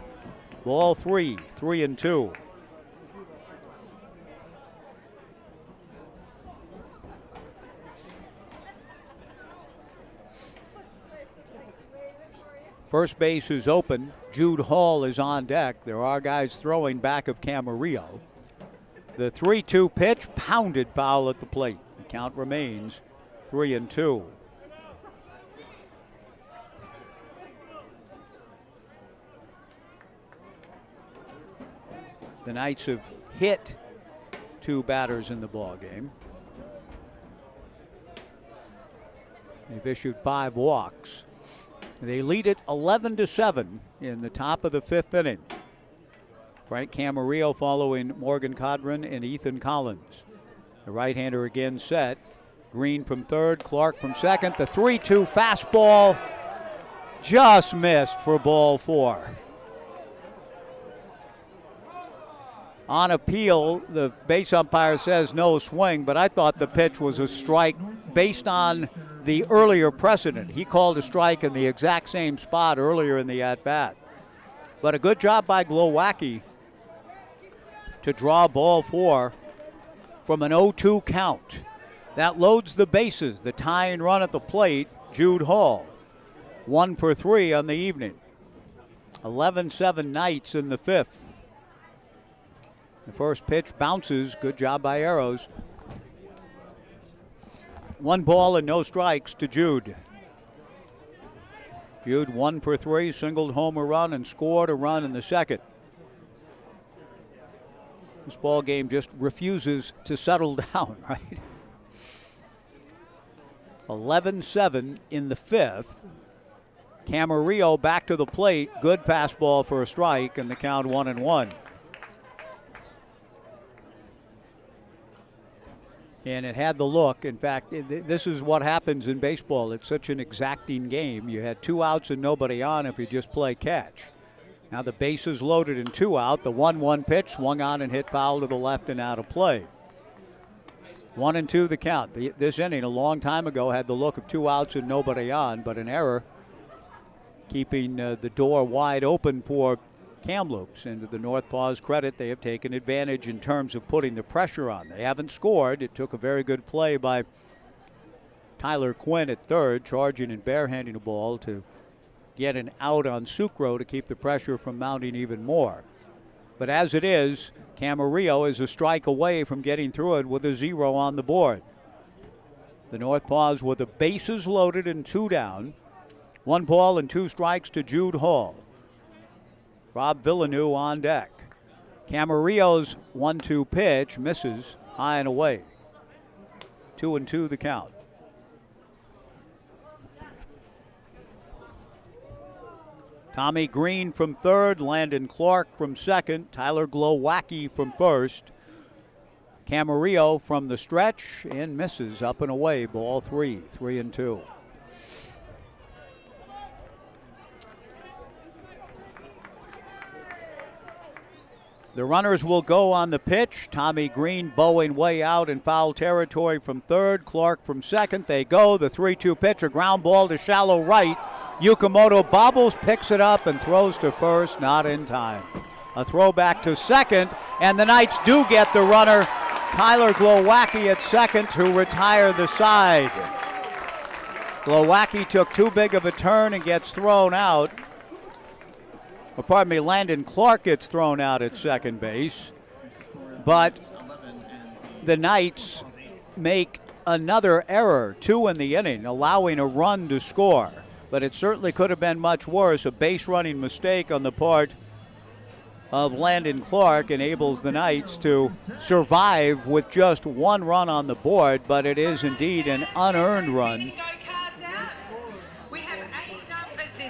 Ball 3, 3-2. First base is open. Jude Hall is on deck. There are guys throwing back of Camarillo. The 3-2 pitch pounded foul at the plate. The count remains 3-2. The Knights have hit 2 batters in the ballgame. They've issued 5 walks. They lead it 11-7 in the top of the 5th inning. Frank Camarillo following Morgan Codron and Ethan Collins. The right-hander again set. Green from third, Clark from second. The 3-2 fastball Just missed for ball 4. On appeal, the base umpire says no swing, but I thought the pitch was a strike based on the earlier precedent. He called a strike in the exact same spot earlier in the at-bat. But a good job by Glowacki to draw ball 4 from an 0-2 count. That loads the bases. The tying run at the plate, Jude Hall. 1 for 3 on the evening. 11-7 Knights in the 5th. The first pitch bounces. Good job by Arrows. 1 ball and no strikes to Jude. Jude 1 for 3, singled home a run and scored a run in the second. This ball game just refuses to settle down, right? 11-7 in the 5th. Camarillo back to the plate. Good pass ball for a strike, and the count 1-1. And it had the look. In fact, this is what happens in baseball. It's such an exacting game. You had 2 outs and nobody on if you just play catch. Now the bases loaded and 2 out. The 1-1 pitch swung on and hit foul to the left and out of play. 1-2 the count. This inning a long time ago had the look of 2 outs and nobody on, but an error keeping the door wide open for Kamloops. And to the NorthPaws' credit, they have taken advantage in terms of putting the pressure on. They haven't scored. It took a very good play by Tyler Quinn at third, charging and barehanding the ball to get an out on Sucro to keep the pressure from mounting even more. But as it is, Camarillo is a strike away from getting through it with a 0 on the board. The NorthPaws with the bases loaded and 2 down. 1 ball and 2 strikes to Jude Hall. Rob Villeneuve on deck. Camarillo's 1-2 pitch misses high and away. 2-2 the count. Tommy Green from third, Landon Clark from second, Tyler Glowacki from first. Camarillo from the stretch and misses up and away. Ball 3, 3-2. The runners will go on the pitch. Tommy Green bowing way out in foul territory from third. Clark from second. They go. The 3-2 pitch, a ground ball to shallow right. Yukamoto bobbles, picks it up, and throws to first. Not in time. A throw back to second, and the Knights do get the runner, Tyler Glowacki, at second to retire the side. Glowacki took too big of a turn and gets thrown out. Landon Clark gets thrown out at second base. But the Knights make another error, 2 in the inning, allowing a run to score. But it certainly could have been much worse. A base running mistake on the part of Landon Clark enables the Knights to survive with just 1 run on the board, but it is indeed an unearned run.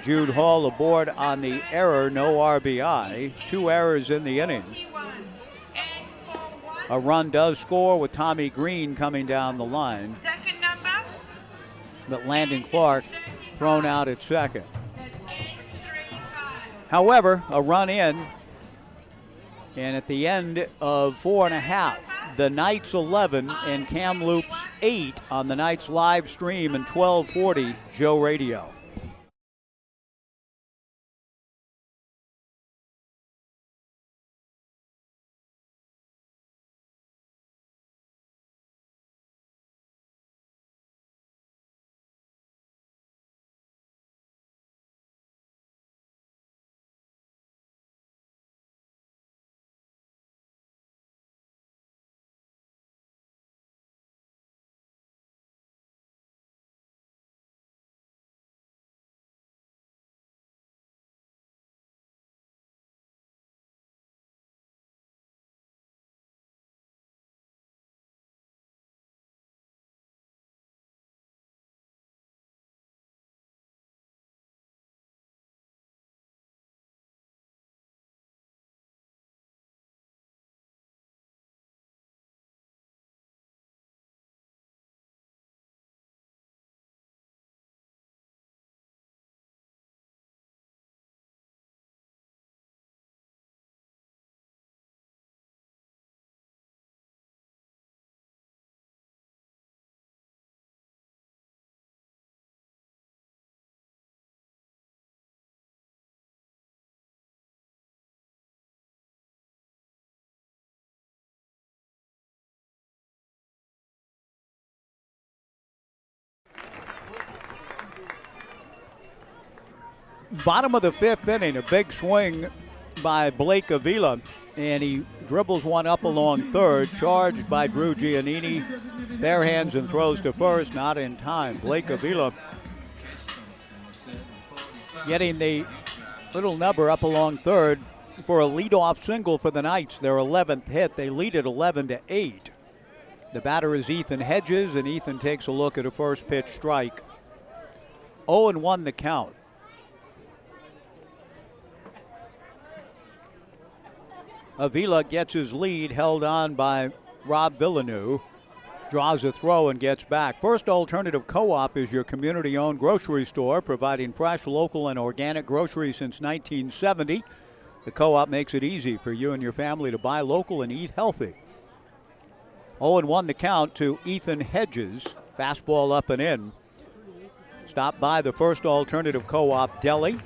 Jude Hall aboard on the error, no RBI. 2 errors in the inning. A run does score with Tommy Green coming down the line. But Landon Clark thrown out at second. However, a run in, and at the end of 4.5, the Knights 11 and Kamloops 8 on the Knights live stream and 1240 Joe Radio. Bottom of the fifth inning, a big swing by Blake Avila, and he dribbles one up along third, charged by Drew Giannini, bare hands and throws to first, not in time. Blake Avila getting the little number up along third for a leadoff single for the Knights, their 11th hit. They lead it 11-8. The batter is Ethan Hedges, and Ethan takes a look at a first pitch strike. 0-1 the count. Avila gets his lead held on by Rob Villeneuve. Draws a throw and gets back. First Alternative Co-op is your community-owned grocery store, providing fresh, local, and organic groceries since 1970. The Co-op makes it easy for you and your family to buy local and eat healthy. 0-1 the count to Ethan Hedges. Fastball up and in. Stop by the First Alternative Co-op Deli.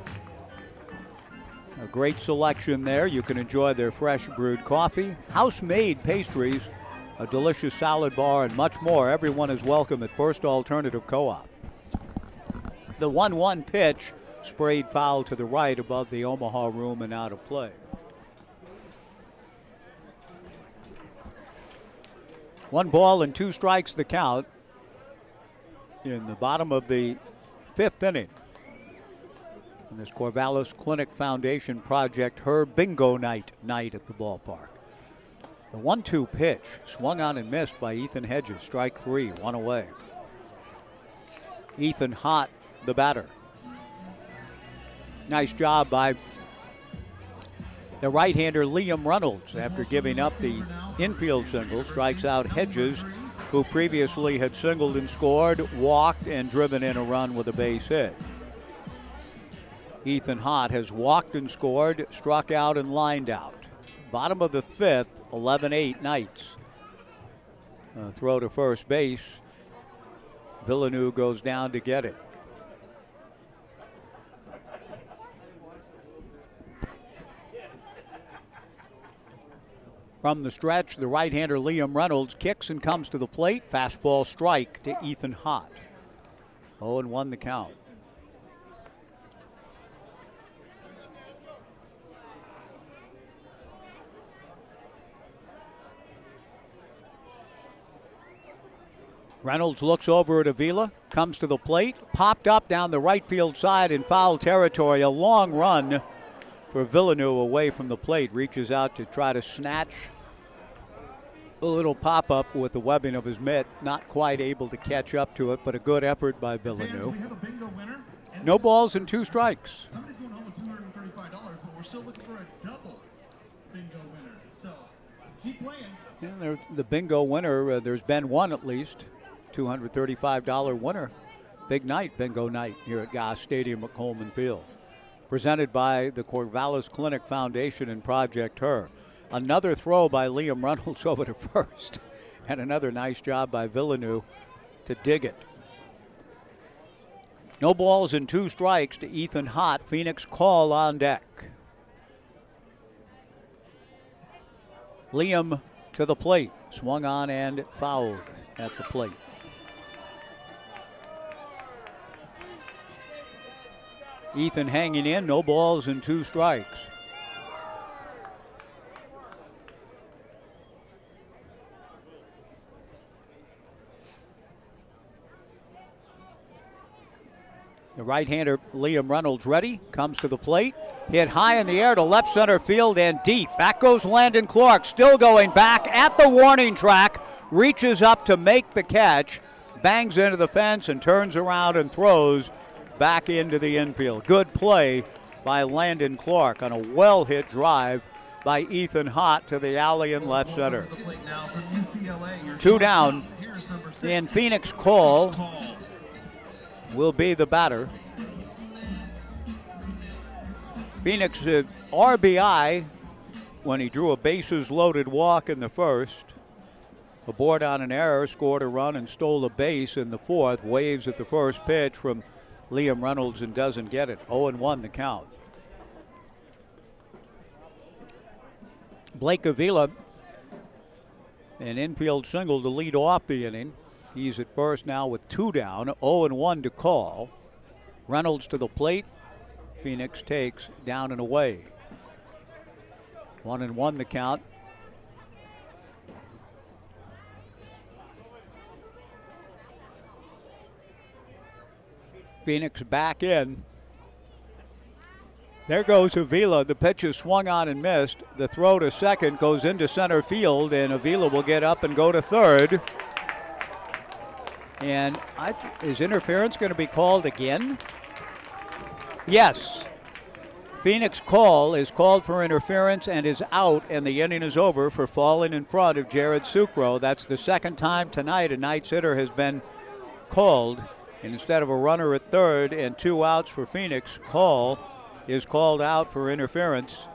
A great selection there. You can enjoy their fresh brewed coffee, house-made pastries, a delicious salad bar, and much more. Everyone is welcome at First Alternative Co-op. The 1-1 pitch sprayed foul to the right above the Omaha room and out of play. 1 ball and 2 strikes the count in the bottom of the 5th inning. In this Corvallis Clinic Foundation Project Her Bingo Night at the ballpark. The 1-2 pitch swung on and missed by Ethan Hedges. Strike 3, 1 away. Ethan Hott, the batter. Nice job by the right-hander Liam Reynolds after giving up the infield single. Strikes out Hedges, who previously had singled and scored, walked, and driven in a run with a base hit. Ethan Hott has walked and scored, struck out, and lined out. Bottom of the 5th, 11-8 Knights. Throw to first base. Villeneuve goes down to get it. From the stretch, the right-hander Liam Reynolds kicks and comes to the plate. Fastball strike to Ethan Hott. 0-1 the count. Reynolds looks over at Avila, comes to the plate, popped up down the right field side in foul territory. A long run for Villeneuve away from the plate. Reaches out to try to snatch a little pop-up with the webbing of his mitt. Not quite able to catch up to it, but a good effort by Villeneuve. No balls and 2 strikes. Somebody's going home with $235, but we're still looking for a double bingo winner. So keep playing. Yeah, the bingo winner, there's been one at least. $235 winner. Big night, bingo night here at Goss Stadium at Coleman Field. Presented by the Corvallis Clinic Foundation and Project Her. Another throw by Liam Reynolds over to first. And another nice job by Villeneuve to dig it. No balls and 2 strikes to Ethan Hott. Phoenix call on deck. Liam to the plate. Swung on and fouled at the plate. Ethan hanging in, no balls and 2 strikes. The right-hander Liam Reynolds ready, comes to the plate, hit high in the air to left center field and deep. Back goes Landon Clark, still going back at the warning track, reaches up to make the catch, bangs into the fence and turns around and throws back into the infield. Good play by Landon Clark on a well-hit drive by Ethan Hott to the alley in left center. 2 down, and Phoenix call will be the batter. Phoenix RBI when he drew a bases-loaded walk in the first. Aboard on an error, scored a run and stole a base in the 4th. Waves at the first pitch from Liam Reynolds and doesn't get it. 0-1 the count. Blake Avila, an infield single to lead off the inning. He's at first now with 2 down. 0-1 to call. Reynolds to the plate. Phoenix takes down and away. 1-1 the count. Phoenix back in. There goes Avila. The pitch is swung on and missed. The throw to second goes into center field, and Avila will get up and go to third. And is interference going to be called again? Yes. Phoenix call is called for interference and is out, and the inning is over for falling in front of Jared Sucro. That's the second time tonight a Knights hitter has been called. And instead of a runner at third and 2 outs for Phoenix, call is called out for interference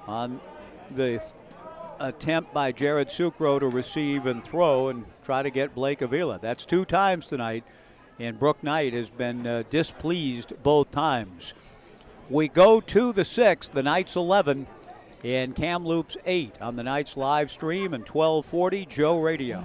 on the attempt by Jared Sucro to receive and throw and try to get Blake Avila. That's 2 times tonight, and Brooke Knight has been displeased both times. We go to the 6th, the Knights 11 and Kamloops 8 on the Knights live stream and 1240 Joe Radio.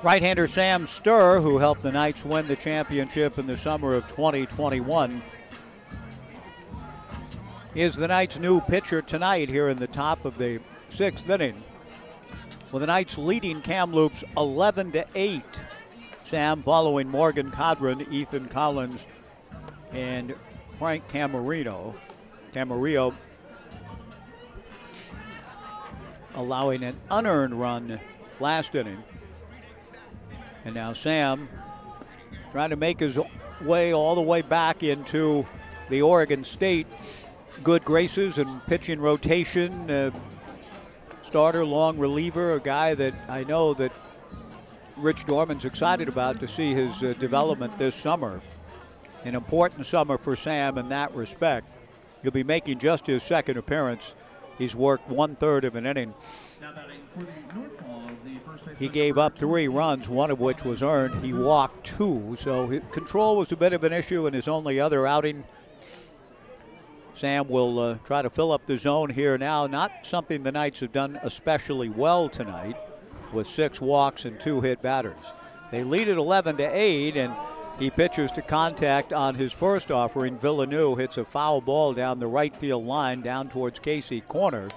Right-hander Sam Sturr, who helped the Knights win the championship in the summer of 2021, is the Knights' new pitcher tonight here in the top of the 6th inning. With the Knights leading Kamloops 11-8. Sam following Morgan Codron, Ethan Collins, and Frank Camarillo allowing an unearned run last inning. And now Sam trying to make his way all the way back into the Oregon State good graces and pitching rotation. Starter, long reliever, a guy that I know that Rich Dorman's excited about to see his development this summer. An important summer for Sam in that respect. He'll be making just his second appearance. He's worked 1/3 of an inning. He gave up 3 runs, one of which was earned. He walked 2, so his control was a bit of an issue in his only other outing. Sam will try to fill up the zone here now. Not something the Knights have done especially well tonight, with 6 walks and 2 hit batters. They lead at 11-8, and he pitches to contact on his first offering. Villeneuve hits a foul ball down the right field line, down towards Casey corner.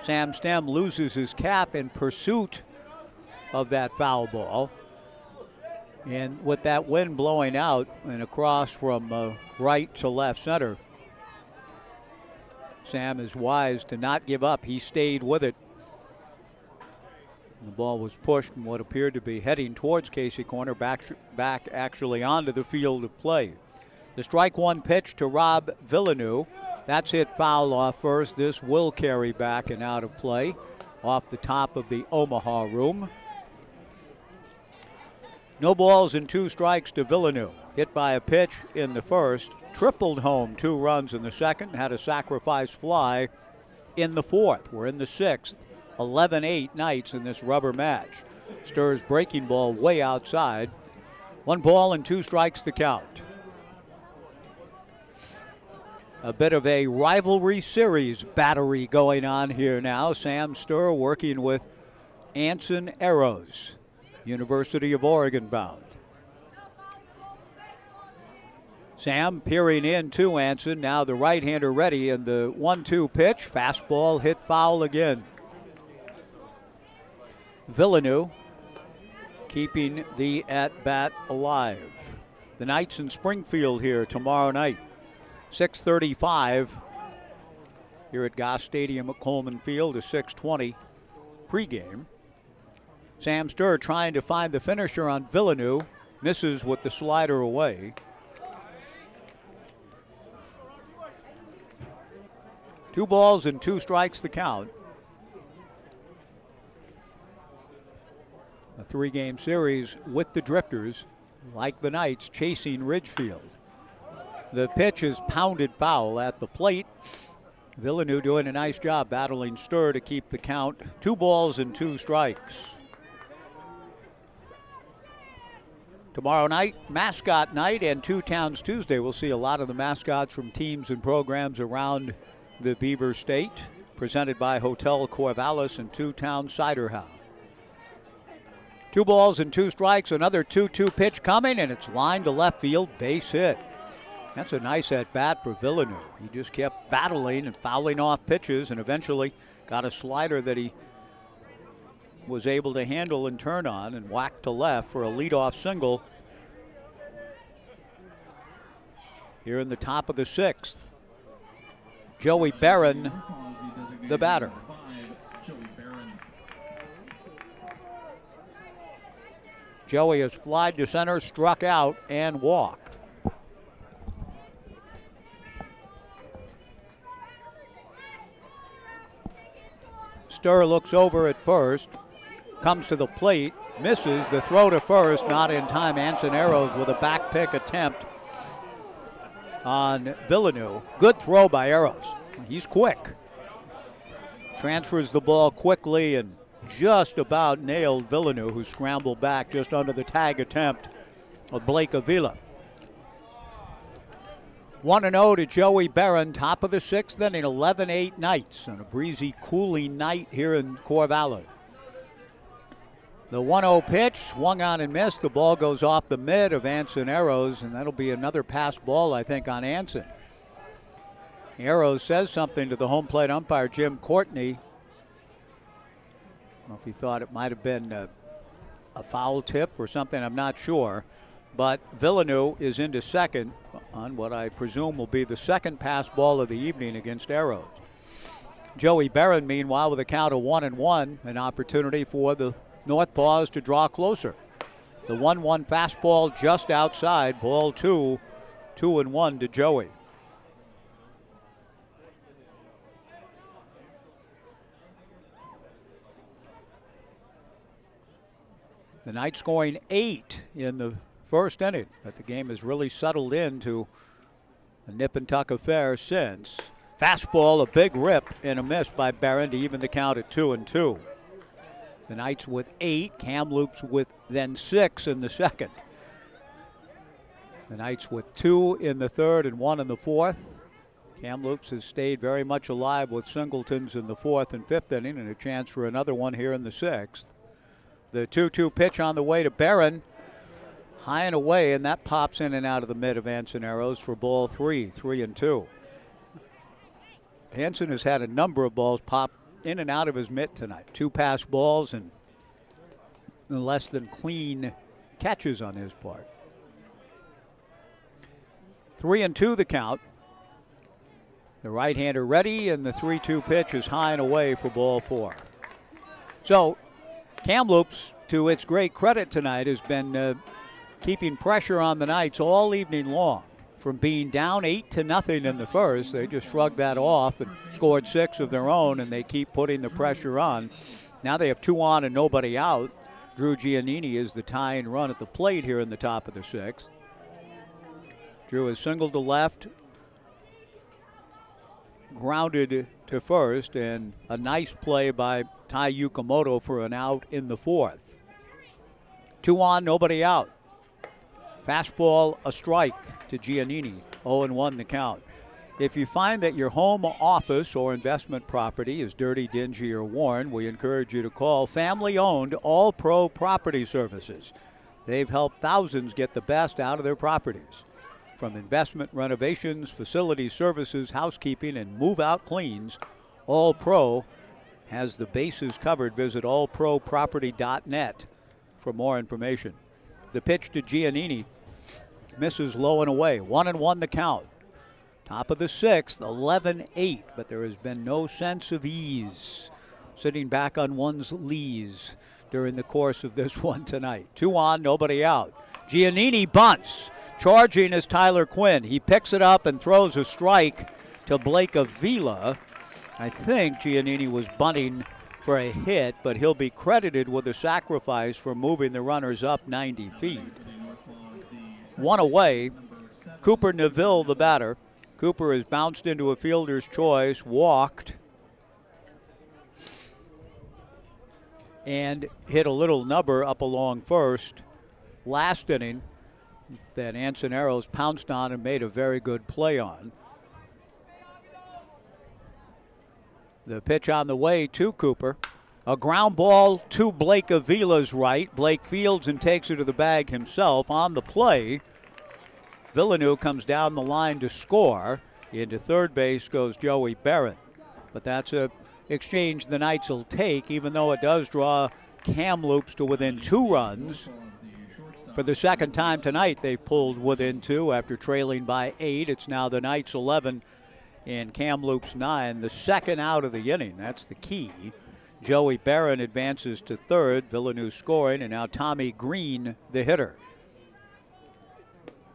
Sam Stem loses his cap in pursuit of that foul ball. And with that wind blowing out and across from right to left center, Sam is wise to not give up. He stayed with it. The ball was pushed in what appeared to be heading towards Casey corner, back actually onto the field of play. The strike one pitch to Rob Villeneuve. That's hit foul off first. This will carry back and out of play off the top of the Omaha room. No balls and 2 strikes to Villeneuve. Hit by a pitch in the first, tripled home 2 runs in the second, had a sacrifice fly in the fourth. We're in the 6th. 11-8 Knights in this rubber match. Sturr's breaking ball way outside. 1 ball and 2 strikes to count. A bit of a rivalry series battery going on here now. Sam Sturr working with Anson Arrows, University of Oregon bound. Sam peering in to Anson. Now the right-hander ready, and the 1-2 pitch. Fastball hit foul again. Villeneuve keeping the at-bat alive. The Knights in Springfield here tomorrow night. 6:35 here at Goss Stadium at Coleman Field, a 6:20 pregame. Sam Sturr trying to find the finisher on Villeneuve. Misses with the slider away. 2 balls and 2 strikes the count. A 3-game series with the Drifters, like the Knights, chasing Ridgefield. The pitch is pounded foul at the plate. Villeneuve doing a nice job battling Sturr to keep the count. 2 balls and 2 strikes. Tomorrow night, mascot night and 2 Towns Tuesday. We'll see a lot of the mascots from teams and programs around the Beaver State, presented by Hotel Corvallis and 2 Towns Cider House. 2 balls and 2 strikes. Another 2-2 pitch coming, and it's lined to left field, base hit. That's a nice at-bat for Villeneuve. He just kept battling and fouling off pitches and eventually got a slider that he was able to handle and turn on and whack to left for a leadoff single here in the top of the 6th. Joey Barron, the batter. Joey has flied to center, struck out, and walked. Sturr looks over at first, comes to the plate, misses the throw to first, not in time. Anson Arrows with a back pick attempt on Villeneuve. Good throw by Arrows. He's quick. Transfers the ball quickly and just about nailed Villeneuve, who scrambled back just under the tag attempt of Blake Avila. 1-0 to Joey Barron, top of the 6th inning, 11-8 Knights on a breezy, cooling night here in Corvallis. The 1-0 pitch, swung on and missed. The ball goes off the mid of Anson Arrows, and that'll be another pass ball, I think, on Anson. Arrows says something to the home plate umpire, Jim Courtney. I don't know if he thought it might have been a foul tip or something, I'm not sure. But Villeneuve is into second on what I presume will be the second pass ball of the evening against Arrows. Joey Barron, meanwhile, with a count of 1-1, an opportunity for the NorthPaws to draw closer. The 1-1 fastball just outside, ball 2, 2-1 to Joey. The Knights scoring 8 in the first inning, but the game has really settled into a nip and tuck affair since. Fastball, a big rip, and a miss by Barron to even the count at 2-2. The Knights with 8, Kamloops with then 6 in the second. The Knights with 2 in the third and 1 in the fourth. Kamloops has stayed very much alive with singletons in the 4th and 5th inning, and a chance for another one here in the 6th. The 2-2 pitch on the way to Barron. High and away, and that pops in and out of the mid of Anson Arrows for ball 3, 3-2. Anson has had a number of balls pop in and out of his mitt tonight. 2 pass balls and less than clean catches on his part. 3-2 the count. The right-hander ready, and the 3-2 pitch is high and away for ball 4. So Kamloops, to its great credit tonight, has been keeping pressure on the Knights all evening long. From being down 8-0 in the first, they just shrugged that off and scored 6 of their own, and they keep putting the pressure on. Now they have 2 on and nobody out. Drew Giannini is the tying run at the plate here in the top of the 6th. Drew is singled to left, grounded to first, and a nice play by Tai Yukamoto for an out in the 4th. 2 on, nobody out. Fastball, a strike to Giannini. 0-1 the count. If you find that your home, office, or investment property is dirty, dingy, or worn, we encourage you to call family-owned All Pro Property Services. They've helped thousands get the best out of their properties. From investment renovations, facility services, housekeeping, and move-out cleans, All Pro has the bases covered. Visit allproproperty.net for more information. The pitch to Giannini misses low and away. 1-1 the count. Top of the sixth, 11-8, but there has been no sense of ease sitting back on one's lees during the course of this one tonight. 2 on, nobody out. Giannini bunts. Charging is Tyler Quinn. He picks it up and throws a strike to Blake Avila. I think Giannini was bunting for a hit, but he'll be credited with a sacrifice for moving the runners up 90 feet. 1 away. Cooper Neville, the batter. Cooper has bounced into a fielder's choice, walked, and hit a little nubber up along first. Last inning that Ansoneros pounced on and made a very good play on. The pitch on the way to Cooper. A ground ball to Blake Avila's right. Blake fields and takes it to the bag himself. On the play, Villeneuve comes down the line to score. Into third base goes Joey Barron. But that's a exchange the Knights will take, even though it does draw Kamloops to within 2 runs. For the second time tonight, they've pulled within 2 after trailing by 8. It's now the Knights 11 and Kamloops 9. The second out of the inning, that's the key. Joey Barron advances to third. Villeneuve scoring, and now Tommy Green, the hitter.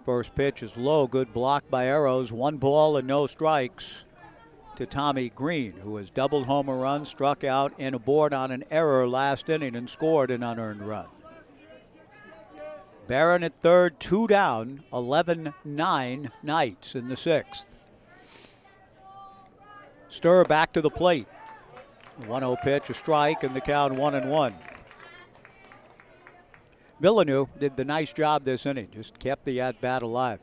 First pitch is low, good block by Arrows. 1 ball and no strikes to Tommy Green, who has doubled home a run, struck out, and aboard on an error last inning and scored an unearned run. Barron at third, 2 down, 11-9 Knights in the 6th. Stir back to the plate. 1-0 pitch, a strike, and the count 1-1. Villeneuve did the nice job this inning, just kept the at-bat alive.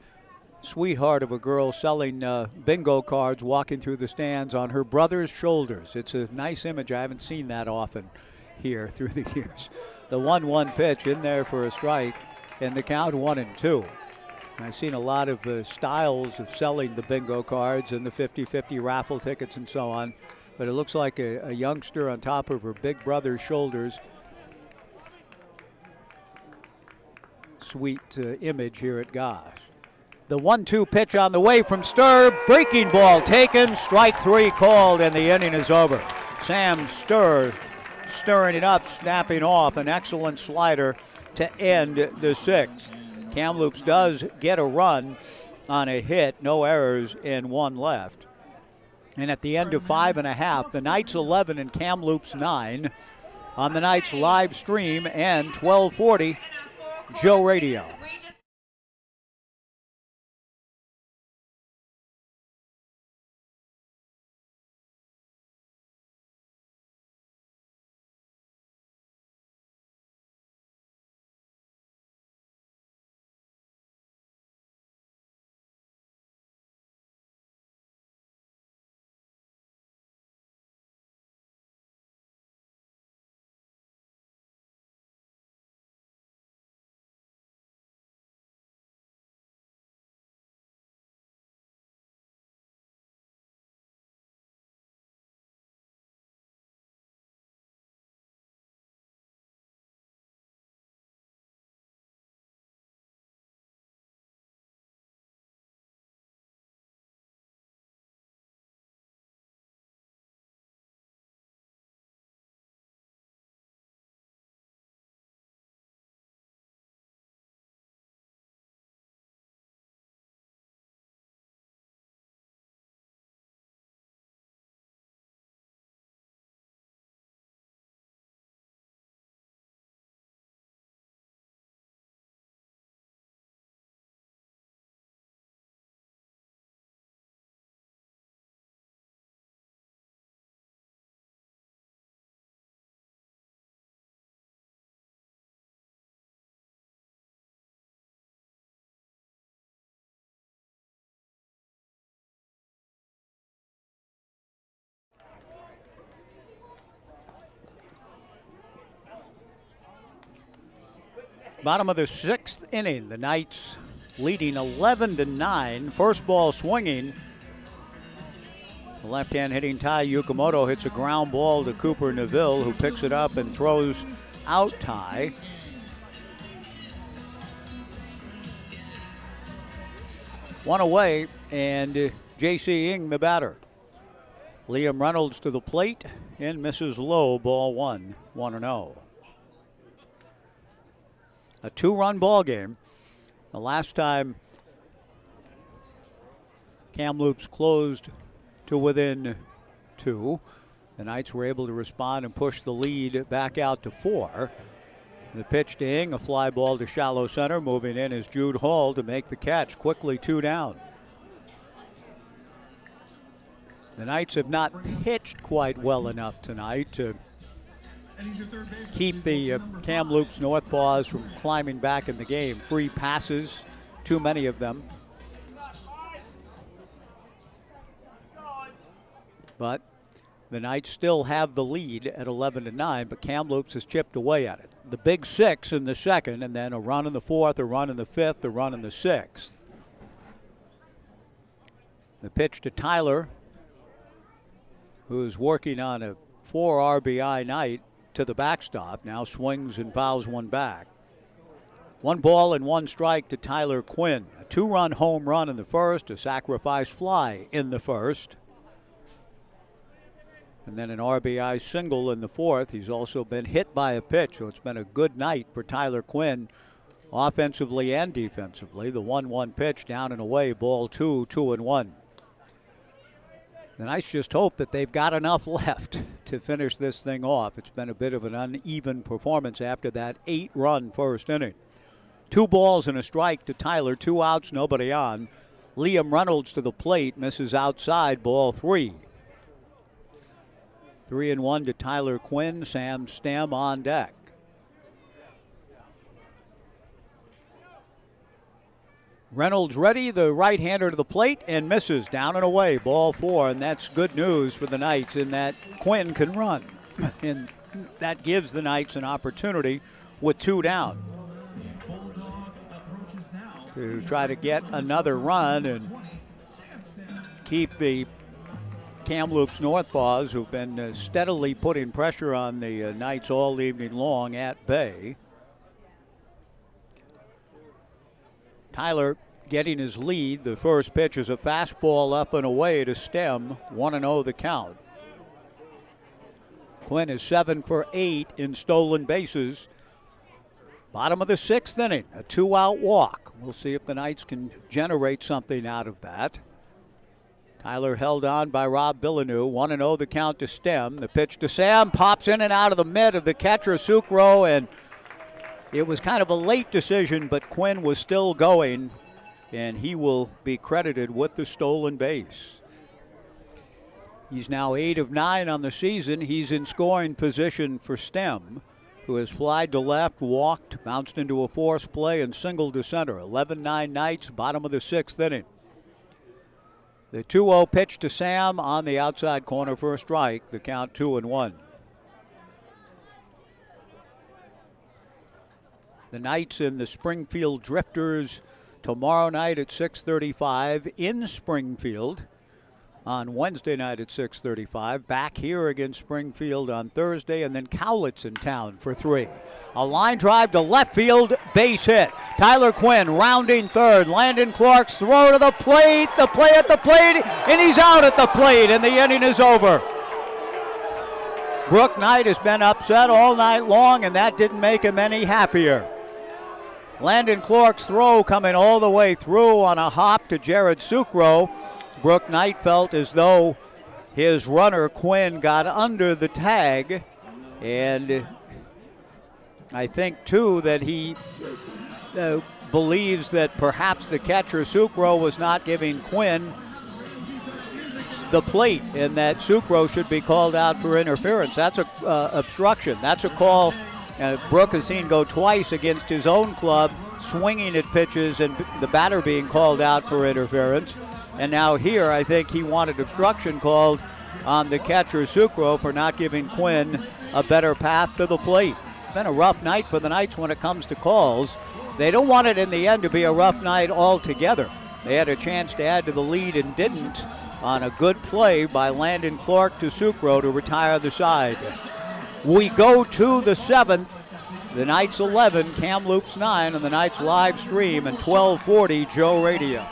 Sweetheart of a girl selling bingo cards, walking through the stands on her brother's shoulders. It's a nice image. I haven't seen that often here through the years. The 1-1 pitch in there for a strike, and the count 1-2. I've seen a lot of styles of selling the bingo cards and the 50-50 raffle tickets and so on, but it looks like a youngster on top of her big brother's shoulders. Sweet image here at Gosh. The 1-2 pitch on the way from Sturr. Breaking ball taken. Strike 3 called, and the inning is over. Sam Sturr stirring it up, snapping off an excellent slider to end the 6th. Kamloops does get a run on a hit, no errors, and 1 left. And at the end of 5.5, the Knights 11 and Kamloops 9 on the Knights live stream and 1240 Joe Radio. Bottom of the 6th inning. The Knights leading 11-9. First ball swinging. The left-hand hitting Tai Yukamoto hits a ground ball to Cooper Neville, who picks it up and throws out Tai. One away, and J.C. Ing the batter. Liam Reynolds to the plate and misses low, ball one, 1-0. A 2-run ball game. The last time Kamloops closed to within 2, the Knights were able to respond and push the lead back out to 4. The pitch to Ing, a fly ball to shallow center. Moving in is Jude Hall to make the catch. Quickly 2 down. The Knights have not pitched quite well enough tonight to keep the Kamloops NorthPaws from climbing back in the game. Free passes, too many of them. But the Knights still have the lead at 11-9, but Kamloops has chipped away at it. The big 6 in the 2nd, and then a run in the 4th, a run in the 5th, a run in the 6th. The pitch to Tyler, who's working on a 4 RBI night, to the backstop. Now swings and fouls one back. 1 ball and 1 strike to Tyler Quinn. A 2-run home run in the 1st, a sacrifice fly in the 1st. And then an RBI single in the 4th. He's also been hit by a pitch, so it's been a good night for Tyler Quinn, offensively and defensively. The 1-1 pitch down and away, ball 2, 2-1. The Knights just hope that they've got enough left to finish this thing off. It's been a bit of an uneven performance after that 8-run first inning. 2 balls and a strike to Tyler, 2 outs, nobody on. Liam Reynolds to the plate, misses outside, ball 3. 3-1 to Tyler Quinn. Sam Stem on deck. Reynolds ready, the right-hander to the plate, and misses. Down and away, ball 4, and that's good news for the Knights in that Quinn can run. And that gives the Knights an opportunity with 2 down to try to get another run and keep the Kamloops NorthPaws, who've been steadily putting pressure on the Knights all evening long, at bay. Tyler getting his lead. The first pitch is a fastball up and away to Stem. 1-0 the count. Quinn is 7 for 8 in stolen bases. Bottom of the 6th inning, a 2-out walk. We'll see if the Knights can generate something out of that. Tyler held on by Rob Villeneuve. 1-0 the count to Stem. The pitch to Sam pops in and out of the mid of the catcher Sucro, and it was kind of a late decision, but Quinn was still going, and he will be credited with the stolen base. He's now 8 of 9 on the season. He's in scoring position for Stem, who has flied to left, walked, bounced into a forced play, and singled to center. 11-9 Knights, bottom of the 6th inning. The 2-0 pitch to Sam on the outside corner for a strike. The count 2-1. The Knights in the Springfield Drifters tomorrow night at 6:35 in Springfield. On Wednesday night at 6:35. Back here against Springfield on Thursday, and then Cowlitz in town for 3. A line drive to left field, base hit. Tyler Quinn rounding third. Landon Clark's throw to the plate at the plate, and he's out at the plate, and the inning is over. Brooke Knight has been upset all night long, and that didn't make him any happier. Landon Clark's throw coming all the way through on a hop to Jared Sucro. Brooke Knight felt as though his runner Quinn got under the tag, and I think too that he believes that perhaps the catcher Sucro was not giving Quinn the plate, and that Sucro should be called out for interference. That's a obstruction. That's a call Brooke has seen go twice against his own club, swinging at pitches and the batter being called out for interference. And now here, I think he wanted obstruction called on the catcher Sucro for not giving Quinn a better path to the plate. been a rough night for the Knights when it comes to calls. They don't want it in the end to be a rough night altogether. They had a chance to add to the lead and didn't on a good play by Landon Clark to Sucro to retire the side. We go to the 7th. The Knights 11, Kamloops 9 on the Knights live stream and 1240 Joe Radio.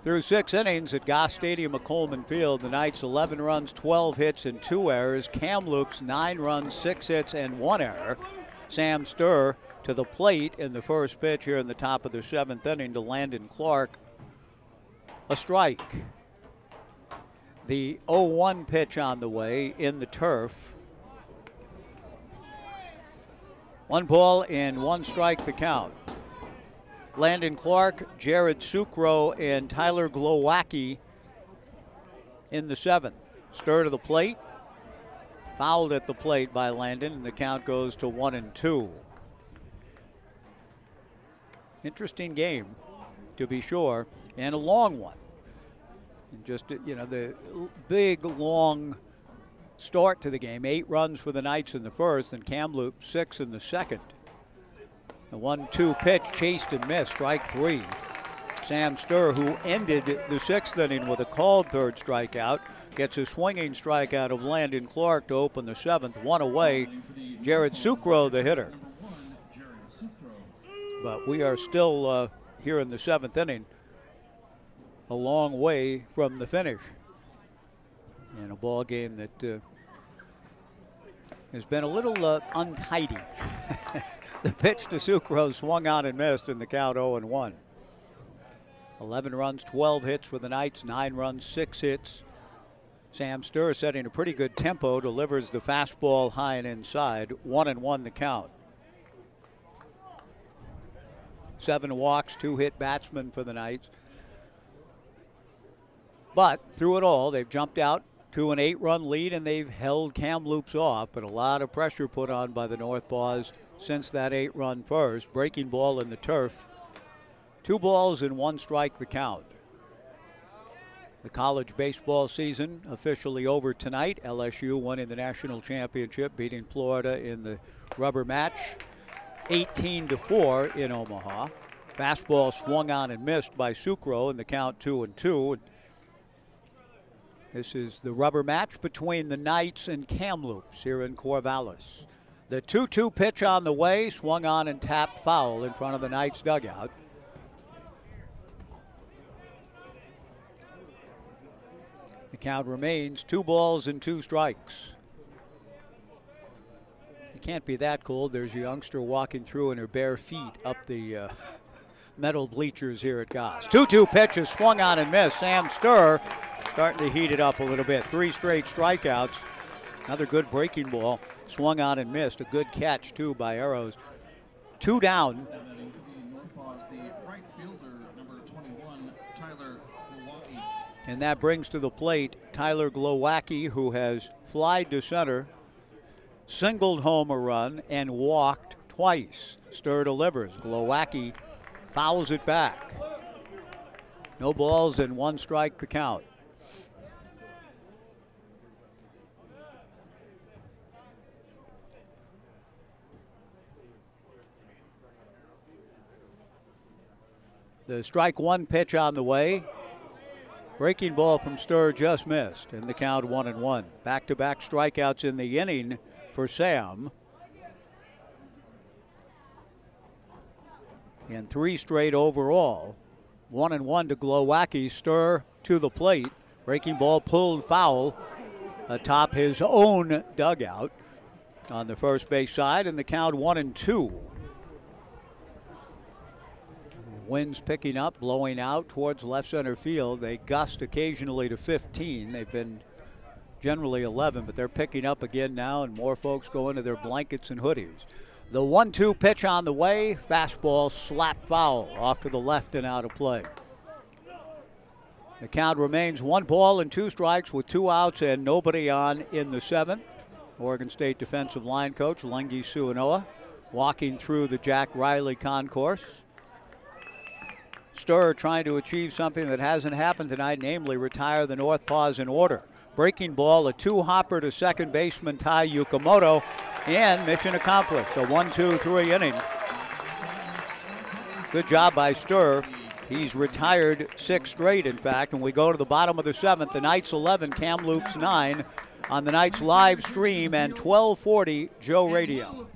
Through 6 innings at Goss Stadium at Coleman Field, the Knights 11 runs, 12 hits, and 2 errors. Kamloops 9 runs, 6 hits, and 1 error. Sam Sturr to the plate in the first pitch here in the top of the 7th inning to Landon Clark. A strike. The 0-1 pitch on the way in the turf. 1 ball and 1 strike the count. Landon Clark, Jared Sucro, and Tyler Glowacki in the 7th. Sturr to the plate. Fouled at the plate by Landon, and the count goes to 1-2. Interesting game, to be sure, and a long one. And just, the big, long start to the game. 8 runs for the Knights in the first, and Kamloops 6 in the second. The 1-2 pitch chased and missed, strike 3. Sam Sturr, who ended the 6th inning with a called 3rd strikeout, gets a swinging strikeout of Landon Clark to open the 7th. 1 away, Jared Sucro, the hitter. But we are still here in the 7th inning, a long way from the finish. And a ball game that has been a little untidy. The pitch to Sucro swung on and missed in the count 0-1. 11 runs, 12 hits for the Knights, 9 runs, 6 hits. Sam Sturr setting a pretty good tempo, delivers the fastball high and inside. 1-1 the count. 7 walks, 2 hit batsmen for the Knights. But through it all, they've jumped out to an 8-run lead, and they've held Kamloops off, but a lot of pressure put on by the NorthPaws since that 8-run first. Breaking ball in the turf. 2 balls and 1 strike the count. The college baseball season officially over tonight. LSU winning the national championship, beating Florida in the rubber match 18-4 in Omaha. Fastball swung on and missed by Sucro in the count 2-2. This is the rubber match between the Knights and Kamloops here in Corvallis. The 2-2 pitch on the way, swung on and tapped foul in front of the Knights dugout. The count remains 2 balls and 2 strikes. It can't be that cold. There's a youngster walking through in her bare feet up the metal bleachers here at Goss. 2-2 pitch is swung on and missed. Sam Sturr starting to heat it up a little bit. 3 straight strikeouts. Another good breaking ball. Swung on and missed. A good catch, too, by Arrows. 2 down. And that brings to the plate Tyler Glowacki, who has flied to center, singled home a run, and walked twice. Sturr delivers. Glowacki fouls it back. No balls and 1 strike the count. The strike 1 pitch on the way. Breaking ball from Sturr just missed, and the count 1-1. Back-to-back strikeouts in the inning for Sam. And 3 straight overall. 1-1 to Glowacki. Sturr to the plate. Breaking ball pulled foul atop his own dugout on the first base side, and the count 1-2. Winds picking up, blowing out towards left center field. They gust occasionally to 15. They've been generally 11, but they're picking up again now, and more folks go into their blankets and hoodies. The 1-2 pitch on the way. Fastball slap foul off to the left and out of play. The count remains 1 ball and 2 strikes with 2 outs and nobody on in the 7th. Oregon State defensive line coach Lengi Suinoa walking through the Jack Riley concourse. Sturr trying to achieve something that hasn't happened tonight, namely retire the NorthPaws in order. Breaking ball, a 2-hopper to second baseman Tai Yukamoto, and mission accomplished. A 1-2-3 inning. Good job by Sturr. He's retired 6 straight, in fact, and we go to the bottom of the 7th. The Knights 11, Kamloops 9 on the Knights live stream and 1240 Joe Radio.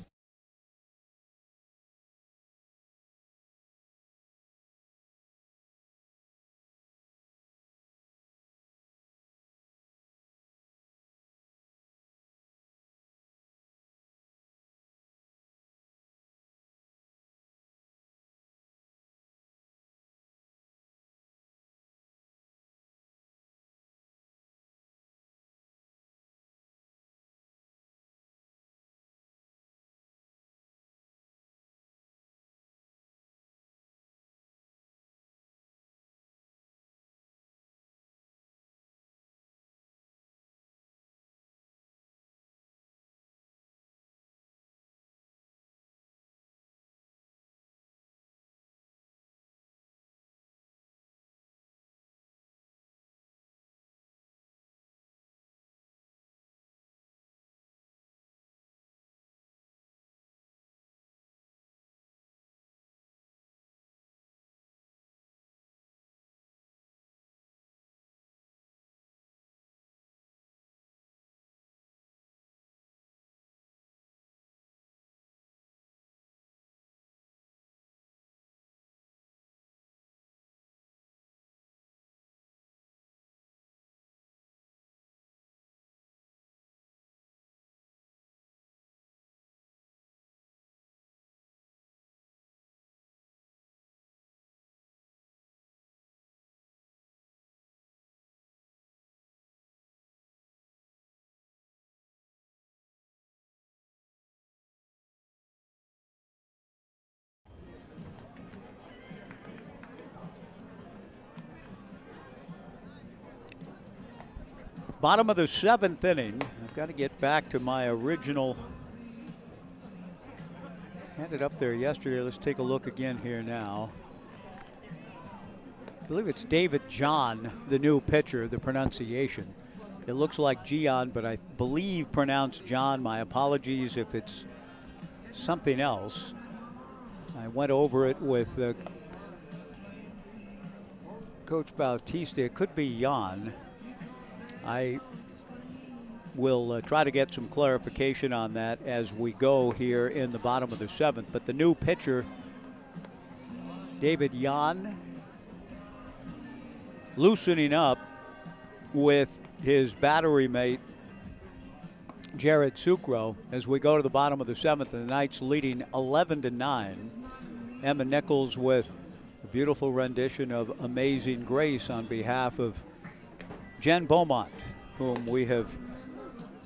Bottom of the 7th inning. I've got to get back to my original. Had it up there yesterday. Let's take a look again here now. I believe it's David John, the new pitcher, the pronunciation. It looks like Gian, but I believe pronounced John. My apologies if it's something else. I went over it with Coach Bautista. It could be Jan. I will try to get some clarification on that as we go here in the bottom of the 7th. But the new pitcher, David Jan, loosening up with his battery mate, Jared Sucro, as we go to the bottom of the 7th. And the Knights leading 11-9. Emma Nichols with a beautiful rendition of Amazing Grace on behalf of Jen Beaumont, whom we have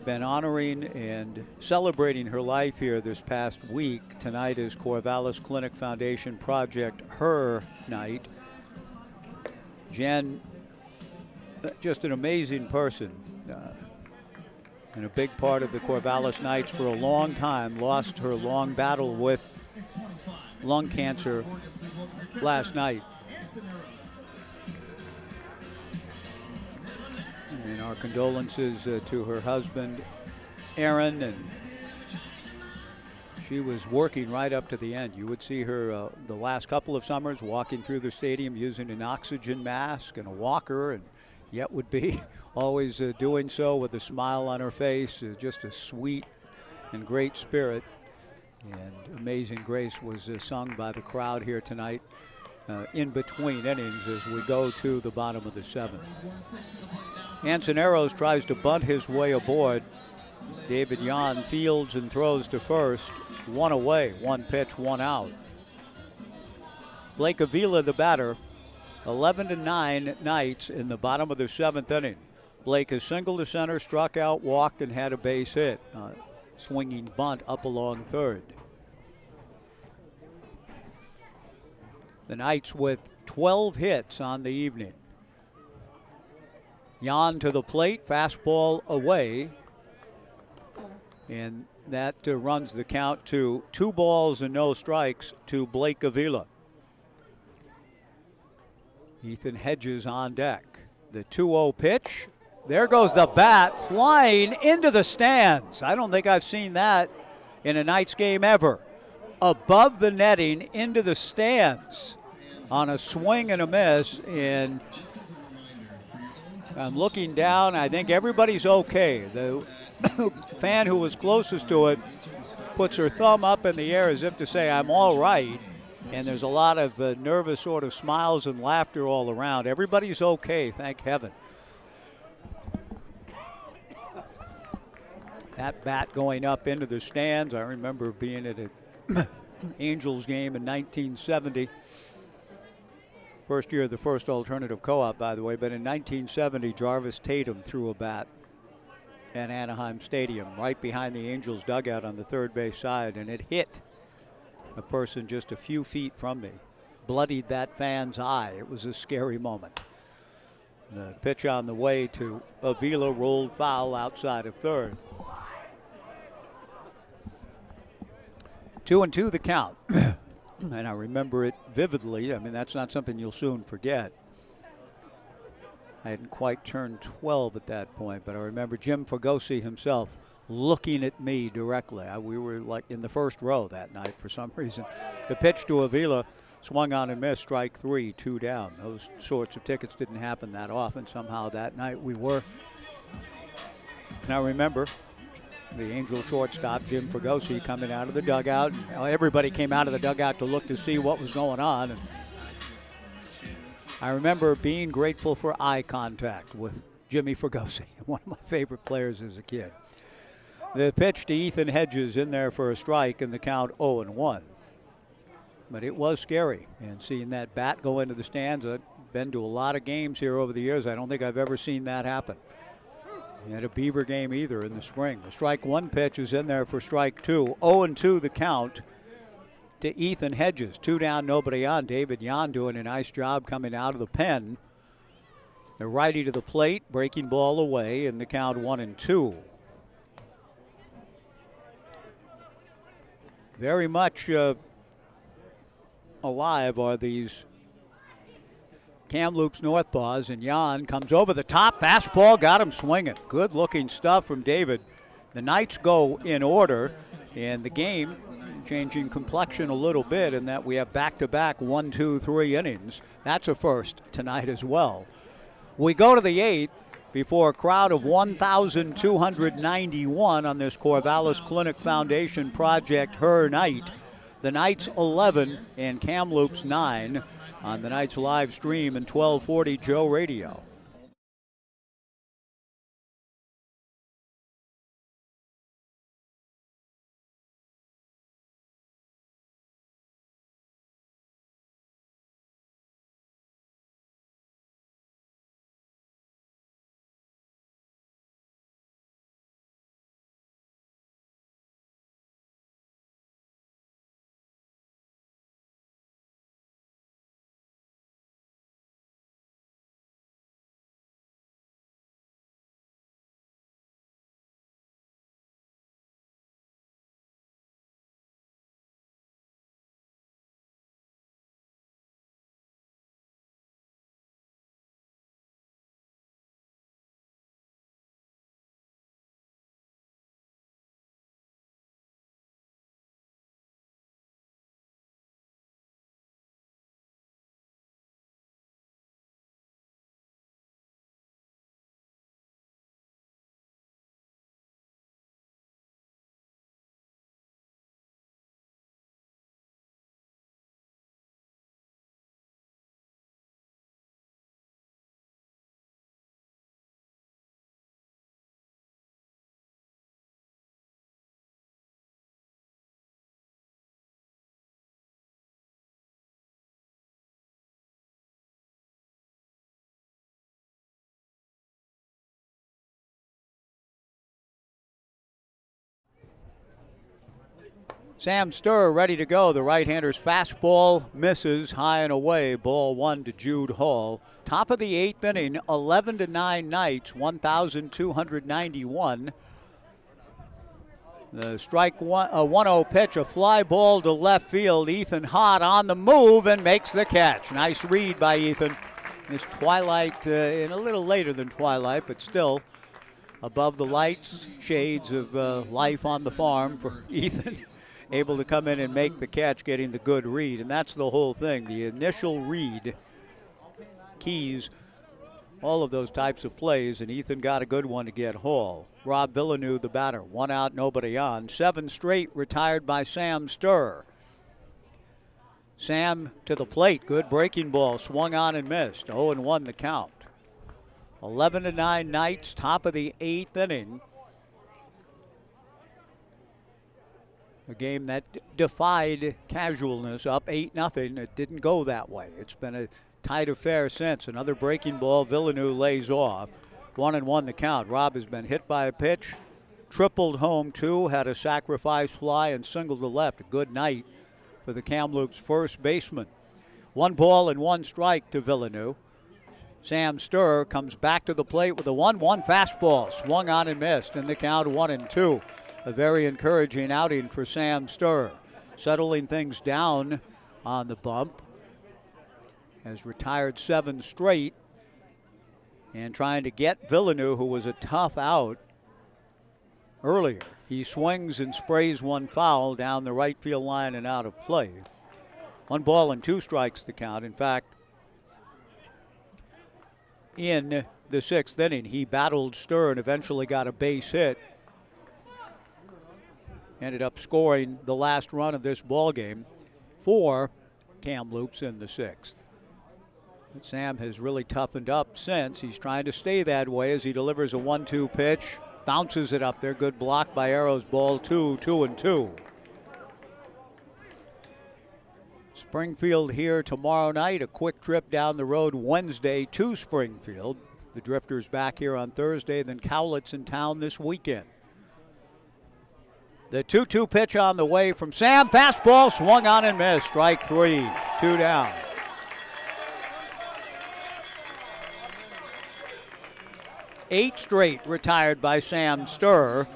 been honoring and celebrating her life here this past week. Tonight is Corvallis Clinic Foundation Project Her Night. Jen just an amazing person. And a big part of the Corvallis Knights for a long time. Lost her long battle with lung cancer last night. And our condolences to her husband, Aaron, and she was working right up to the end. You would see her the last couple of summers walking through the stadium using an oxygen mask and a walker, and yet would be always doing so with a smile on her face. Just a sweet and great spirit. And Amazing Grace was sung by the crowd here tonight in between innings as we go to the bottom of the seventh. Ansoneros tries to bunt his way aboard. David Yan fields and throws to first. One away, one pitch, one out. Blake Avila, the batter. 11-9 Knights in the bottom of the seventh inning. Blake has singled to center, struck out, walked, and had a base hit. Swinging bunt up along third. The Knights with 12 hits on the evening. Yan to the plate, fastball away. And that runs the count to 2 balls and no strikes to Blake Avila. Ethan Hedges on deck. The 2-0 pitch. There goes the bat flying into the stands. I don't think I've seen that in a Knights game ever. Above the netting into the stands on a swing and a miss. And I'm looking down. I think everybody's okay. The fan who was closest to it puts her thumb up in the air as if to say, I'm all right. And there's a lot of nervous sort of smiles and laughter all around. Everybody's okay, thank heaven. That bat going up into the stands. I remember being at an Angels game in 1970. First year of the first alternative co-op, by the way. But in 1970, Jarvis Tatum threw a bat at Anaheim Stadium right behind the Angels dugout on the third base side, and it hit a person just a few feet from me. Bloodied that fan's eye. It was a scary moment. The pitch on the way to Avila rolled foul outside of third. 2-2 the count. And I remember it vividly. I mean, that's not something you'll soon forget. I hadn't quite turned 12 at that point, but I remember Jim Fagosi himself looking at me directly. We were like in the first row that night for some reason. The pitch to Avila, swung on and missed, strike 3, 2 down. Those sorts of tickets didn't happen that often. Somehow that night we were. Now remember, the Angel shortstop, Jim Fagosi, coming out of the dugout. Everybody came out of the dugout to look to see what was going on. And I remember being grateful for eye contact with Jimmy Fagosi, one of my favorite players as a kid. The pitch to Ethan Hedges in there for a strike, and the count 0-1. But it was scary, and seeing that bat go into the stands, I've been to a lot of games here over the years. I don't think I've ever seen that happen. At a Beaver game either in the spring. The strike 1 pitch is in there for strike 2. 0-2 the count to Ethan Hedges. 2 down, nobody on. David Yan doing a nice job coming out of the pen. The righty to the plate, breaking ball away, and the count 1-2. Very much alive are these Kamloops NorthPaws, and Yan comes over the top. Fastball got him swinging. Good looking stuff from David. The Knights go in order, and the game changing complexion a little bit in that we have back-to-back 1, 2, 3 innings. That's a first tonight as well. We go to the 8th before a crowd of 1,291 on this Corvallis Clinic Foundation Project Her Night. The Knights 11 and Kamloops 9 on the Knights live stream and 1240 Joe Radio. Sam Sturr ready to go. The right-hander's fastball misses high and away. Ball 1 to Jude Hall. Top of the 8th inning, 11-9 Knights, 1,291. The strike one, 1-0 pitch, a fly ball to left field. Ethan Hott on the move and makes the catch. Nice read by Ethan. It's twilight, and a little later than twilight, but still above the lights, shades of life on the farm for Ethan. Able to come in and make the catch, getting the good read. And that's the whole thing. The initial read keys all of those types of plays, and Ethan got a good one to get Hall. Rob Villeneuve, the batter. 1 out, nobody on. 7 straight retired by Sam Sturr. Sam to the plate. Good breaking ball. Swung on and missed. 0-1 the count. 11-9 Knights, top of the 8th inning. A game that defied casualness, up 8-0. It didn't go that way. It's been a tight affair since. Another breaking ball. Villeneuve lays off. 1-1 the count. Rob has been hit by a pitch, tripled home 2, had a sacrifice fly, and singled to left. A good night for the Kamloops first baseman. 1 ball and 1 strike to Villeneuve. Sam Sturr comes back to the plate with a 1-1 fastball. Swung on and missed, and the count 1-2. A very encouraging outing for Sam Sturr. Settling things down on the bump. Has retired 7 straight. And trying to get Villeneuve, who was a tough out earlier. He swings and sprays 1 foul down the right field line and out of play. 1 ball and 2 strikes to count. In fact, in the 6th inning, he battled Sturr and eventually got a base hit. Ended up scoring the last run of this ball game for Kamloops in the 6th. But Sam has really toughened up since. He's trying to stay that way as he delivers a 1-2 pitch. Bounces it up there. Good block by Arrows. Ball 2, 2-2. Springfield here tomorrow night. A quick trip down the road Wednesday to Springfield. The Drifters back here on Thursday. Then Cowlitz in town this weekend. The 2-2 pitch on the way from Sam. Fastball swung on and missed. Strike 3. 2 down. Eight straight retired by Sam Sturr.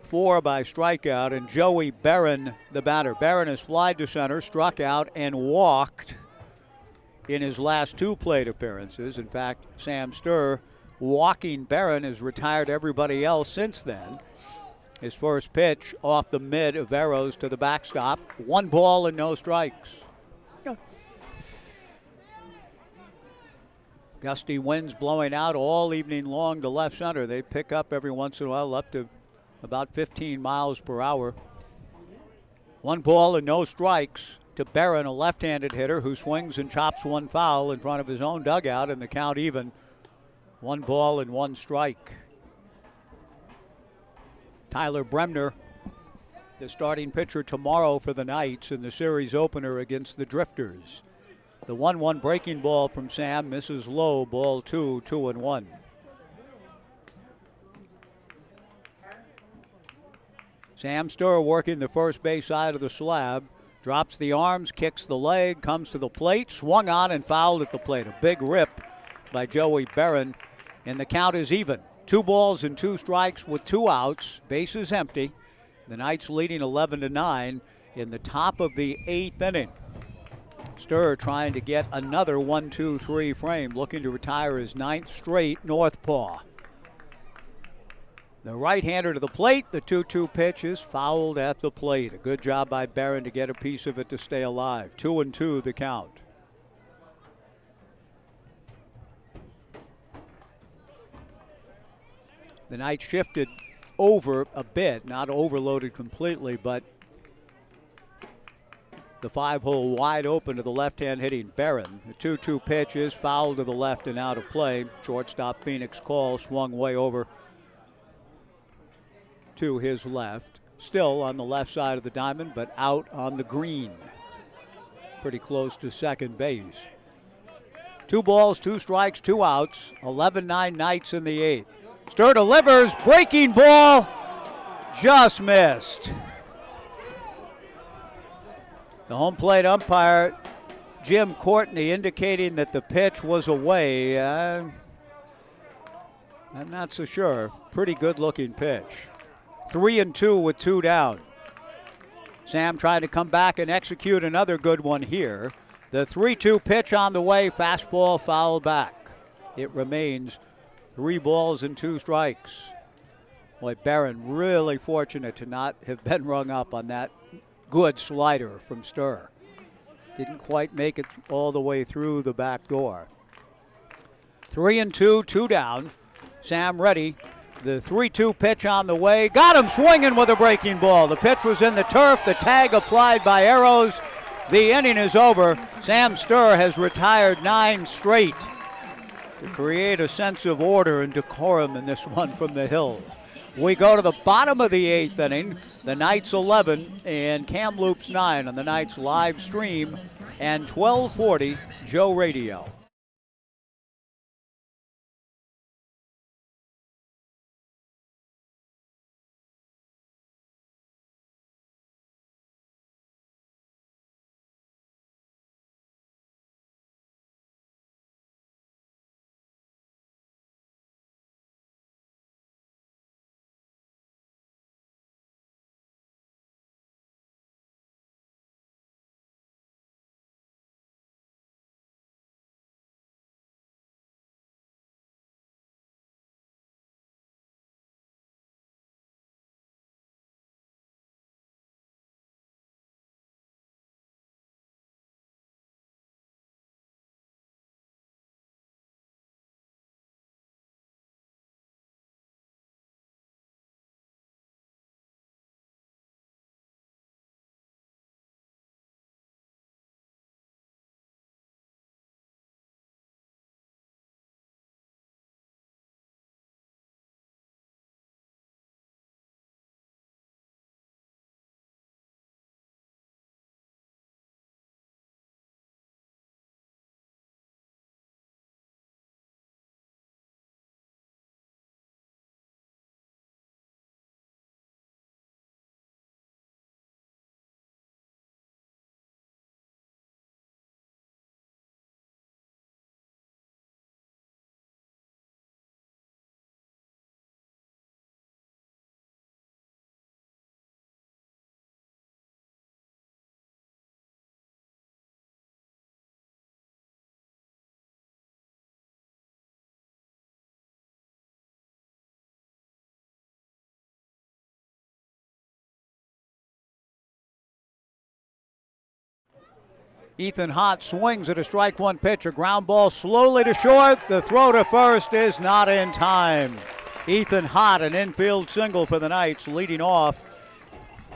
4 by strikeout, and Joey Barron, the batter. Barron has flied to center, struck out, and walked in his last 2 plate appearances. In fact, Sam Sturr walking Barron has retired everybody else since then. His first pitch off the mid of Arrows to the backstop. 1 ball and no strikes. Gusty winds blowing out all evening long to left center. They pick up every once in a while up to about 15 miles per hour. 1 ball and no strikes to Barron, a left-handed hitter who swings and chops 1 foul in front of his own dugout, and the count even. 1 ball and 1 strike. Tyler Bremner, the starting pitcher tomorrow for the Knights in the series opener against the Drifters. The 1-1 breaking ball from Sam misses low. Ball 2, 2-1. Sam Sturr working the first base side of the slab. Drops the arms, kicks the leg, comes to the plate. Swung on and fouled at the plate. A big rip by Joey Barron. And the count is even. 2 balls and 2 strikes with 2 outs. Bases empty. The Knights leading 11-9 in the top of the 8th inning. Sturr trying to get another 1-2-3 frame, looking to retire his 9th straight Northpaw. The right-hander to the plate. The 2-2 pitch is fouled at the plate. A good job by Barron to get a piece of it to stay alive. 2-2 the count. The Knights shifted over a bit, not overloaded completely, but the 5-hole wide open to the left-hand hitting Barron. The 2-2 pitch is fouled to the left and out of play. Shortstop Phoenix Call swung way over to his left. Still on the left side of the diamond, but out on the green. Pretty close to second base. 2 balls, 2 strikes, 2 outs. 11-9 Knights in the 8th. Sturr delivers, breaking ball, Just missed. The home plate umpire, Jim Courtney, indicating that the pitch was away. I'm not so sure. Pretty good looking pitch. 3-2 with 2 down. Sam trying to come back and execute another good one here. The 3-2 pitch on the way, fastball foul back. It remains 3 balls and 2 strikes. Boy, Barron really fortunate to not have been rung up on that good slider from Sturr. Didn't quite make it all the way through the back door. 3-2, 2 down. Sam ready. The 3-2 pitch on the way. Got him swinging with a breaking ball. The pitch was in the turf. The tag applied by Arrows. The inning is over. Sam Sturr has retired 9 straight to create a sense of order and decorum in this one from the hill. We go to the bottom of the 8th inning. The Knights 11 and Kamloops 9 on the Knights live stream and 1240 Joe Radio. Ethan Hott swings at a strike 1 pitch, a ground ball slowly to short. The throw to first is not in time. Ethan Hott, an infield single for the Knights, leading off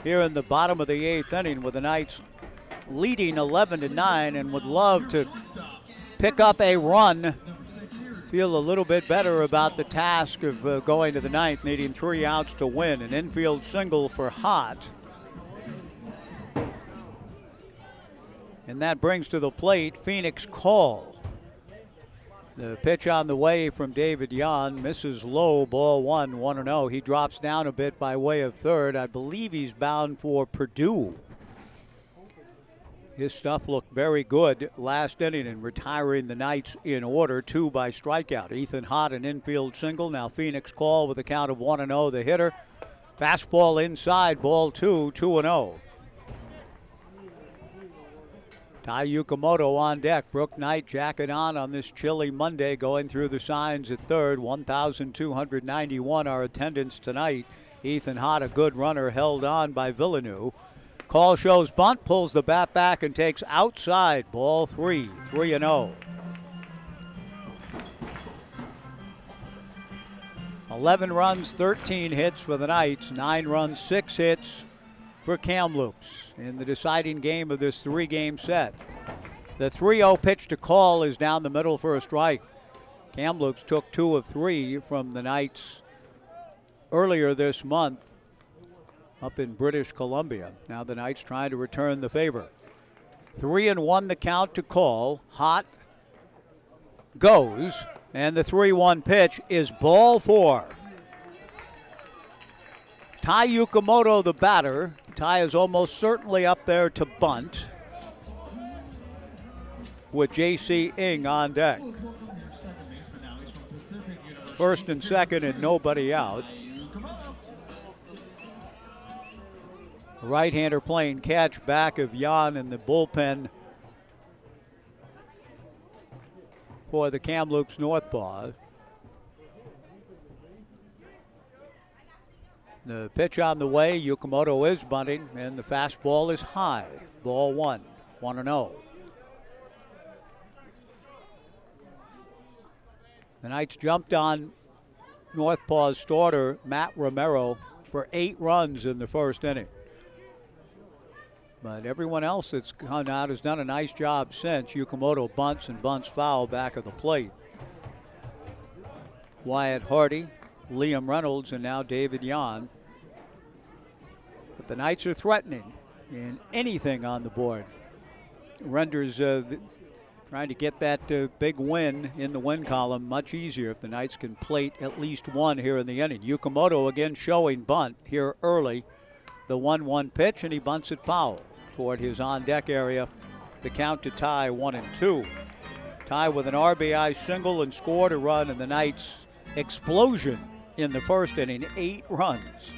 here in the bottom of the 8th inning with the Knights leading 11-9 and would love to pick up a run. Feel a little bit better about the task of going to the 9th, needing 3 outs to win. An infield single for Hott. And that brings to the plate Phoenix Call. The pitch on the way from David Yan misses low, ball 1, 1-0. He drops down a bit by way of third. I believe he's bound for Purdue. His stuff looked very good last inning in retiring the Knights in order, 2 by strikeout. Ethan Hott, an infield single. Now Phoenix Call with a count of 1-0, the hitter. Fastball inside, ball 2, 2-0. Ty Yukamoto on deck. Brooke Knight jacket on this chilly Monday, going through the signs at third. 1,291 our attendance tonight. Ethan Hott, a good runner, held on by Villeneuve. Call shows bunt, pulls the bat back and takes outside. Ball 3, 3-0. 11 runs, 13 hits for the Knights. 9 runs, 6 hits for Kamloops in the deciding game of this 3-game set. The 3-0 pitch to Call is down the middle for a strike. Kamloops took 2 of 3 from the Knights earlier this month up in British Columbia. Now the Knights trying to return the favor. 3-1 the count to Call. Hott goes, and the 3-1 pitch is ball 4. Ty Yukamoto, the batter. Ty is almost certainly up there to bunt, with J.C. Ng on deck. First and second and nobody out. Right-hander playing catch back of Jan in the bullpen for the Kamloops NorthPaws. The pitch on the way, Yukamoto is bunting, and the fastball is high. Ball 1, 1-0. The Knights jumped on NorthPaws starter Matt Romero for 8 runs in the first inning. But everyone else that's come out has done a nice job since. Yukamoto bunts and bunts foul back of the plate. Wyatt Hardy, Liam Reynolds, and now David Yan. But the Knights are threatening, and anything on the board renders trying to get that big win in the win column much easier if the Knights can plate at least one here in the inning. Yukamoto again showing bunt here early. The 1-1 pitch, and he bunts it foul toward his on-deck area. The count to Ty 1-2. Ty with an RBI single and scored a run, and the Knights explosion in the first inning, 8 runs.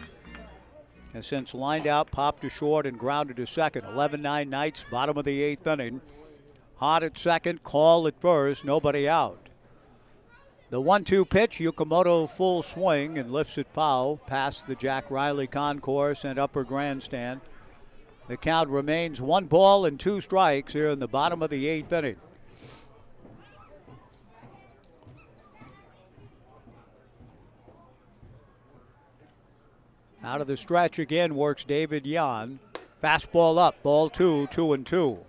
Has since lined out, popped to short, and grounded to second. 11-9 Knights, bottom of the 8th inning. Hot at second, call at first, nobody out. The 1-2 pitch, Yukamoto full swing and lifts it foul past the Jack Riley concourse and upper grandstand. The count remains 1 ball and 2 strikes here in the bottom of the 8th inning. Out of the stretch again works David Yan. Fastball up, ball 2, 2-2.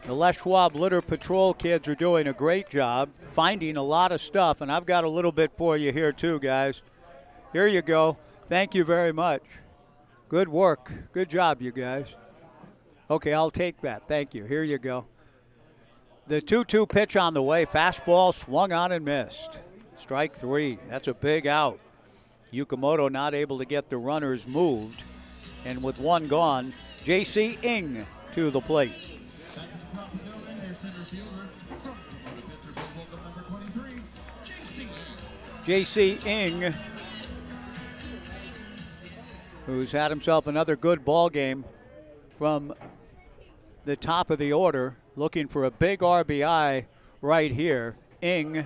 The Les Schwab Litter Patrol kids are doing a great job finding a lot of stuff, and I've got a little bit for you here too, guys. Here you go. Thank you very much. Good work. Good job, you guys. Okay, I'll take that. Thank you. Here you go. The 2-2 pitch on the way. Fastball swung on and missed. Strike 3. That's a big out. Yukamoto not able to get the runners moved. And with 1 gone, J.C. Ng to the plate. J.C. Ng, who's had himself another good ball game from the top of the order, looking for a big RBI right here. Ng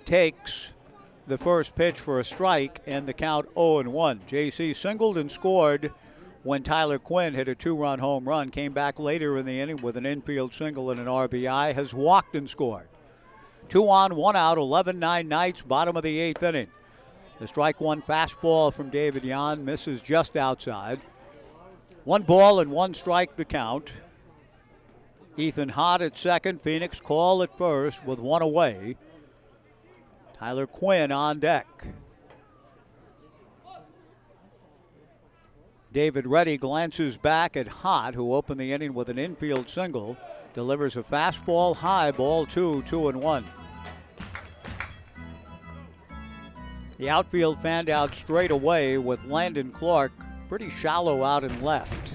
takes the first pitch for a strike, and the count 0-1. J.C. singled and scored when Tyler Quinn hit a 2-run home run, came back later in the inning with an infield single and an RBI, has walked and scored. 2 on, 1 out, 11-9 Knights, bottom of the 8th inning. The strike 1 fastball from David Yan misses just outside. 1 ball and 1 strike the count. Ethan Hott at second, Phoenix call at first with 1 away. Tyler Quinn on deck. David Reddy glances back at Hott, who opened the inning with an infield single. Delivers a fastball high, ball 2, 2-1. The outfield fanned out straight away with Landon Clark pretty shallow out and left.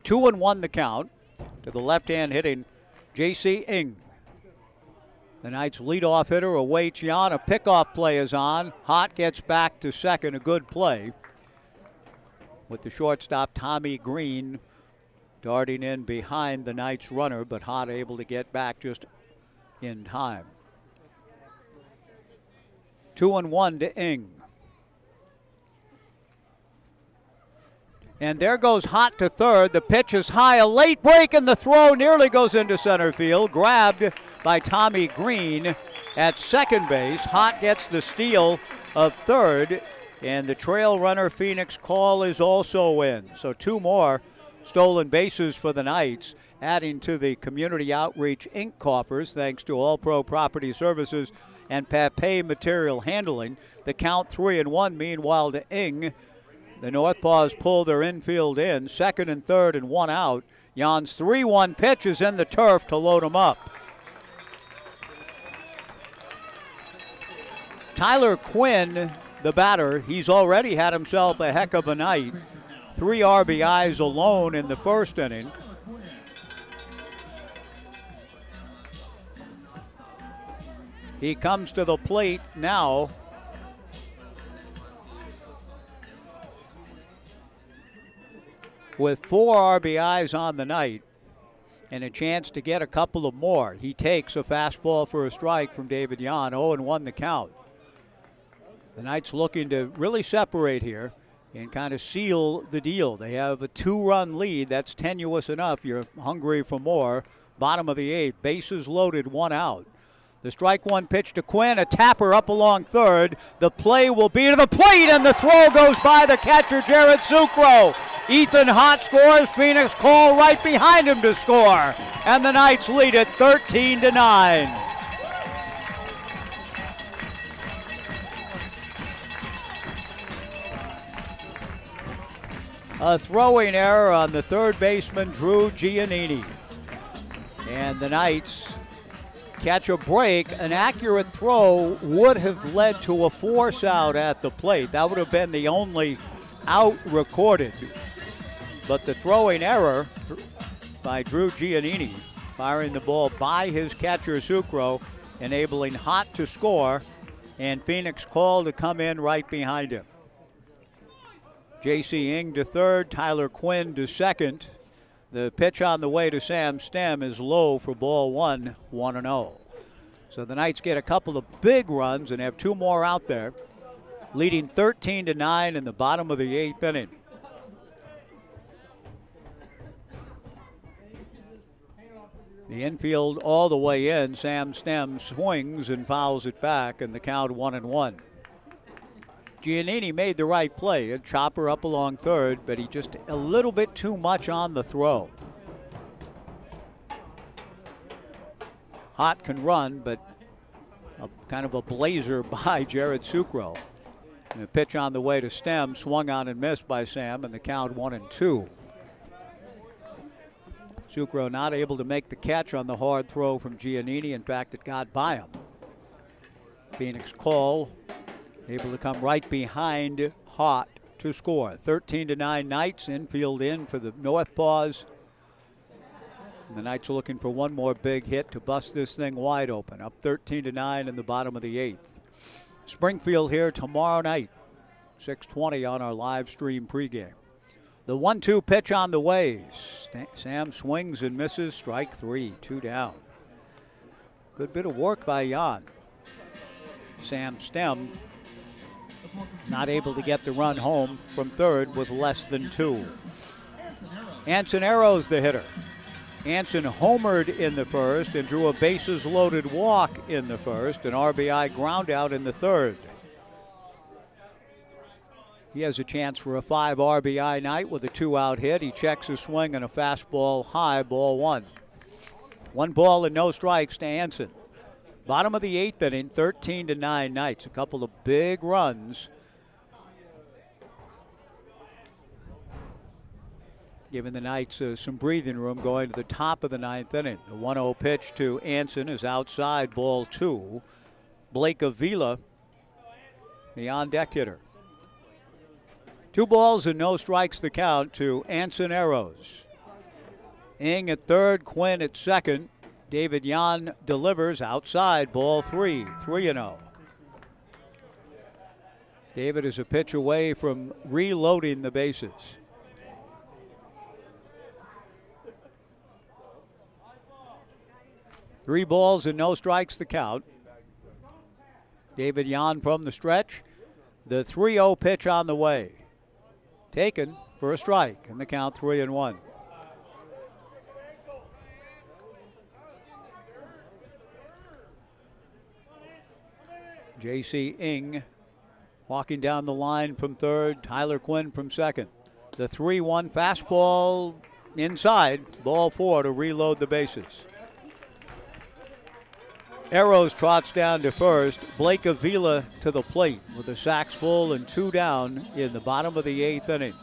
2-1 the count to the left-hand hitting J.C. Ng. The Knights leadoff hitter awaits Jan. A pickoff play is on. Hott gets back to second, a good play, with the shortstop Tommy Green darting in behind the Knights runner, but Hott able to get back just in time. 2-1 to Ng. And there goes Hott to third. The pitch is high, a late break, and the throw nearly goes into center field. Grabbed by Tommy Green at second base. Hott gets the steal of third, and the trail runner Phoenix call is also in. So 2 more stolen bases for the Knights, adding to the Community Outreach Inc. coffers thanks to All Pro Property Services and Papay Material Handling. The count 3-1. Meanwhile to Ng, the NorthPaws pull their infield in, second and third and 1 out. Jan's 3-1 pitch is in the turf to load him up. Tyler Quinn, the batter, he's already had himself a heck of a night. 3 RBIs alone in the first inning. He comes to the plate now. With 4 RBIs on the night and a chance to get a couple of more. He takes a fastball for a strike from David Yan, 0-1 the count. The Knights looking to really separate here and kind of seal the deal. They have a 2-run lead. That's tenuous enough. You're hungry for more. Bottom of the 8th, bases loaded, 1 out. The strike 1 pitch to Quinn, a tapper up along third. The play will be to the plate, and the throw goes by the catcher, Jared Sucro. Ethan Hott scores. Phoenix Call right behind him to score. And the Knights lead it 13-9. A throwing error on the third baseman, Drew Giannini. And the Knights catch a break. An accurate throw would have led to a force out at the plate. That would have been the only out recorded. But the throwing error by Drew Giannini, firing the ball by his catcher Sucro, enabling Hott to score, and Phoenix Call to come in right behind him. J.C. Ing to third, Tyler Quinn to second. The pitch on the way to Sam Stem is low for ball 1, 1-0. So the Knights get a couple of big runs and have 2 more out there, leading 13-9 in the bottom of the 8th inning. The infield all the way in. Sam Stem swings and fouls it back, and the count 1-1. Giannini made the right play, a chopper up along third, but he just a little bit too much on the throw. Hott can run, but kind of a blazer by Jared Sucro. And a pitch on the way to Stem, swung on and missed by Sam, and the count 1-2. Sucro not able to make the catch on the hard throw from Giannini. In fact, it got by him. Phoenix Call able to come right behind Hott to score. 13-9 Knights, infield in for the NorthPaws. The Knights are looking for one more big hit to bust this thing wide open. Up 13-9 in the bottom of the 8th. Springfield here tomorrow night, 6:20 on our live stream pregame. The 1-2 pitch on the way. Sam swings and misses. Strike 3, 2 down. Good bit of work by Jan. Sam Stem not able to get the run home from third with less than 2. Anson Arrows the hitter. Anson homered in the first and drew a bases-loaded walk in the first, an RBI ground out in the third. He has a chance for a 5 RBI night with a 2-out hit. He checks a swing and a fastball high, ball 1. 1 ball and no strikes to Anson. Bottom of the 8th inning, 13-9 Knights. A couple of big runs, giving the Knights some breathing room going to the top of the 9th inning. The 1-0 pitch to Anson is outside, ball 2. Blake Avila, the on-deck hitter. 2 balls and no strikes the count to Anson Arrows. Ing at third, Quinn at second. David Yan delivers outside, ball 3, 3-0. David is a pitch away from reloading the bases. Three balls and no strikes the count. David Yan from the stretch. The 3-0 pitch on the way. Taken for a strike, and the count 3-1. J.C. Ing walking down the line from third. Tyler Quinn from second. The 3-1 fastball inside. Ball 4 to reload the bases. Arrows trots down to first. Blake Avila to the plate with the sacks full and 2 down in the bottom of the 8th inning.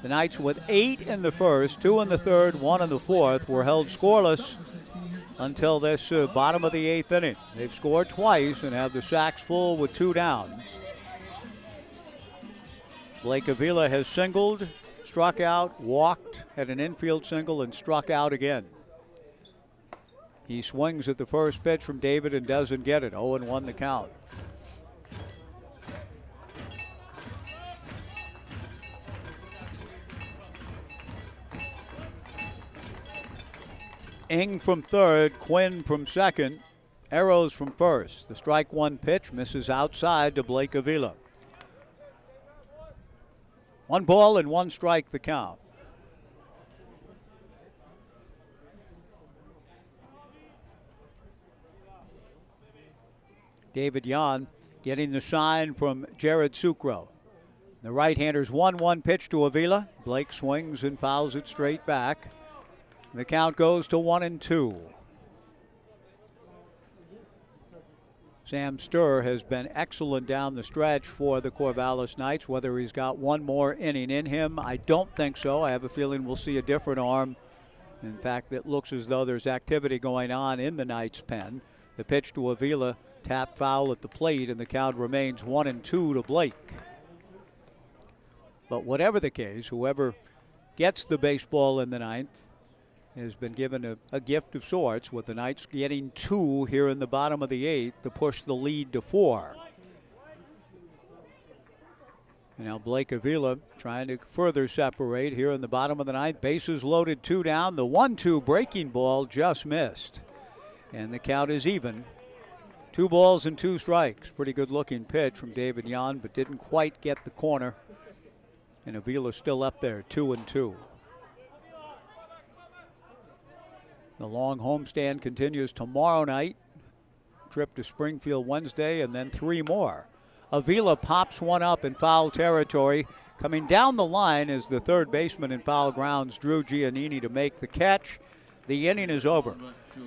The Knights with 8 in the first, 2 in the third, 1 in the fourth were held scoreless until this bottom of the 8th inning. They've scored twice and have the sacks full with 2 down. Blake Avila has singled, struck out, walked, had an infield single, and struck out again. He swings at the first pitch from David and doesn't get it. 0-1 the count. Ing from third, Quinn from second, Arrows from first. The strike one pitch misses outside to Blake Avila. 1 ball and 1 strike the count. David Yan getting the sign from Jared Sucro. The right-hander's 1-1 pitch to Avila. Blake swings and fouls it straight back. The count goes to 1-2. Sam Sturr has been excellent down the stretch for the Corvallis Knights. Whether he's got one more inning in him, I don't think so. I have a feeling we'll see a different arm. In fact, it looks as though there's activity going on in the Knights' pen. The pitch to Avila, tapped foul at the plate, and the count remains 1-2 to Blake. But whatever the case, whoever gets the baseball in the 9th has been given a gift of sorts, with the Knights getting 2 here in the bottom of the 8th to push the lead to 4. And now Blake Avila trying to further separate here in the bottom of the 9th. Bases loaded, 2 down. The 1-2 breaking ball just missed. And the count is even. 2 balls and 2 strikes. Pretty good looking pitch from David Yan, but didn't quite get the corner. And Avila still up there, 2-2. The long homestand continues tomorrow night. Trip to Springfield Wednesday, and then 3 more. Avila pops one up in foul territory. Coming down the line is the third baseman in foul grounds, Drew Giannini, to make the catch. The inning is over.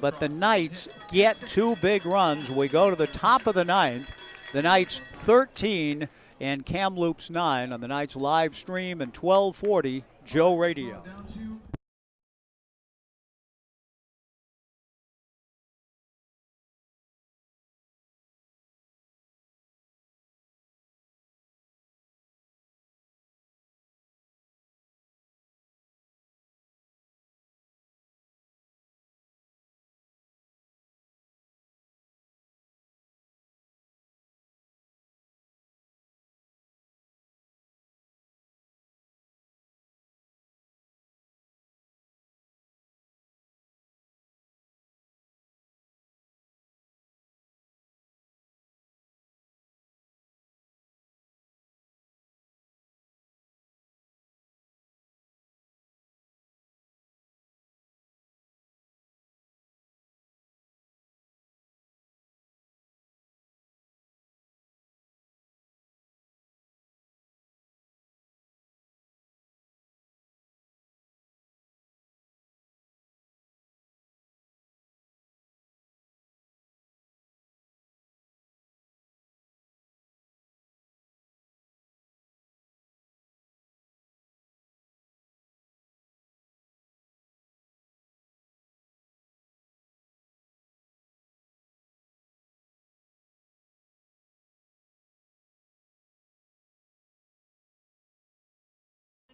But the Knights get 2 big runs. We go to the top of the 9th. The Knights 13 and Kamloops 9 on the Knights live stream and 1240 Joe Radio.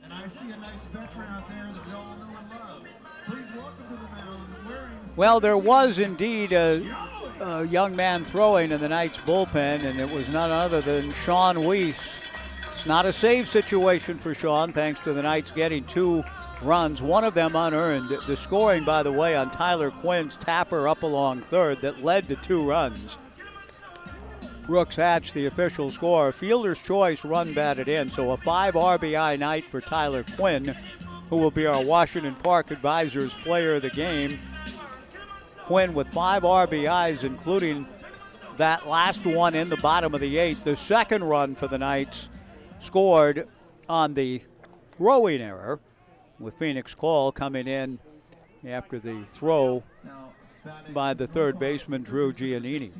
And I see a Knights veteran out there that we all know and love. Please welcome to the mound wearing... Well, there was indeed a young man throwing in the Knights bullpen, and it was none other than Sean Weiss. It's not a save situation for Sean, thanks to the Knights getting 2 runs, one of them unearned. The scoring, by the way, on Tyler Quinn's tapper up along third that led to 2 runs. Brooks Hatch, the official scorer. Fielder's choice run batted in, so a 5 RBI night for Tyler Quinn, who will be our Washington Park Advisors player of the game. Quinn with 5 RBIs, including that last one in the bottom of the 8th. The second run for the Knights scored on the throwing error, with Phoenix Call coming in after the throw by the third baseman, Drew Giannini.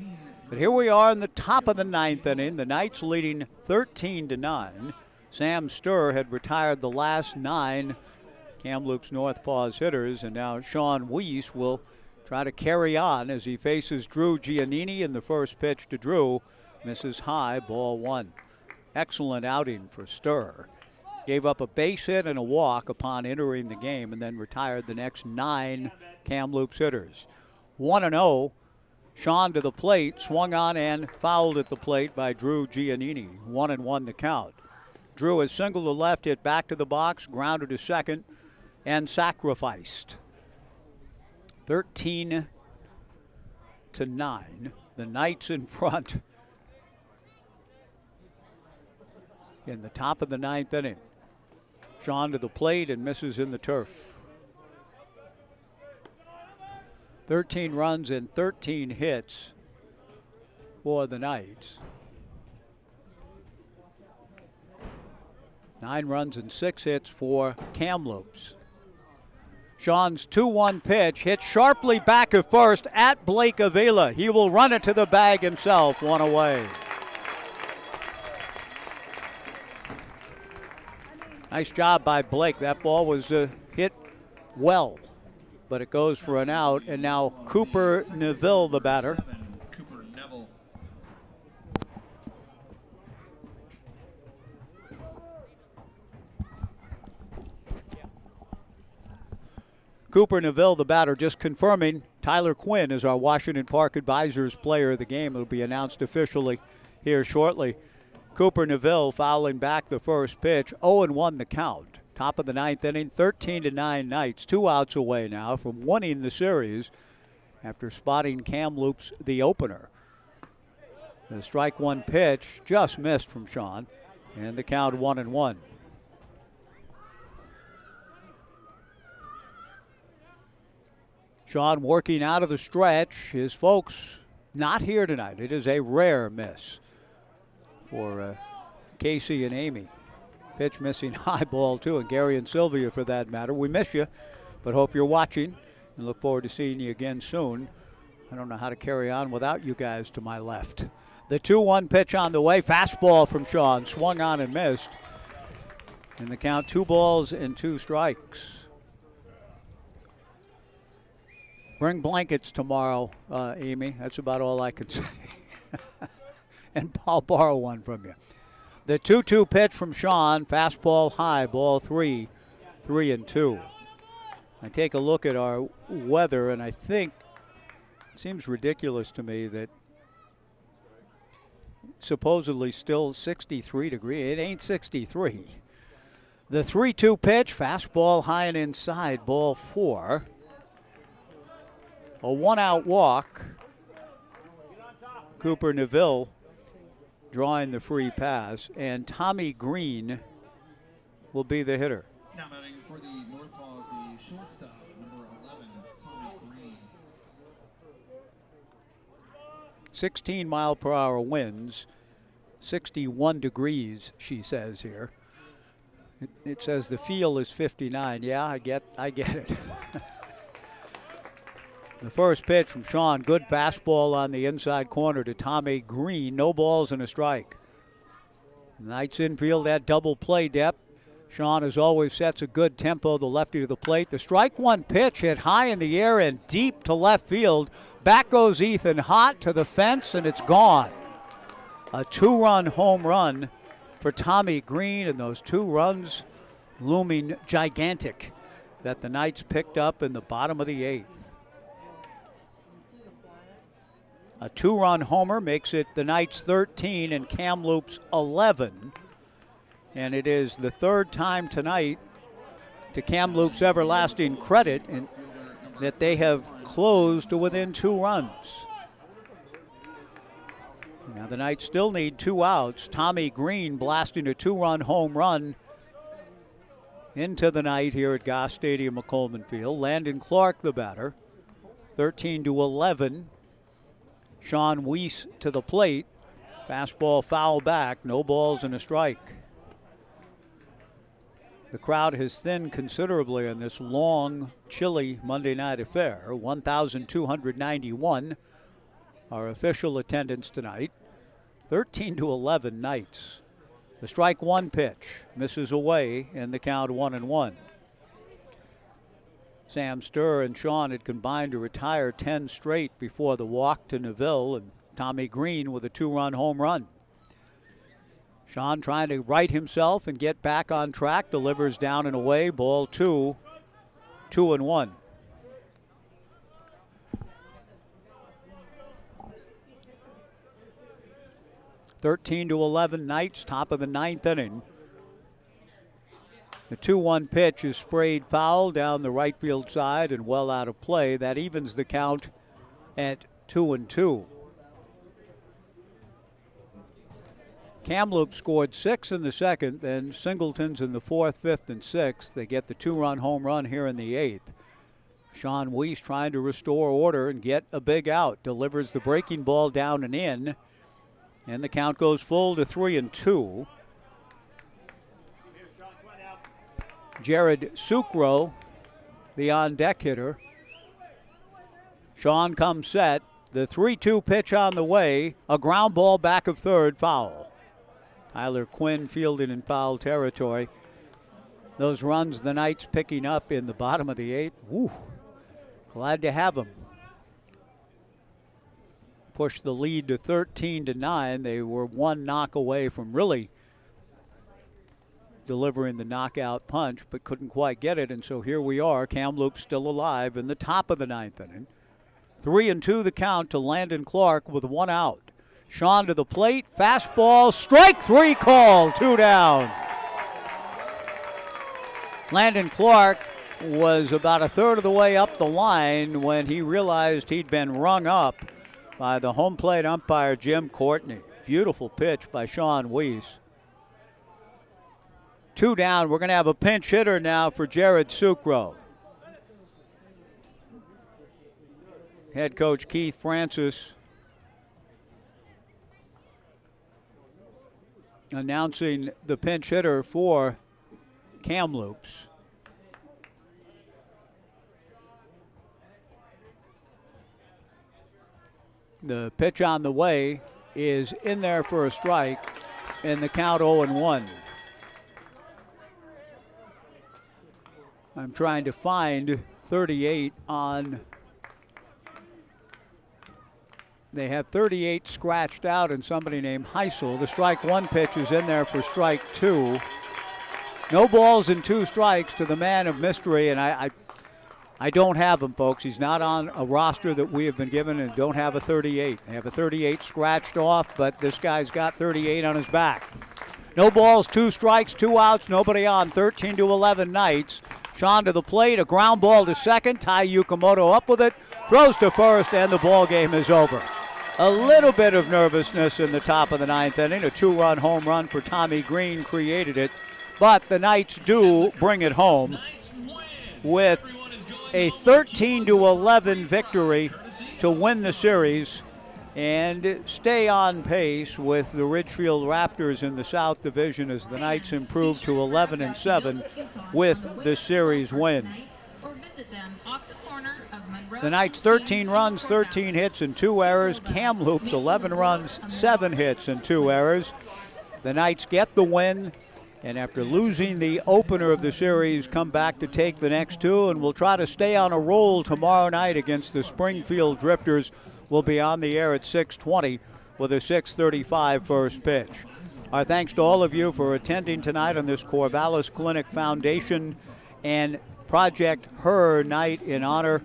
But here we are in the top of the 9th inning. The Knights leading 13-9. Sam Sturr had retired the last 9 Kamloops NorthPaws hitters, and now Sean Weiss will try to carry on as he faces Drew Giannini, in the first pitch to Drew. Misses high, ball one. Excellent outing for Sturr. Gave up a base hit and a walk upon entering the game, and then retired the next 9 Kamloops hitters. 1-0. Sean to the plate, swung on and fouled at the plate by Drew Giannini. 1-1 the count. Drew has singled to left, hit back to the box, grounded to second, and sacrificed. 13-9. The Knights in front in the top of the 9th inning. Sean to the plate and misses in the turf. 13 runs and 13 hits for the Knights. 9 runs and 6 hits for Kamloops. Sean's 2-1 pitch hit sharply back at first at Blake Avila. He will run it to the bag himself, 1 away. Nice job by Blake. That ball was hit well, but it goes for an out. And now Cooper Neville, the batter. Cooper Neville. Cooper Neville, the batter, just confirming Tyler Quinn is our Washington Park Advisors player of the game. It'll be announced officially here shortly. Cooper Neville fouling back the first pitch. 0-1 the count. Top of the 9th inning, 13-9 Knights. 2 outs away now from winning the series after spotting Kamloops the opener. The strike one pitch just missed from Sean, and the count 1-1. Sean working out of the stretch. His folks not here tonight. It is a rare miss for Casey and Amy. Pitch missing high ball too, and Gary and Sylvia for that matter. We miss you, but hope you're watching and look forward to seeing you again soon. I don't know how to carry on without you guys to my left. The 2-1 pitch on the way. Fastball from Sean, swung on and missed. And the count 2 balls and 2 strikes. Bring blankets tomorrow, Amy. That's about all I can say. And I'll borrow one from you. The 2-2 pitch from Sean, fastball high, ball 3, 3-2. I take a look at our weather, and I think it seems ridiculous to me that supposedly still 63 degrees. It ain't 63. The 3-2 pitch, fastball high and inside, ball 4. A 1-out walk. Cooper Neville drawing the free pass, and Tommy Green will be the hitter. Now batting for the NorthPaws, the shortstop, number 11, Tommy Green. 16-mile-per-hour winds, 61 degrees, she says here. It says the feel is 59. Yeah, I get it. The first pitch from Sean, good fastball on the inside corner to Tommy Green. No balls and a strike. Knights infield at double play depth. Sean, as always, sets a good tempo, the lefty to the plate. The strike one pitch hit high in the air and deep to left field. Back goes Ethan Hott to the fence, and it's gone. A 2-run home run for Tommy Green, and those 2 runs looming gigantic that the Knights picked up in the bottom of the 8th. A 2-run homer makes it the Knights 13 and Kamloops 11. And it is the 3rd time tonight, to Kamloops' everlasting credit, that they have closed to within 2 runs. Now the Knights still need 2 outs. Tommy Green blasting a 2-run home run into the night here at Goss Stadium at Coleman Field. Landon Clark, the batter, 13-11. Sean Weiss to the plate. Fastball foul back, no balls and a strike. The crowd has thinned considerably on this long, chilly Monday night affair. 1,291 our official attendance tonight. 13-11 Knights. The strike one pitch misses away, and the count 1-1. Sam Sturr and Sean had combined to retire 10 straight before the walk to Neville, and Tommy Green with a 2-run home run. Sean trying to right himself and get back on track, delivers down and away, ball 2, 2-1. (13 to 11 Knights, top of the 9th inning. The 2-1 pitch is sprayed foul down the right field side and well out of play. That evens the count at 2-2. Kamloops scored 6 in the second, then Singletons in the 4th, 5th, and 6th. They get the 2-run home run here in the 8th. Sean Weiss trying to restore order and get a big out. Delivers the breaking ball down and in. And the count goes full to 3-2. Jared Sucro, the on-deck hitter. Sean comes set. The 3-2 pitch on the way. A ground ball back of third, foul. Tyler Quinn fielded in foul territory. Those runs the Knights picking up in the bottom of the 8th. Woo, glad to have them. Pushed the lead to 13-9. They were one knock away from really delivering the knockout punch, but couldn't quite get it, and so here we are. Kamloops still alive in the top of the 9th inning. 3-2 the count to Landon Clark with 1 out. Sean to the plate, fastball, strike 3 call, 2 down. Landon Clark was about a third of the way up the line when he realized he'd been rung up by the home plate umpire, Jim Courtney. Beautiful pitch by Sean Weiss. 2 down. We're going to have a pinch hitter now for Jared Sucro. Head coach Keith Francis announcing the pinch hitter for Kamloops. The pitch on the way is in there for a strike, and the count 0-1. I'm trying to find 38 on. They have 38 scratched out and somebody named Heisel. The strike 1 pitch is in there for strike 2. No balls and 2 strikes to the man of mystery, and I don't have him, folks. He's not on a roster that we have been given and don't have a 38. They have a 38 scratched off, but this guy's got 38 on his back. No balls, 2 strikes, 2 outs, nobody on. 13-11 Knights. Sean to the plate, a ground ball to second. Tai Yukamoto up with it, throws to first, and the ball game is over. A little bit of nervousness in the top of the 9th inning. A 2-run home run for Tommy Green created it, but the Knights do bring it home with a 13-11 victory to win the series and stay on pace with the Ridgefield Raptors in the South Division as the Knights improve to 11-7 with the series win. The Knights 13 runs, 13 hits, and 2 errors. Kamloops 11 runs, 7 hits, and 2 errors. The Knights get the win, and after losing the opener of the series, come back to take the next 2, and we'll try to stay on a roll tomorrow night against the Springfield Drifters. We'll be on the air at 6:20 with a 6:35 first pitch. Our thanks to all of you for attending tonight on this Corvallis Clinic Foundation and Project Her night in honor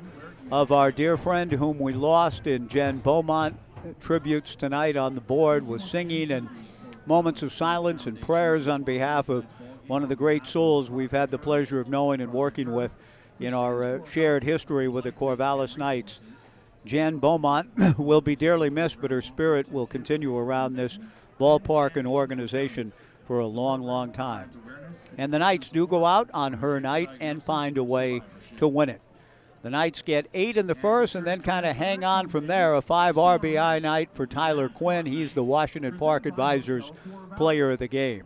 of our dear friend whom we lost in Jen Beaumont. Tributes tonight on the board with singing and moments of silence and prayers on behalf of one of the great souls we've had the pleasure of knowing and working with in our shared history with the Corvallis Knights. Jen Beaumont will be dearly missed, but her spirit will continue around this ballpark and organization for a long, long time. And the Knights do go out on her night and find a way to win it. The Knights get 8 in the first and then kind of hang on from there. A 5 RBI night for Tyler Quinn. He's the Washington Park Advisors player of the game.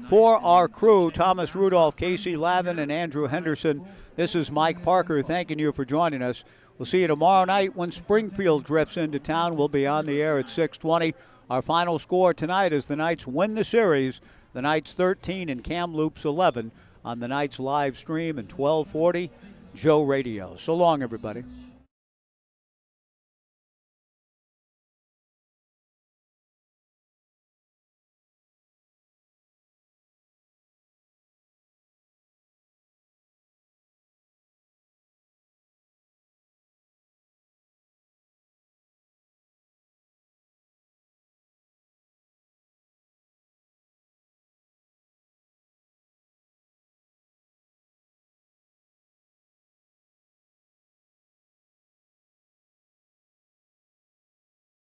For our crew, Thomas Rudolph, Casey Lavin, and Andrew Henderson, this is Mike Parker thanking you for joining us. We'll see you tomorrow night when Springfield drifts into town. We'll be on the air at 6:20. Our final score tonight is the Knights win the series. The Knights 13 and Kamloops 11 on the Knights live stream, and 12:40 Joe Radio. So long, everybody.